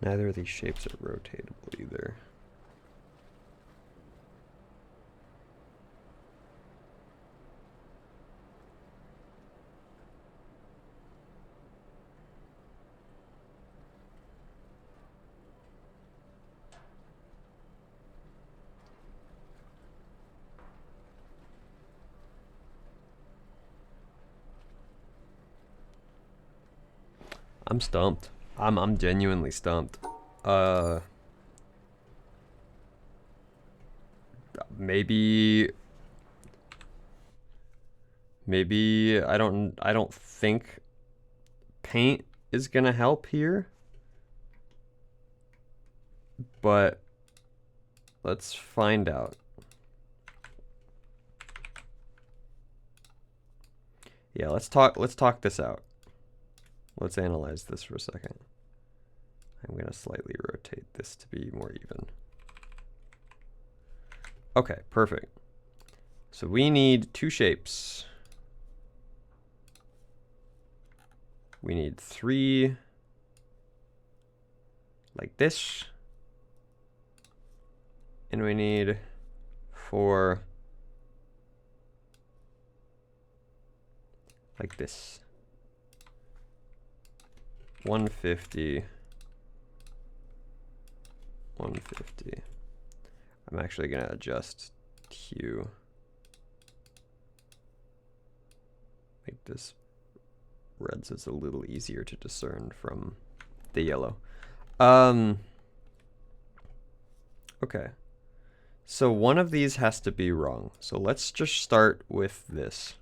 Neither of these shapes are rotatable either. I'm stumped. I'm genuinely stumped. Maybe I don't think paint is gonna help here. But let's find out. Yeah, let's talk this out. Let's analyze this for a second. I'm gonna slightly rotate this to be more even. Okay, perfect. So we need two shapes. We need 3 like this. And we need 4 like this. 150. 150. I'm actually gonna adjust hue. Make this red so it's a little easier to discern from the yellow. Okay. So one of these has to be wrong. So let's just start with this.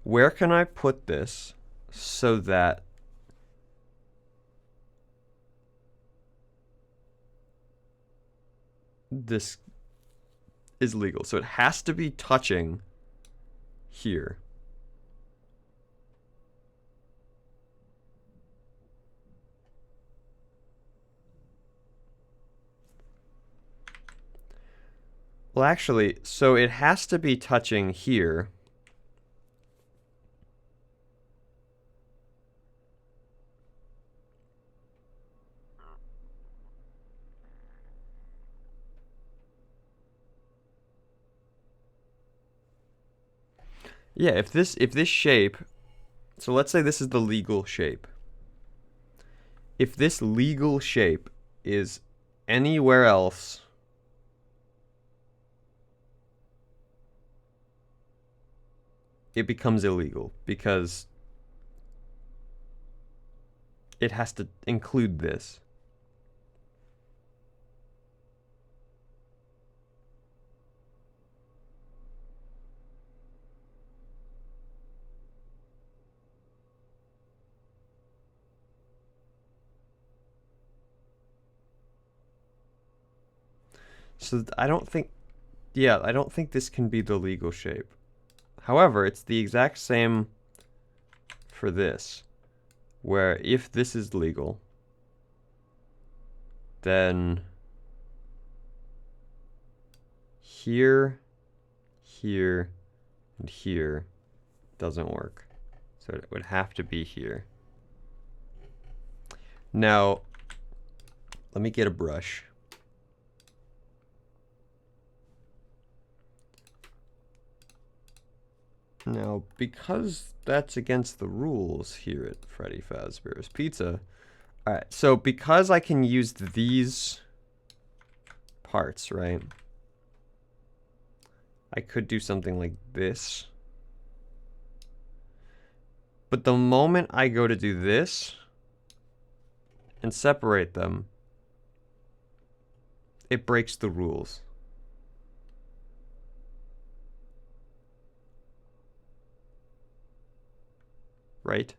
Where can I put this so that this is legal? So it has to be touching here. Well, actually, so it has to be touching here. Yeah, if this shape, so let's say this is the legal shape. If this legal shape is anywhere else it becomes illegal because it has to include this. So I don't think, yeah, I don't think this can be the legal shape. However, it's the exact same for this, where if this is legal, then here, here, and here doesn't work. So it would have to be here. Now, let me get a brush. Now, because that's against the rules here at Freddy Fazbear's Pizza, alright, so because I can use these parts, right? I could do something like this. But the moment I go to do this and separate them, it breaks the rules. Right?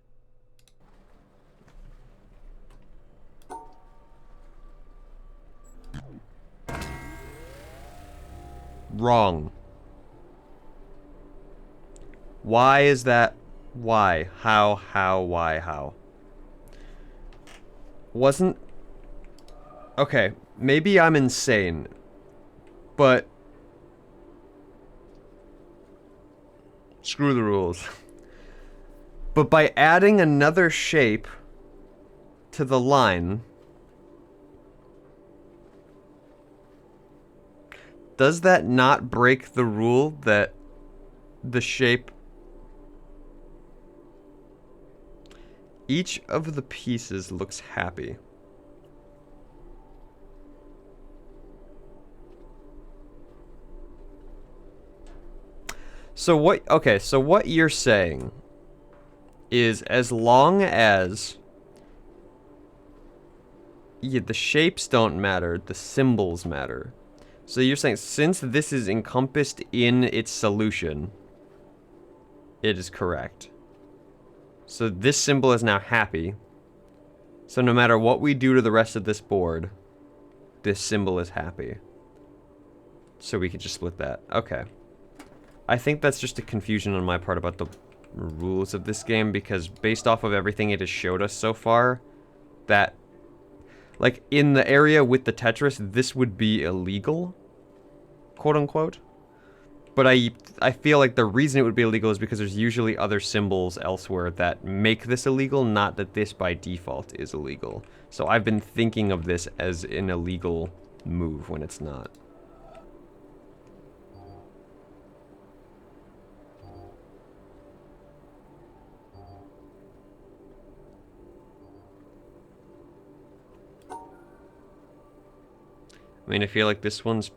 Wrong. Why is that? Why? How? Why? How? Wasn't... Okay, maybe I'm insane, but... Screw the rules. But by adding another shape to the line, does that not break the rule that the shape... Each of the pieces looks happy. So what... Okay, so what you're saying is as long as... Yeah, the shapes don't matter, the symbols matter. So you're saying since this is encompassed in its solution, it is correct. So this symbol is now happy. So no matter what we do to the rest of this board, this symbol is happy. So we can just split that. Okay. I think that's just a confusion on my part about the rules of this game, because based off of everything it has showed us so far, that... Like, in the area with the Tetris, this would be illegal, quote-unquote. But I feel like the reason it would be illegal is because there's usually other symbols elsewhere that make this illegal, not that this by default is illegal. So I've been thinking of this as an illegal move when it's not. I mean, I feel like this one's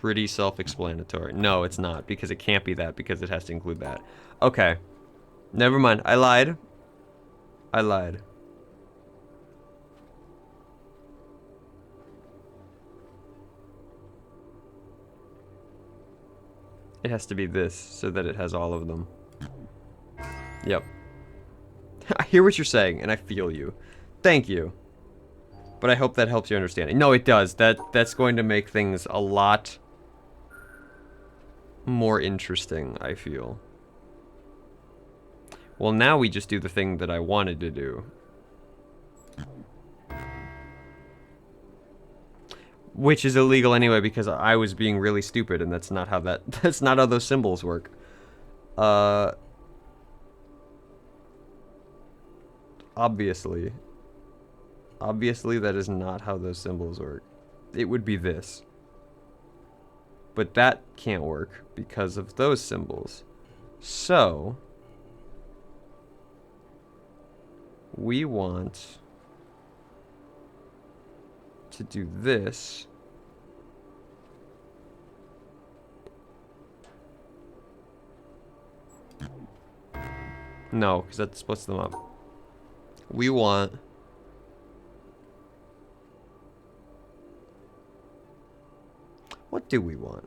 pretty self-explanatory. No, it's not, because it can't be that, because it has to include that. Okay. Never mind. I lied. I lied. It has to be this, so that it has all of them. Yep. I hear what you're saying, and I feel you. Thank you. But I hope that helps your understanding. No, it does. That's going to make things a lot more interesting, I feel. Well, now we just do the thing that I wanted to do. Which is illegal anyway, because I was being really stupid, and that's not how that's not how those symbols work. Obviously. Obviously, that is not how those symbols work. It would be this. But that can't work because of those symbols. So... we want... to do this. No, because that splits them up. We want... what do we want?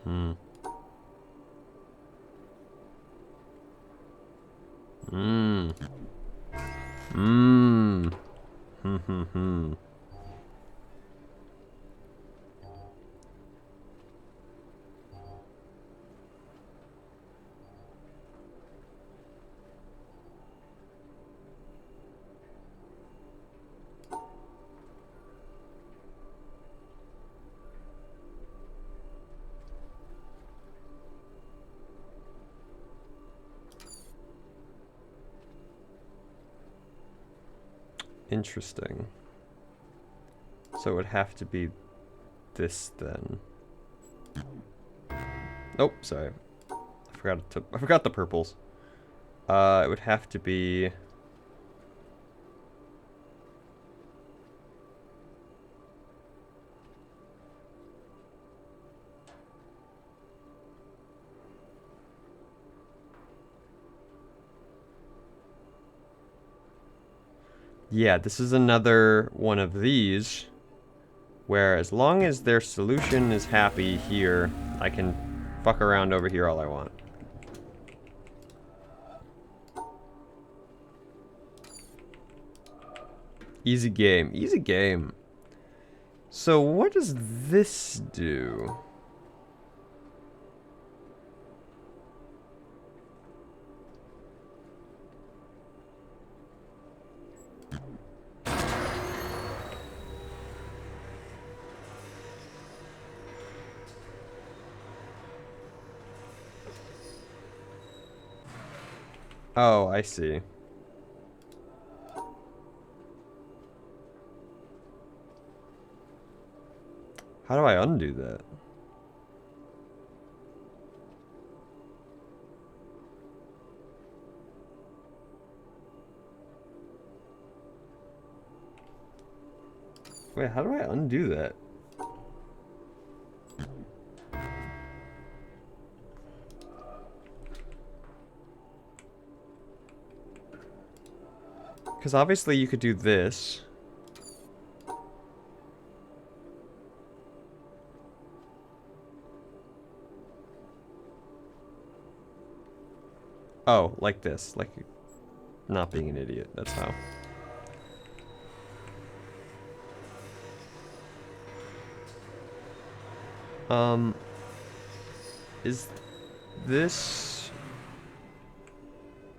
Hmm. Mmm. Mmm. Hmm, hmm, hmm. Interesting. So it would have to be this then. Oh, sorry. I forgot the purples. It would have to be... Yeah, this is another one of these, where as long as their solution is happy here, I can fuck around over here all I want. Easy game, easy game. So what does this do? Oh, I see. How do I undo that? Wait, how do I undo that? Because obviously you could do this. Oh, like this. Like, not being an idiot. That's how. Is this...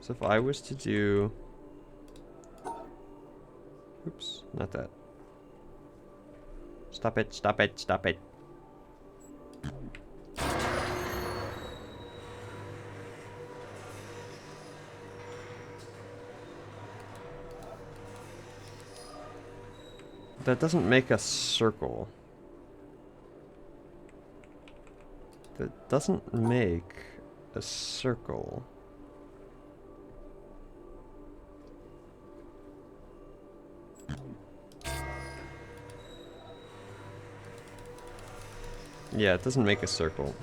So if I was to do... Oops, not that. Stop it, stop it, stop it. That doesn't make a circle. That doesn't make a circle. Yeah, it doesn't make a circle.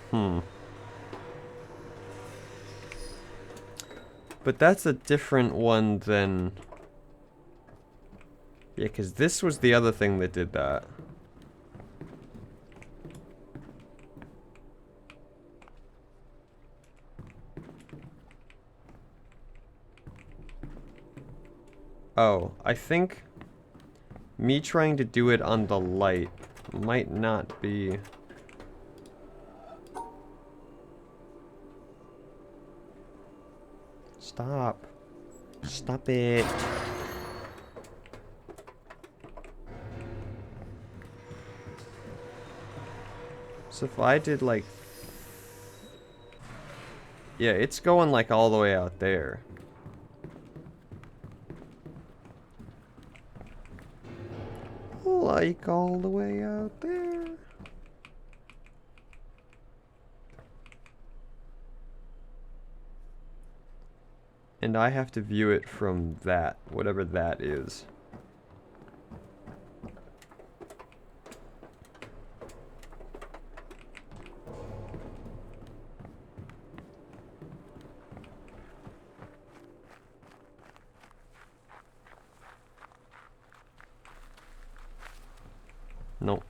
But that's a different one than... Yeah, because this was the other thing that did that. Oh, I think me trying to do it on the light might not be... Stop. Stop it. So if I did like... Yeah, it's going like all the way out there. Like all the way out there. And I have to view it from that, whatever that is. Nope.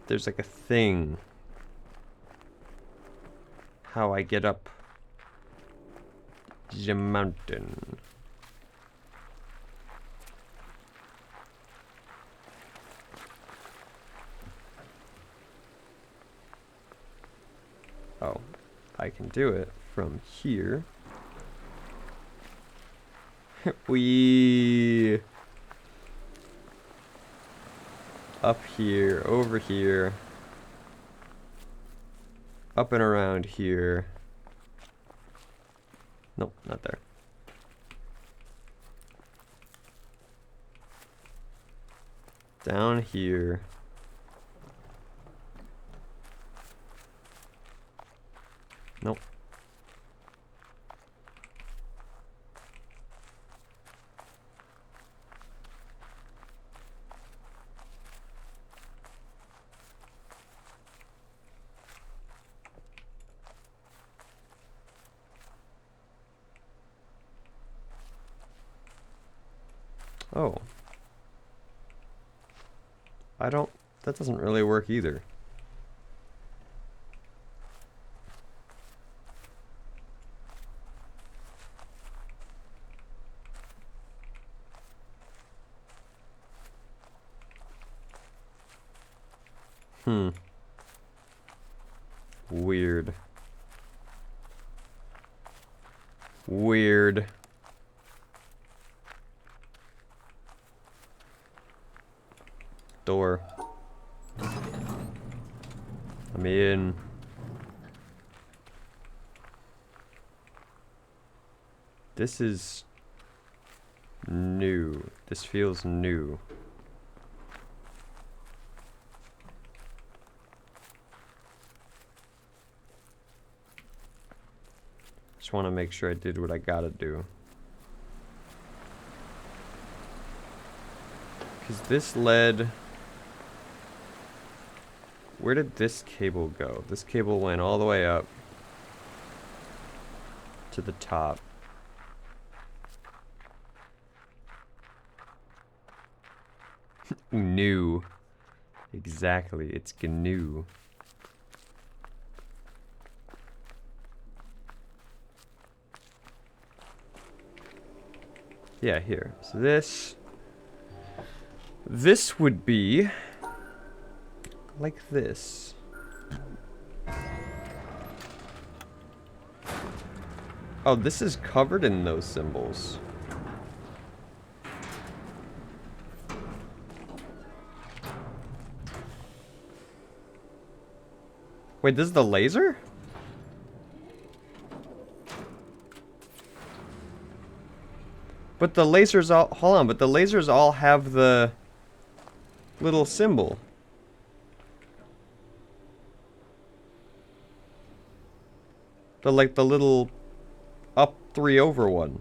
there's like a thing. How I get up the mountain. Oh, I can do it from here. We up here, over here, up and around here. Nope, not there. Down here. Nope. Oh. That doesn't really work either. Weird. Weird. Door. I'm in. This is new. This feels new. Just want to make sure I did what I gotta do. Because this led... Where did this cable go? This cable went all the way up to the top. New. Exactly, it's GNU. Yeah, here. So this would be like this. Oh, this is covered in those symbols. Wait, this is the laser? But the lasers all... Hold on, but the lasers all have the little symbol. Like the little up 3 over one.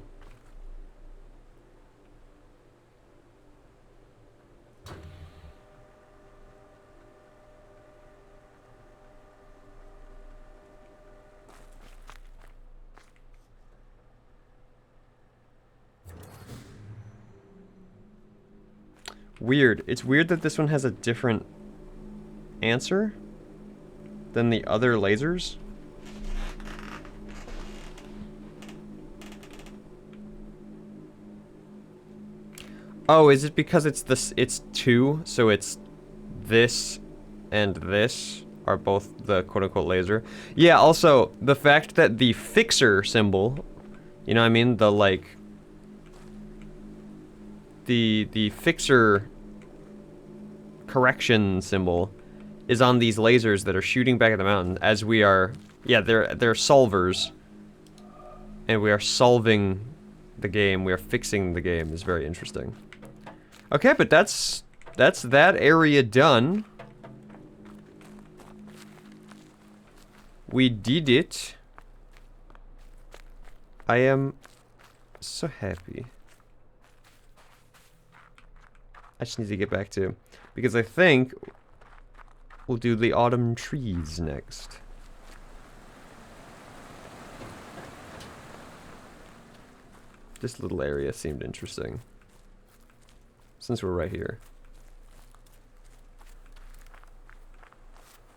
Weird. It's weird that this one has a different answer than the other lasers. Oh, is it because it's this? It's 2, so it's this and this are both the quote-unquote laser. Yeah, also, the fact that the fixer symbol, you know what I mean? The, like... The fixer correction symbol is on these lasers that are shooting back at the mountain as we are... Yeah, they're solvers. And we are solving the game. We are fixing the game. Is very interesting. Okay, but that's that area done. We did it. I am so happy. I just need to get back to... Because I think we'll do the autumn trees next. This little area seemed interesting. Since we're right here.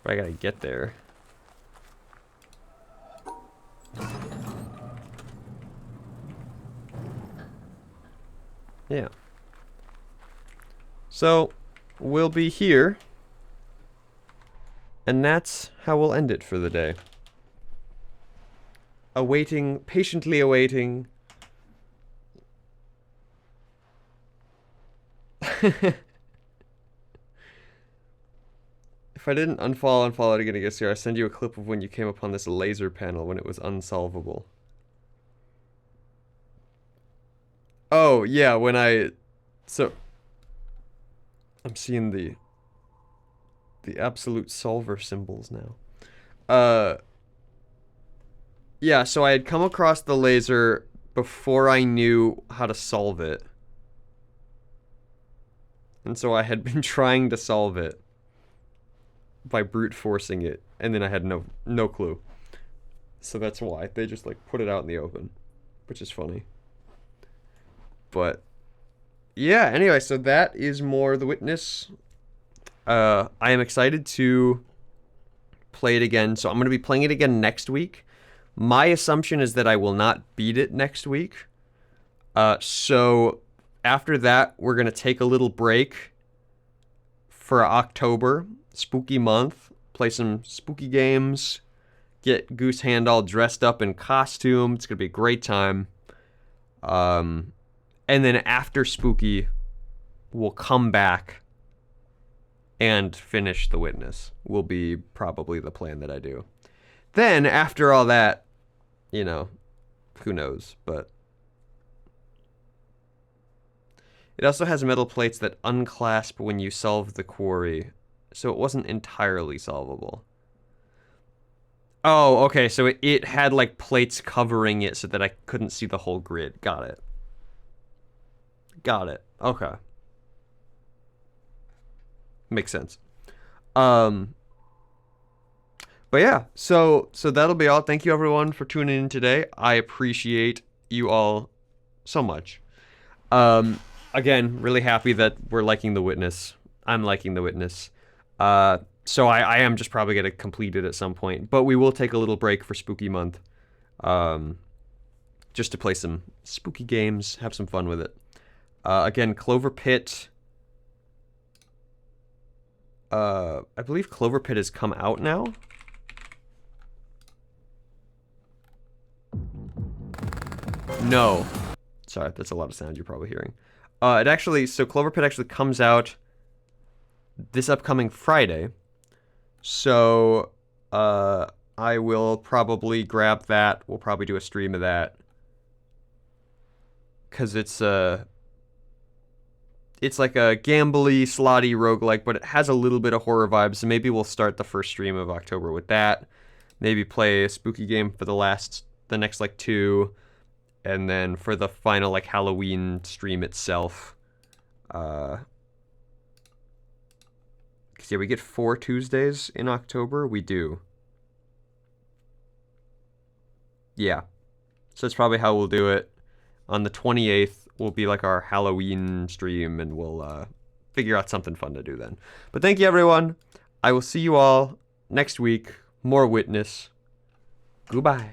But I gotta get there. Yeah. So, we'll be here. And that's how we'll end it for the day. Awaiting, patiently awaiting. If I didn't unfollow it again, I guess here, I send you a clip of when you came upon this laser panel when it was unsolvable. Oh, yeah, when so, I'm seeing the absolute solver symbols now. Yeah, so I had come across the laser before I knew how to solve it. And so I had been trying to solve it by brute forcing it, and then I had no clue. So that's why they just like put it out in the open, which is funny. But yeah, anyway, so that is more The Witness. I am excited to play it again. So I'm going to be playing it again next week. My assumption is that I will not beat it next week. So after that, we're going to take a little break for October, spooky month, play some spooky games, get Goose Hand all dressed up in costume. It's going to be a great time. And then after spooky, we'll come back and finish The Witness. Will be probably the plan that I do. Then, after all that, you know, who knows, but... It also has metal plates that unclasp when you solve the quarry, so it wasn't entirely solvable. Oh, okay, so it had, like, plates covering it so that I couldn't see the whole grid. Got it. Got it. Okay. Makes sense. But yeah, so that'll be all. Thank you everyone for tuning in today. I appreciate you all so much. Again, really happy that we're liking The Witness. I'm liking The Witness. So I am just probably going to complete it at some point. But we will take a little break for Spooky Month. Just to play some spooky games, have some fun with it. Again, Clover Pit. I believe Clover Pit has come out now. No. Sorry, that's a lot of sound you're probably hearing. So Clover Pit actually comes out this upcoming Friday. So, I will probably grab that. We'll probably do a stream of that. Because it's like a gambly, slotty roguelike, but it has a little bit of horror vibes. So maybe we'll start the first stream of October with that. Maybe play a spooky game for the next like 2. And then for the final like Halloween stream itself, because yeah, we get 4 Tuesdays in October. We do. Yeah, so that's probably how we'll do it. On the 28th will be like our Halloween stream, and we'll figure out something fun to do then. But thank you everyone. I will see you all next week. More Witness. Goodbye.